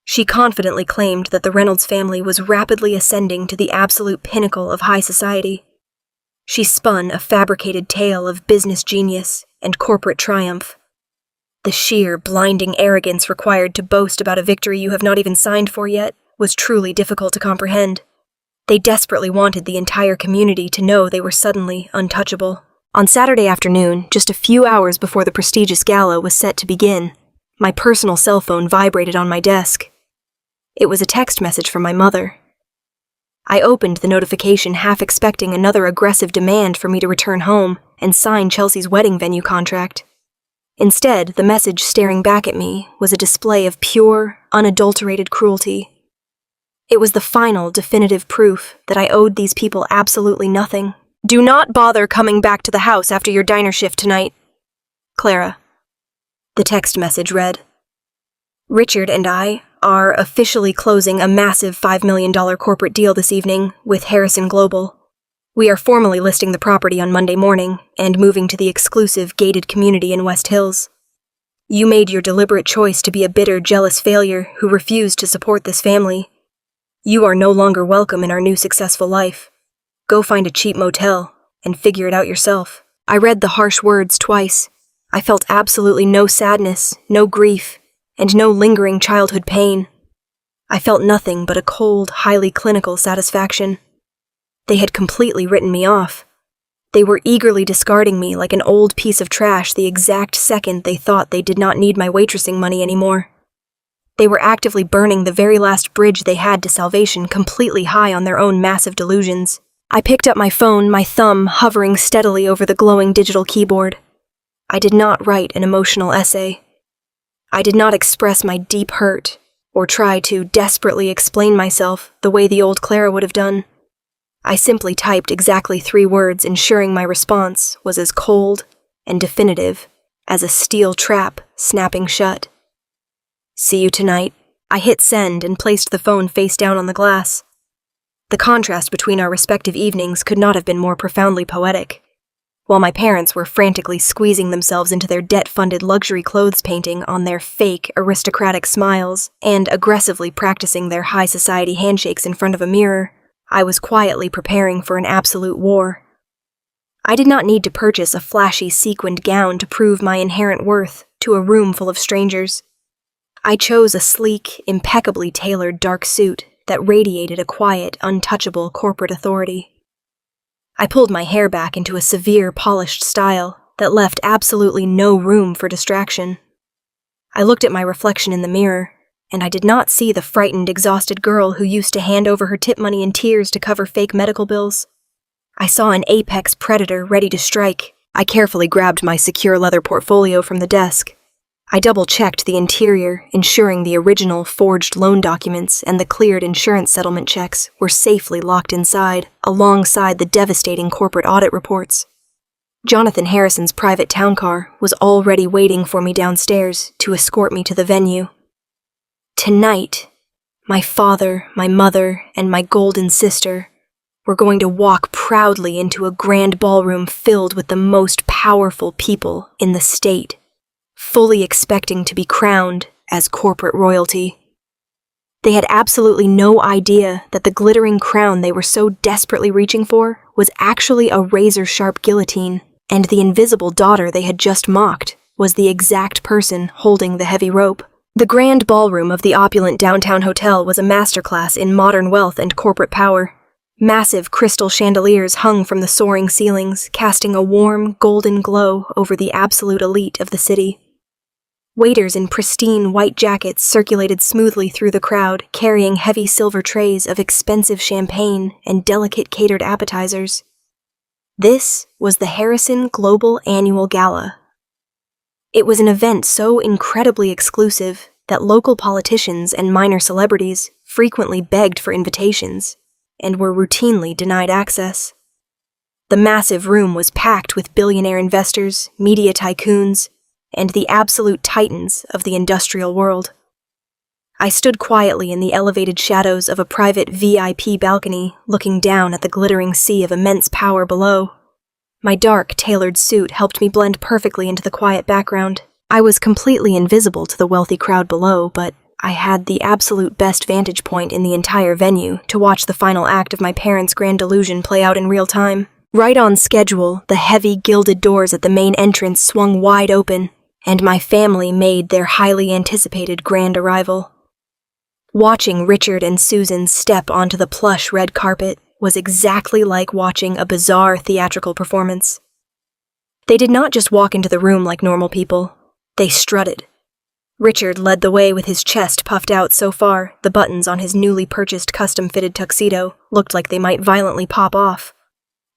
[SPEAKER 2] She confidently claimed that the Reynolds family was rapidly ascending to the absolute pinnacle of high society. She spun a fabricated tale of business genius and corporate triumph. The sheer, blinding arrogance required to boast about a victory you have not even signed for yet was truly difficult to comprehend. They desperately wanted the entire community to know they were suddenly untouchable. On Saturday afternoon, just a few hours before the prestigious gala was set to begin, my personal cell phone vibrated on my desk. It was a text message from my mother. I opened the notification half expecting another aggressive demand for me to return home and sign Chelsea's wedding venue contract. Instead, the message staring back at me was a display of pure, unadulterated cruelty. It was the final, definitive proof that I owed these people absolutely nothing. "Do not bother coming back to the house after your diner shift tonight. Clara." The text message read, "Richard and I are officially closing a massive $5 million corporate deal this evening with Harrison Global. We are formally listing the property on Monday morning and moving to the exclusive gated community in West Hills. You made your deliberate choice to be a bitter, jealous failure who refused to support this family. You are no longer welcome in our new successful life. Go find a cheap motel and figure it out yourself." I read the harsh words twice. I felt absolutely no sadness, no grief, and no lingering childhood pain. I felt nothing but a cold, highly clinical satisfaction. They had completely written me off. They were eagerly discarding me like an old piece of trash the exact second they thought they did not need my waitressing money anymore. They were actively burning the very last bridge they had to salvation, completely high on their own massive delusions. I picked up my phone, my thumb hovering steadily over the glowing digital keyboard. I did not write an emotional essay. I did not express my deep hurt or try to desperately explain myself the way the old Clara would have done. I simply typed exactly 3 words, ensuring my response was as cold and definitive as a steel trap snapping shut. "See you tonight." I hit send and placed the phone face down on the glass. The contrast between our respective evenings could not have been more profoundly poetic. While my parents were frantically squeezing themselves into their debt-funded luxury clothes painting on their fake, aristocratic smiles and aggressively practicing their high society handshakes in front of a mirror, I was quietly preparing for an absolute war. I did not need to purchase a flashy sequined gown to prove my inherent worth to a room full of strangers. I chose a sleek, impeccably tailored dark suit that radiated a quiet, untouchable corporate authority. I pulled my hair back into a severe, polished style that left absolutely no room for distraction. I looked at my reflection in the mirror, and I did not see the frightened, exhausted girl who used to hand over her tip money in tears to cover fake medical bills. I saw an apex predator ready to strike. I carefully grabbed my secure leather portfolio from the desk. I double-checked the interior, ensuring the original forged loan documents and the cleared insurance settlement checks were safely locked inside, alongside the devastating corporate audit reports. Jonathan Harrison's private town car was already waiting for me downstairs to escort me to the venue. Tonight, my father, my mother, and my golden sister were going to walk proudly into a grand ballroom filled with the most powerful people in the state, fully expecting to be crowned as corporate royalty. They had absolutely no idea that the glittering crown they were so desperately reaching for was actually a razor-sharp guillotine, and the invisible daughter they had just mocked was the exact person holding the heavy rope. The grand ballroom of the opulent downtown hotel was a masterclass in modern wealth and corporate power. Massive crystal chandeliers hung from the soaring ceilings, casting a warm, golden glow over the absolute elite of the city.
[SPEAKER 1] Waiters in pristine white jackets circulated smoothly through the crowd, carrying heavy silver trays of expensive champagne and delicate catered appetizers. This was the Harrison Global Annual Gala. It was an event so incredibly exclusive that local politicians and minor celebrities frequently begged for invitations and were routinely denied access. The massive room was packed with billionaire investors, media tycoons, and the absolute titans of the industrial world. I stood quietly in the elevated shadows of a private VIP balcony, looking down at the glittering sea of immense power below. My dark, tailored suit helped me blend perfectly into the quiet background. I was completely invisible to the wealthy crowd below, but I had the absolute best vantage point in the entire venue to watch the final act of my parents' grand delusion play out in real time. Right on schedule, the heavy gilded doors at the main entrance swung wide open, and my family made their highly anticipated grand arrival. Watching Richard and Susan step onto the plush red carpet was exactly like watching a bizarre theatrical performance. They did not just walk into the room like normal people, they strutted. Richard led the way with his chest puffed out so far the buttons on his newly purchased custom-fitted tuxedo looked like they might violently pop off.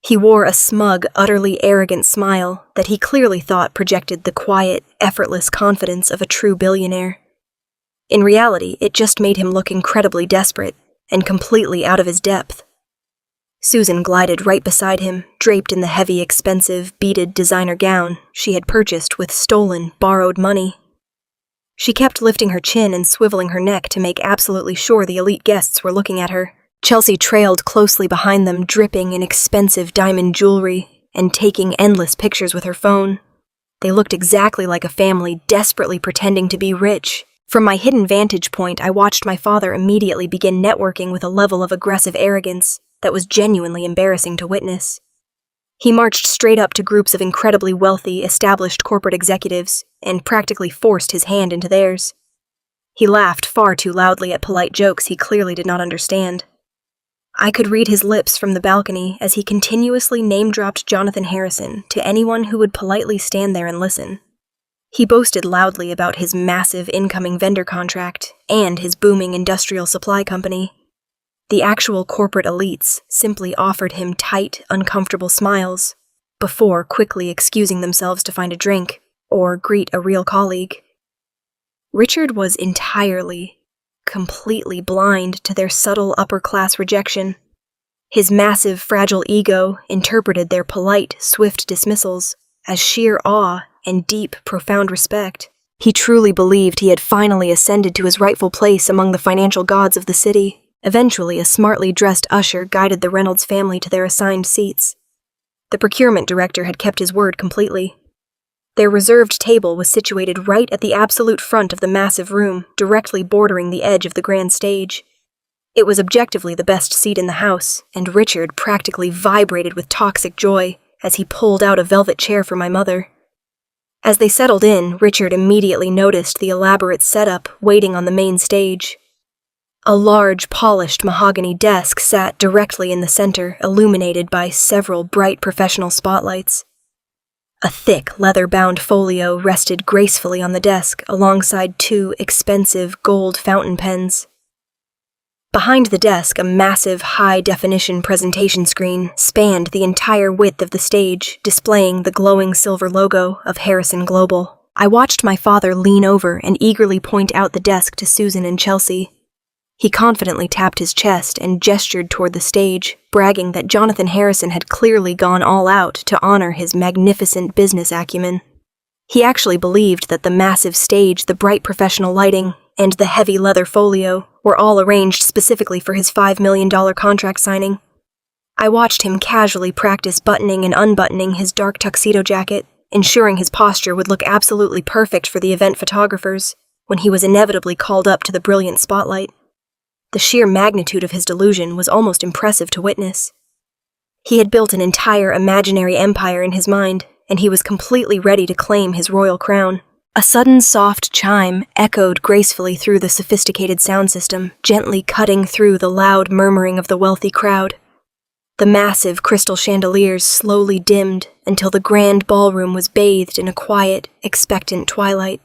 [SPEAKER 1] He wore a smug, utterly arrogant smile that he clearly thought projected the quiet, effortless confidence of a true billionaire. In reality, it just made him look incredibly desperate and completely out of his depth. Susan glided right beside him, draped in the heavy, expensive, beaded designer gown she had purchased with stolen, borrowed money. She kept lifting her chin and swiveling her neck to make absolutely sure the elite guests were looking at her. Chelsea trailed closely behind them, dripping in expensive diamond jewelry and taking endless pictures with her phone. They looked exactly like a family desperately pretending to be rich. From my hidden vantage point, I watched my father immediately begin networking with a level of aggressive arrogance that was genuinely embarrassing to witness. He marched straight up to groups of incredibly wealthy, established corporate executives and practically forced his hand into theirs. He laughed far too loudly at polite jokes he clearly did not understand. I could read his lips from the balcony as he continuously name-dropped Jonathan Harrison to anyone who would politely stand there and listen. He boasted loudly about his massive incoming vendor contract and his booming industrial supply company. The actual corporate elites simply offered him tight, uncomfortable smiles before quickly excusing themselves to find a drink or greet a real colleague. Richard was entirely, completely blind to their subtle upper-class rejection. His massive, fragile ego interpreted their polite, swift dismissals as sheer awe and deep, profound respect. He truly believed he had finally ascended to his rightful place among the financial gods of the city. Eventually, a smartly dressed usher guided the Reynolds family to their assigned seats. The procurement director had kept his word completely. Their reserved table was situated right at the absolute front of the massive room, directly bordering the edge of the grand stage. It was objectively the best seat in the house, and Richard practically vibrated with toxic joy as he pulled out a velvet chair for my mother. As they settled in, Richard immediately noticed the elaborate setup waiting on the main stage. A large, polished mahogany desk sat directly in the center, illuminated by several bright professional spotlights. A thick, leather-bound folio rested gracefully on the desk alongside two expensive gold fountain pens. Behind the desk, a massive, high-definition presentation screen spanned the entire width of the stage, displaying the glowing silver logo of Harrison Global. I watched my father lean over and eagerly point out the desk to Susan and Chelsea. He confidently tapped his chest and gestured toward the stage, bragging that Jonathan Harrison had clearly gone all out to honor his magnificent business acumen. He actually believed that the massive stage, the bright professional lighting, and the heavy leather folio were all arranged specifically for his $5 million contract signing. I watched him casually practice buttoning and unbuttoning his dark tuxedo jacket, ensuring his posture would look absolutely perfect for the event photographers when he was inevitably called up to the brilliant spotlight. The sheer magnitude of his delusion was almost impressive to witness. He had built an entire imaginary empire in his mind, and he was completely ready to claim his royal crown. A sudden soft chime echoed gracefully through the sophisticated sound system, gently cutting through the loud murmuring of the wealthy crowd. The massive crystal chandeliers slowly dimmed until the grand ballroom was bathed in a quiet, expectant twilight.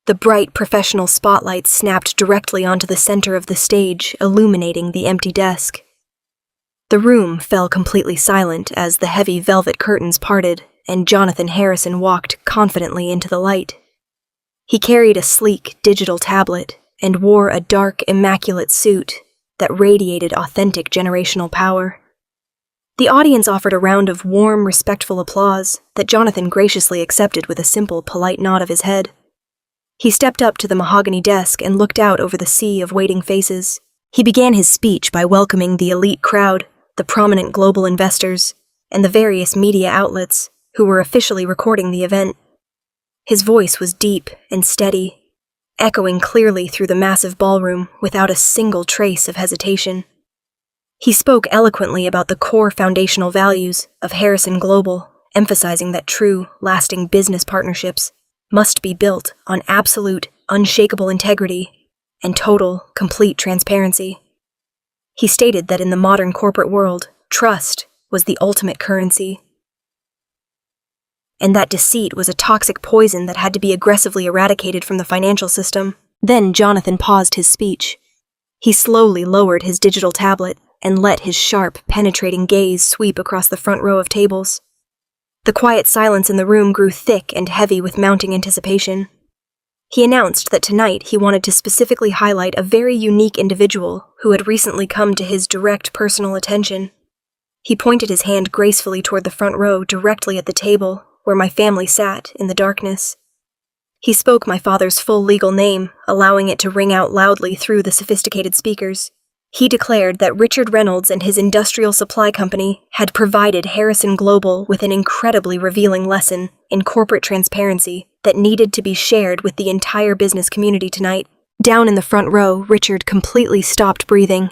[SPEAKER 1] The bright professional spotlight snapped directly onto the center of the stage, illuminating the empty desk. The room fell completely silent as the heavy velvet curtains parted and Jonathan Harrison walked confidently into the light. He carried a sleek digital tablet and wore a dark, immaculate suit that radiated authentic generational power. The audience offered a round of warm, respectful applause that Jonathan graciously accepted with a simple, polite nod of his head. He stepped up to the mahogany desk and looked out over the sea of waiting faces. He began his speech by welcoming the elite crowd, the prominent global investors, and the various media outlets who were officially recording the event. His voice was deep and steady, echoing clearly through the massive ballroom without a single trace of hesitation. He spoke eloquently about the core foundational values of Harrison Global, emphasizing that true, lasting business partnerships must be built on absolute, unshakable integrity and total, complete transparency. He stated that in the modern corporate world, trust was the ultimate currency, and that deceit was a toxic poison that had to be aggressively eradicated from the financial system. Then Jonathan paused his speech. He slowly lowered his digital tablet and let his sharp, penetrating gaze sweep across the front row of tables. The quiet silence in the room grew thick and heavy with mounting anticipation. He announced that tonight he wanted to specifically highlight a very unique individual who had recently come to his direct personal attention. He pointed his hand gracefully toward the front row directly at the table where my family sat in the darkness. He spoke my father's full legal name, allowing it to ring out loudly through the sophisticated speakers. He declared that Richard Reynolds and his industrial supply company had provided Harrison Global with an incredibly revealing lesson in corporate transparency that needed to be shared with the entire business community tonight. Down in the front row, Richard completely stopped breathing.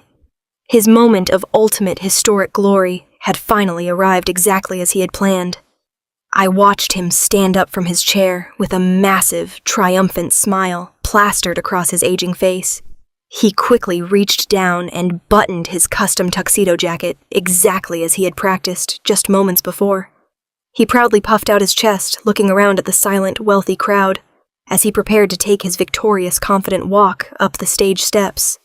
[SPEAKER 1] His moment of ultimate historic glory had finally arrived exactly as he had planned. I watched him stand up from his chair with a massive, triumphant smile plastered across his aging face. He quickly reached down and buttoned his custom tuxedo jacket exactly as he had practiced just moments before. He proudly puffed out his chest, looking around at the silent, wealthy crowd as he prepared to take his victorious, confident walk up the stage steps.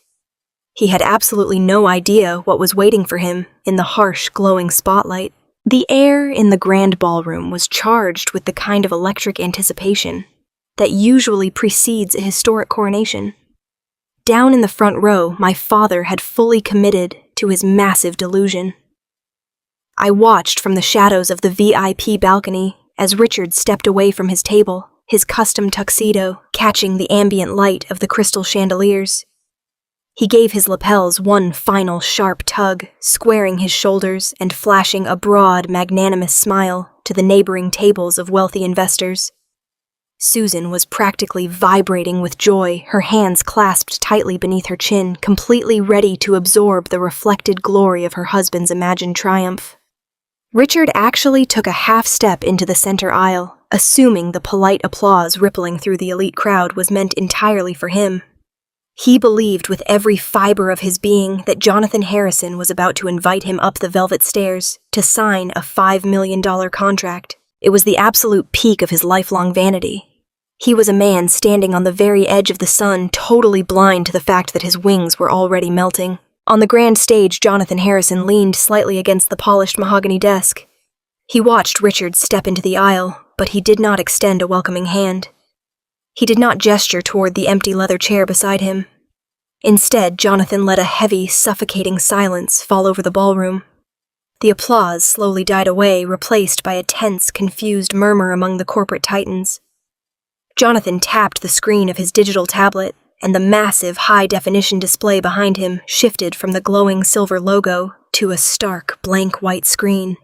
[SPEAKER 1] He had absolutely no idea what was waiting for him in the harsh, glowing spotlight. The air in the grand ballroom was charged with the kind of electric anticipation that usually precedes a historic coronation. Down in the front row, my father had fully committed to his massive delusion. I watched from the shadows of the VIP balcony as Richard stepped away from his table, his custom tuxedo catching the ambient light of the crystal chandeliers. He gave his lapels one final sharp tug, squaring his shoulders and flashing a broad, magnanimous smile to the neighboring tables of wealthy investors. Susan was practically vibrating with joy, her hands clasped tightly beneath her chin, completely ready to absorb the reflected glory of her husband's imagined triumph. Richard actually took a half step into the center aisle, assuming the polite applause rippling through the elite crowd was meant entirely for him. He believed with every fiber of his being that Jonathan Harrison was about to invite him up the velvet stairs to sign a $5 million contract. It was the absolute peak of his lifelong vanity. He was a man standing on the very edge of the sun, totally blind to the fact that his wings were already melting. On the grand stage, Jonathan Harrison leaned slightly against the polished mahogany desk. He watched Richard step into the aisle, but he did not extend a welcoming hand. He did not gesture toward the empty leather chair beside him. Instead, Jonathan let a heavy, suffocating silence fall over the ballroom. The applause slowly died away, replaced by a tense, confused murmur among the corporate titans. Jonathan tapped the screen of his digital tablet, and the massive, high-definition display behind him shifted from the glowing silver logo to a stark, blank white screen.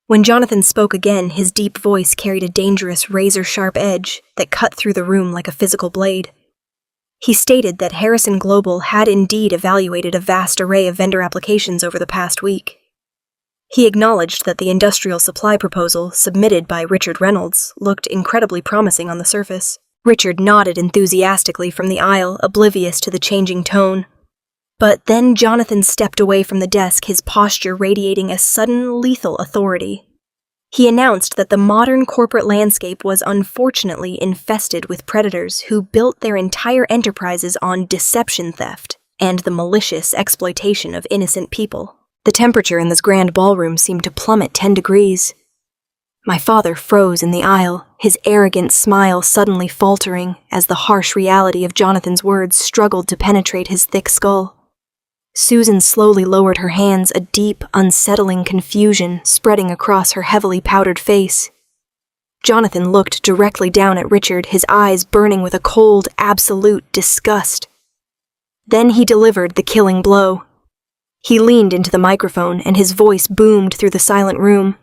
[SPEAKER 1] When Jonathan spoke again, his deep voice carried a dangerous, razor-sharp edge that cut through the room like a physical blade. He stated that Harrison Global had indeed evaluated a vast array of vendor applications over the past week. He acknowledged that the industrial supply proposal submitted by Richard Reynolds looked incredibly promising on the surface. Richard nodded enthusiastically from the aisle, oblivious to the changing tone. But then Jonathan stepped away from the desk, his posture radiating a sudden, lethal authority. He announced that the modern corporate landscape was unfortunately infested with predators who built their entire enterprises on deception theft and the malicious exploitation of innocent people. The temperature in this grand ballroom seemed to plummet 10 degrees. My father froze in the aisle, his arrogant smile suddenly faltering as the harsh reality of Jonathan's words struggled to penetrate his thick skull. Susan slowly lowered her hands, a deep, unsettling confusion spreading across her heavily powdered face. Jonathan looked directly down at Richard, his eyes burning with a cold, absolute disgust. Then he delivered the killing blow. He leaned into the microphone and his voice boomed through the silent room.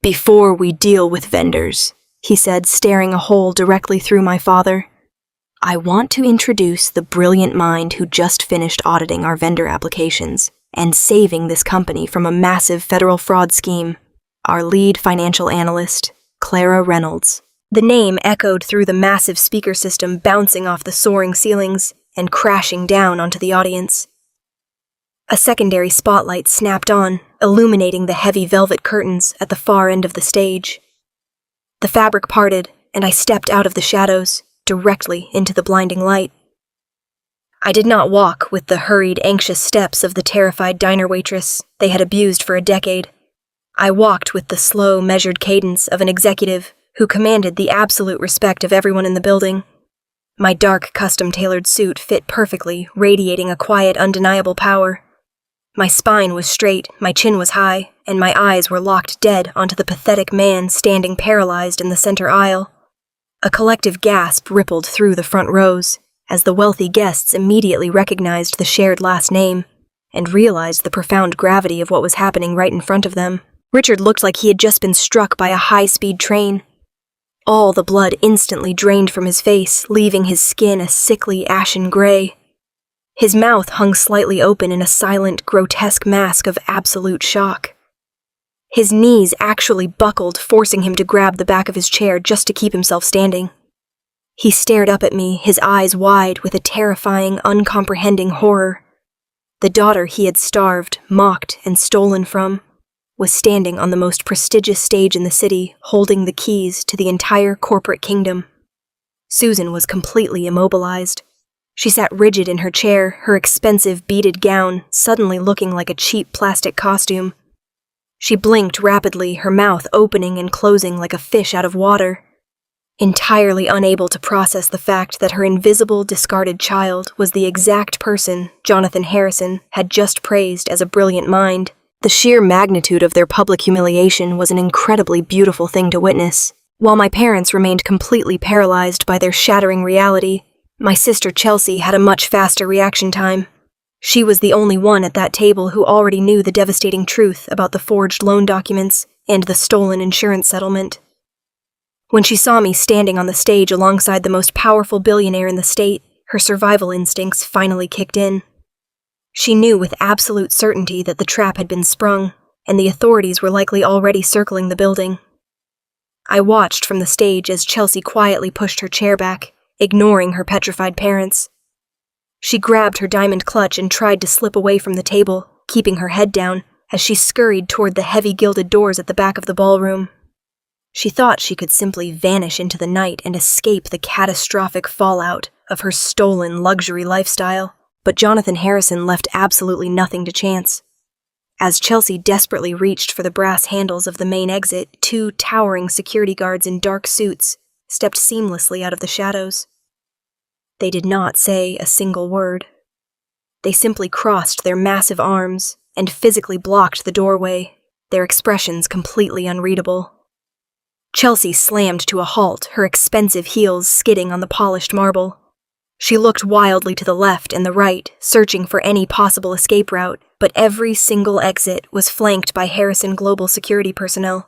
[SPEAKER 1] "Before we deal with vendors," he said, staring a hole directly through my father, "I want to introduce the brilliant mind who just finished auditing our vendor applications and saving this company from a massive federal fraud scheme, our lead financial analyst, Clara Reynolds." The name echoed through the massive speaker system, bouncing off the soaring ceilings and crashing down onto the audience. A secondary spotlight snapped on, illuminating the heavy velvet curtains at the far end of the stage. The fabric parted, and I stepped out of the shadows, directly into the blinding light. I did not walk with the hurried, anxious steps of the terrified diner waitress they had abused for a decade. I walked with the slow, measured cadence of an executive who commanded the absolute respect of everyone in the building. My dark, custom-tailored suit fit perfectly, radiating a quiet, undeniable power. My spine was straight, my chin was high, and my eyes were locked dead onto the pathetic man standing paralyzed in the center aisle. A collective gasp rippled through the front rows as the wealthy guests immediately recognized the shared last name and realized the profound gravity of what was happening right in front of them. Richard looked like he had just been struck by a high-speed train. All the blood instantly drained from his face, leaving his skin a sickly ashen gray. His mouth hung slightly open in a silent, grotesque mask of absolute shock. His knees actually buckled, forcing him to grab the back of his chair just to keep himself standing. He stared up at me, his eyes wide with a terrifying, uncomprehending horror. The daughter he had starved, mocked, and stolen from was standing on the most prestigious stage in the city, holding the keys to the entire corporate kingdom. Susan was completely immobilized. She sat rigid in her chair, her expensive beaded gown suddenly looking like a cheap plastic costume. She blinked rapidly, her mouth opening and closing like a fish out of water, entirely unable to process the fact that her invisible, discarded child was the exact person Jonathan Harrison had just praised as a brilliant mind. The sheer magnitude of their public humiliation was an incredibly beautiful thing to witness. While my parents remained completely paralyzed by their shattering reality, my sister Chelsea had a much faster reaction time. She was the only one at that table who already knew the devastating truth about the forged loan documents and the stolen insurance settlement. When she saw me standing on the stage alongside the most powerful billionaire in the state, her survival instincts finally kicked in. She knew with absolute certainty that the trap had been sprung, and the authorities were likely already circling the building. I watched from the stage as Chelsea quietly pushed her chair back, ignoring her petrified parents. She grabbed her diamond clutch and tried to slip away from the table, keeping her head down as she scurried toward the heavy gilded doors at the back of the ballroom. She thought she could simply vanish into the night and escape the catastrophic fallout of her stolen luxury lifestyle, but Jonathan Harrison left absolutely nothing to chance. As Chelsea desperately reached for the brass handles of the main exit, 2 towering security guards in dark suits stepped seamlessly out of the shadows. They did not say a single word. They simply crossed their massive arms and physically blocked the doorway, their expressions completely unreadable. Chelsea slammed to a halt, her expensive heels skidding on the polished marble. She looked wildly to the left and the right, searching for any possible escape route, but every single exit was flanked by Harrison Global security personnel.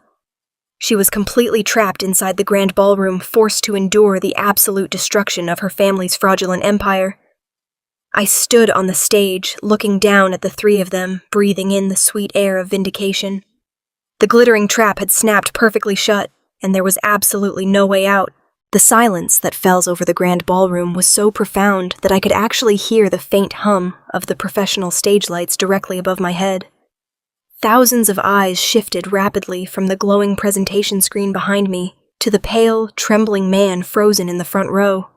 [SPEAKER 1] She was completely trapped inside the grand ballroom, forced to endure the absolute destruction of her family's fraudulent empire. I stood on the stage, looking down at the 3 of them, breathing in the sweet air of vindication. The glittering trap had snapped perfectly shut, and there was absolutely no way out. The silence that fell over the grand ballroom was so profound that I could actually hear the faint hum of the professional stage lights directly above my head. thousands of eyes shifted rapidly from the glowing presentation screen behind me to the pale, trembling man frozen in the front row.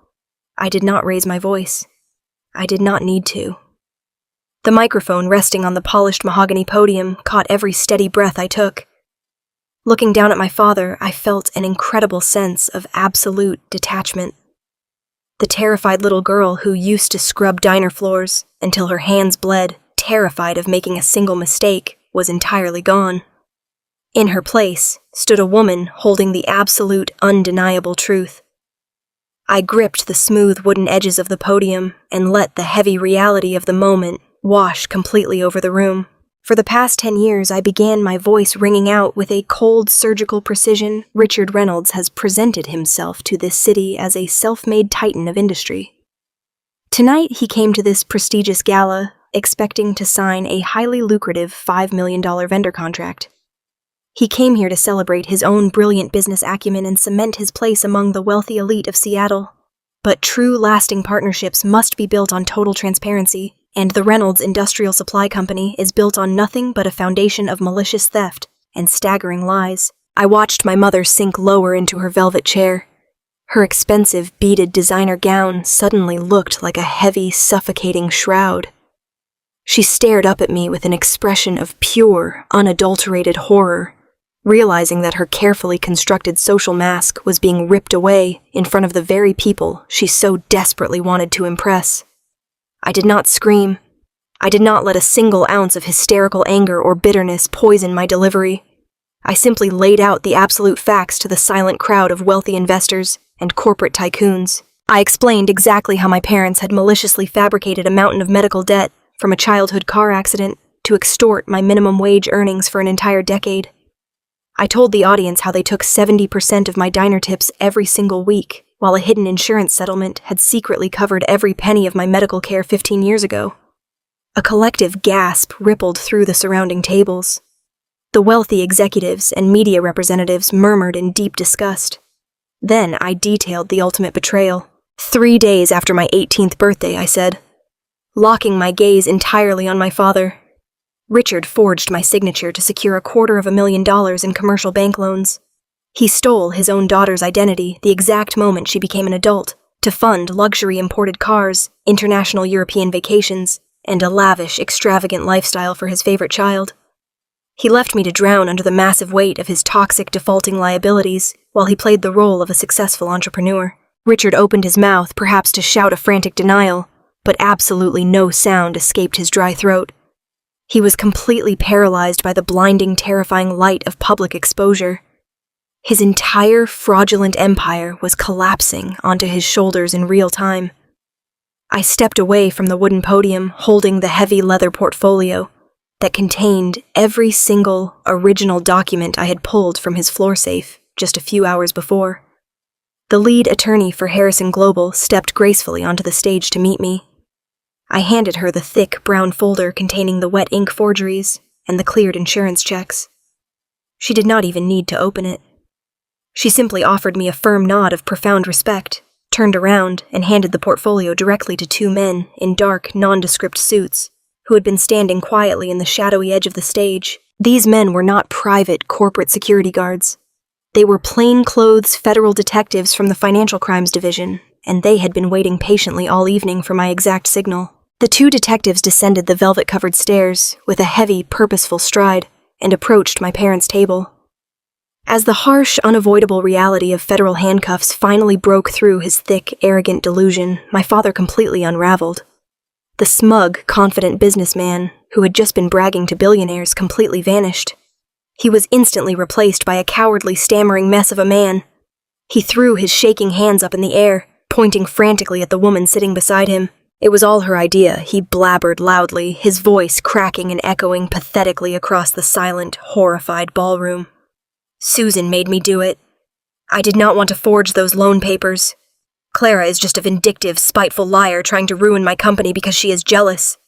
[SPEAKER 1] I did not raise my voice. I did not need to. The microphone resting on the polished mahogany podium caught every steady breath I took. Looking down at my father, I felt an incredible sense of absolute detachment. The terrified little girl who used to scrub diner floors until her hands bled, terrified of making a single mistake, was entirely gone. In her place stood a woman holding the absolute, undeniable truth. I gripped the smooth wooden edges of the podium and let the heavy reality of the moment wash completely over the room. For the past 10 years, I began my voice ringing out with a cold, surgical precision. Richard Reynolds has presented himself to this city as a self-made titan of industry. Tonight, he came to this prestigious gala expecting to sign a highly lucrative $5 million vendor contract. He came here to celebrate his own brilliant business acumen and cement his place among the wealthy elite of Seattle. But true, lasting partnerships must be built on total transparency, and the Reynolds Industrial Supply Company is built on nothing but a foundation of malicious theft and staggering lies. I watched my mother sink lower into her velvet chair. Her expensive, beaded designer gown suddenly looked like a heavy, suffocating shroud. She stared up at me with an expression of pure, unadulterated horror, realizing that her carefully constructed social mask was being ripped away in front of the very people she so desperately wanted to impress. I did not scream. I did not let a single ounce of hysterical anger or bitterness poison my delivery. I simply laid out the absolute facts to the silent crowd of wealthy investors and corporate tycoons. I explained exactly how my parents had maliciously fabricated a mountain of medical debt from a childhood car accident to extort my minimum wage earnings for an entire decade. I told the audience how they took 70% of my diner tips every single week, while a hidden insurance settlement had secretly covered every penny of my medical care 15 years ago. A collective gasp rippled through the surrounding tables. The wealthy executives and media representatives murmured in deep disgust. Then I detailed the ultimate betrayal. 3 days after my 18th birthday, I said, locking my gaze entirely on my father. Richard forged my signature to secure $250,000 in commercial bank loans. He stole his own daughter's identity the exact moment she became an adult to fund luxury imported cars, international European vacations, and a lavish, extravagant lifestyle for his favorite child. He left me to drown under the massive weight of his toxic, defaulting liabilities while he played the role of a successful entrepreneur. Richard opened his mouth, perhaps to shout a frantic denial, but absolutely no sound escaped his dry throat. He was completely paralyzed by the blinding, terrifying light of public exposure. His entire fraudulent empire was collapsing onto his shoulders in real time. I stepped away from the wooden podium, holding the heavy leather portfolio that contained every single original document I had pulled from his floor safe just a few hours before. The lead attorney for Harrison Global stepped gracefully onto the stage to meet me. I handed her the thick brown folder containing the wet ink forgeries and the cleared insurance checks. She did not even need to open it. She simply offered me a firm nod of profound respect, turned around, and handed the portfolio directly to 2 men in dark, nondescript suits who had been standing quietly in the shadowy edge of the stage. These men were not private corporate security guards. They were plainclothes federal detectives from the Financial Crimes Division, and they had been waiting patiently all evening for my exact signal. The 2 detectives descended the velvet-covered stairs with a heavy, purposeful stride and approached my parents' table. As the harsh, unavoidable reality of federal handcuffs finally broke through his thick, arrogant delusion, my father completely unraveled. The smug, confident businessman who had just been bragging to billionaires completely vanished. He was instantly replaced by a cowardly, stammering mess of a man. He threw his shaking hands up in the air, pointing frantically at the woman sitting beside him. It was all her idea, he blabbered loudly, his voice cracking and echoing pathetically across the silent, horrified ballroom. Susan made me do it. I did not want to forge those loan papers. Clara is just a vindictive, spiteful liar trying to ruin my company because she is jealous.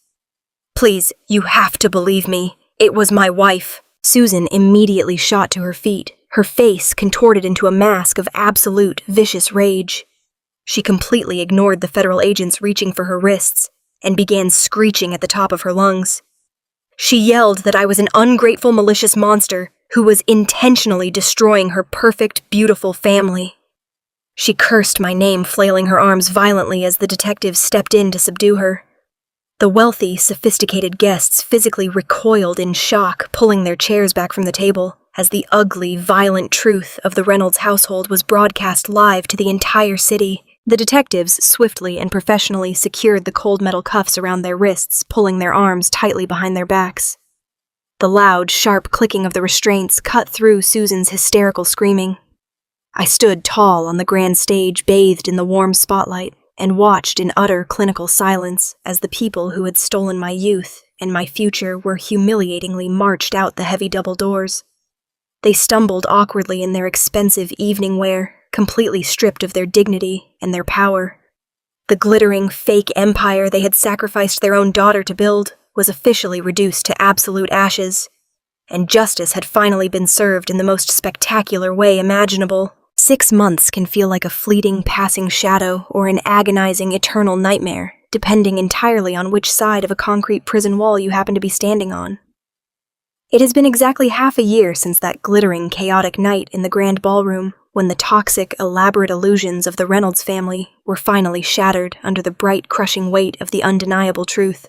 [SPEAKER 1] Please, you have to believe me. It was my wife. Susan immediately shot to her feet, her face contorted into a mask of absolute, vicious rage. She completely ignored the federal agents reaching for her wrists and began screeching at the top of her lungs. She yelled that I was an ungrateful, malicious monster who was intentionally destroying her perfect, beautiful family. She cursed my name, flailing her arms violently as the detectives stepped in to subdue her. The wealthy, sophisticated guests physically recoiled in shock, pulling their chairs back from the table, as the ugly, violent truth of the Reynolds household was broadcast live to the entire city. The detectives swiftly and professionally secured the cold metal cuffs around their wrists, pulling their arms tightly behind their backs. The loud, sharp clicking of the restraints cut through Susan's hysterical screaming. I stood tall on the grand stage, bathed in the warm spotlight, and watched in utter clinical silence as the people who had stolen my youth and my future were humiliatingly marched out the heavy double doors. They stumbled awkwardly in their expensive evening wear, completely stripped of their dignity and their power. The glittering, fake empire they had sacrificed their own daughter to build was officially reduced to absolute ashes, and justice had finally been served in the most spectacular way imaginable. 6 months can feel like a fleeting, passing shadow or an agonizing, eternal nightmare, depending entirely on which side of a concrete prison wall you happen to be standing on. It has been exactly half a year since that glittering, chaotic night in the grand ballroom, when the toxic, elaborate illusions of the Reynolds family were finally shattered under the bright, crushing weight of the undeniable truth.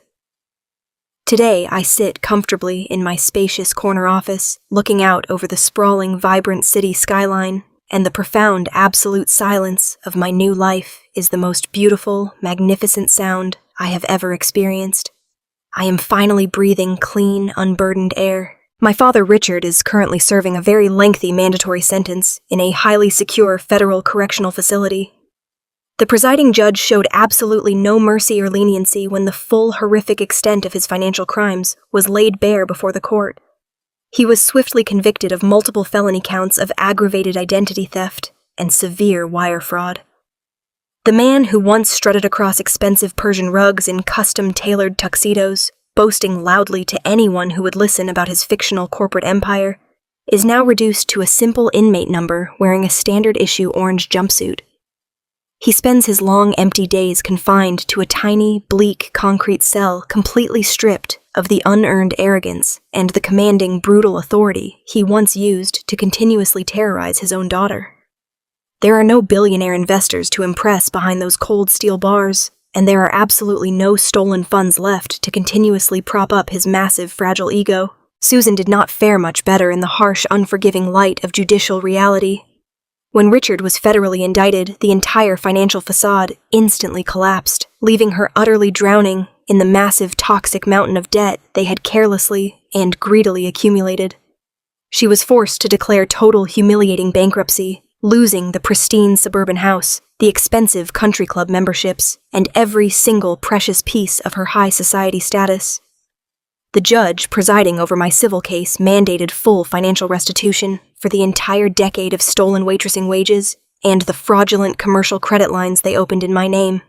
[SPEAKER 1] Today, I sit comfortably in my spacious corner office, looking out over the sprawling, vibrant city skyline, and the profound, absolute silence of my new life is the most beautiful, magnificent sound I have ever experienced. I am finally breathing clean, unburdened air. My father, Richard, is currently serving a very lengthy mandatory sentence in a highly secure federal correctional facility. The presiding judge showed absolutely no mercy or leniency when the full horrific extent of his financial crimes was laid bare before the court. He was swiftly convicted of multiple felony counts of aggravated identity theft and severe wire fraud. The man who once strutted across expensive Persian rugs in custom-tailored tuxedos, boasting loudly to anyone who would listen about his fictional corporate empire, is now reduced to a simple inmate number wearing a standard-issue orange jumpsuit. He spends his long, empty days confined to a tiny, bleak concrete cell completely stripped of the unearned arrogance and the commanding, brutal authority he once used to continuously terrorize his own daughter. There are no billionaire investors to impress behind those cold steel bars, and there are absolutely no stolen funds left to continuously prop up his massive, fragile ego. Susan did not fare much better in the harsh, unforgiving light of judicial reality. When Richard was federally indicted, the entire financial facade instantly collapsed, leaving her utterly drowning in the massive, toxic mountain of debt they had carelessly and greedily accumulated. She was forced to declare total, humiliating bankruptcy, losing the pristine suburban house, the expensive country club memberships, and every single precious piece of her high society status. The judge presiding over my civil case mandated full financial restitution for the entire decade of stolen waitressing wages and the fraudulent commercial credit lines they opened in my name.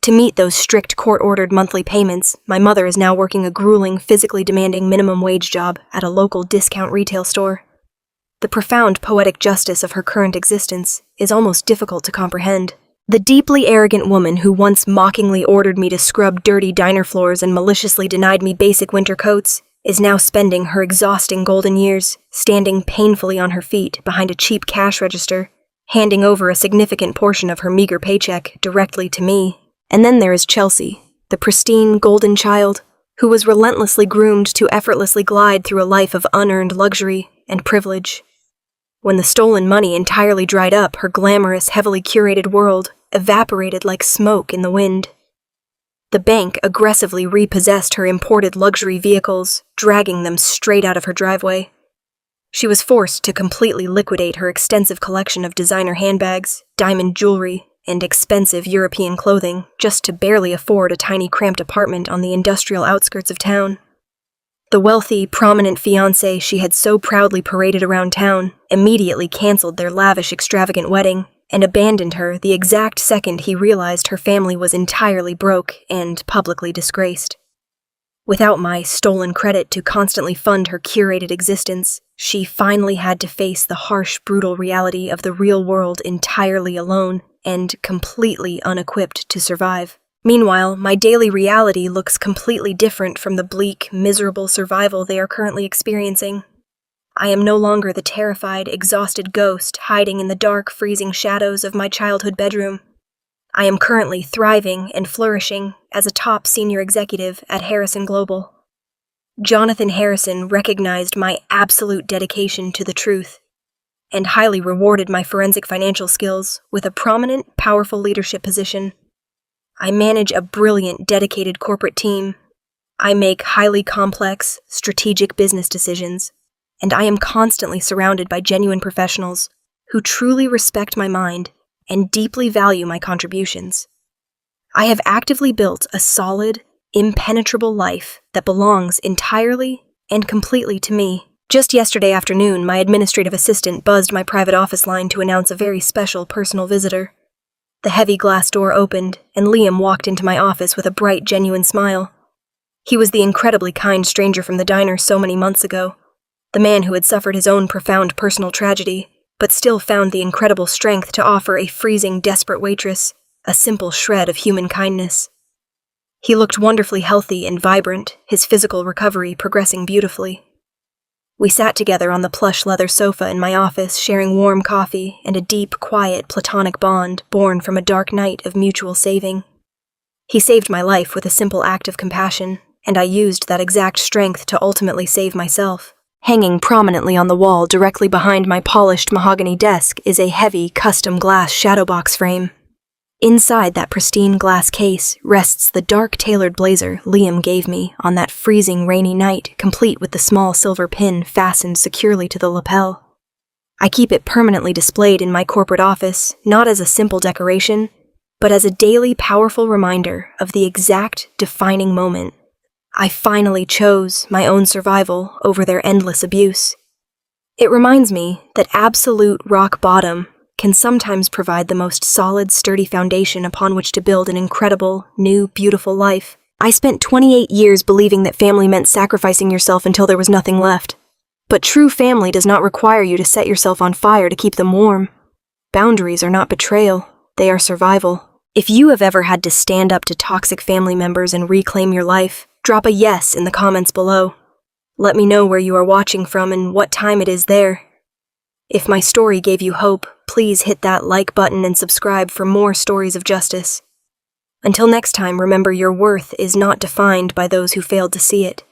[SPEAKER 1] To meet those strict court-ordered monthly payments, my mother is now working a grueling, physically demanding minimum wage job at a local discount retail store. The profound poetic justice of her current existence is almost difficult to comprehend. The deeply arrogant woman who once mockingly ordered me to scrub dirty diner floors and maliciously denied me basic winter coats is now spending her exhausting golden years standing painfully on her feet behind a cheap cash register, handing over a significant portion of her meager paycheck directly to me. And then there is Chelsea, the pristine golden child, who was relentlessly groomed to effortlessly glide through a life of unearned luxury and privilege. When the stolen money entirely dried up, her glamorous, heavily curated world evaporated like smoke in the wind. The bank aggressively repossessed her imported luxury vehicles, dragging them straight out of her driveway. She was forced to completely liquidate her extensive collection of designer handbags, diamond jewelry, and expensive European clothing just to barely afford a tiny cramped apartment on the industrial outskirts of town. The wealthy, prominent fiancé she had so proudly paraded around town immediately canceled their lavish, extravagant wedding and abandoned her the exact second he realized her family was entirely broke and publicly disgraced. Without my stolen credit to constantly fund her curated existence, she finally had to face the harsh, brutal reality of the real world entirely alone and completely unequipped to survive. Meanwhile, my daily reality looks completely different from the bleak, miserable survival they are currently experiencing. I am no longer the terrified, exhausted ghost hiding in the dark, freezing shadows of my childhood bedroom. I am currently thriving and flourishing as a top senior executive at Harrison Global. Jonathan Harrison recognized my absolute dedication to the truth and highly rewarded my forensic financial skills with a prominent, powerful leadership position. I manage a brilliant, dedicated corporate team. I make highly complex, strategic business decisions, and I am constantly surrounded by genuine professionals who truly respect my mind and deeply value my contributions. I have actively built a solid, impenetrable life that belongs entirely and completely to me. Just yesterday afternoon, my administrative assistant buzzed my private office line to announce a very special personal visitor. The heavy glass door opened, and Liam walked into my office with a bright, genuine smile. He was the incredibly kind stranger from the diner so many months ago, the man who had suffered his own profound personal tragedy, but still found the incredible strength to offer a freezing, desperate waitress a simple shred of human kindness. He looked wonderfully healthy and vibrant, his physical recovery progressing beautifully. We sat together on the plush leather sofa in my office, sharing warm coffee and a deep, quiet, platonic bond born from a dark night of mutual saving. He saved my life with a simple act of compassion, and I used that exact strength to ultimately save myself. Hanging prominently on the wall directly behind my polished mahogany desk is a heavy, custom glass shadow box frame. Inside that pristine glass case rests the dark tailored blazer Liam gave me on that freezing rainy night, complete with the small silver pin fastened securely to the lapel. I keep it permanently displayed in my corporate office, not as a simple decoration, but as a daily powerful reminder of the exact defining moment I finally chose my own survival over their endless abuse. It reminds me that absolute rock bottom can sometimes provide the most solid, sturdy foundation upon which to build an incredible, new, beautiful life. I spent 28 years believing that family meant sacrificing yourself until there was nothing left. But true family does not require you to set yourself on fire to keep them warm. Boundaries are not betrayal, they are survival. If you have ever had to stand up to toxic family members and reclaim your life, drop a yes in the comments below. Let me know where you are watching from and what time it is there. If my story gave you hope, please hit that like button and subscribe for more stories of justice. Until next time, remember your worth is not defined by those who failed to see it.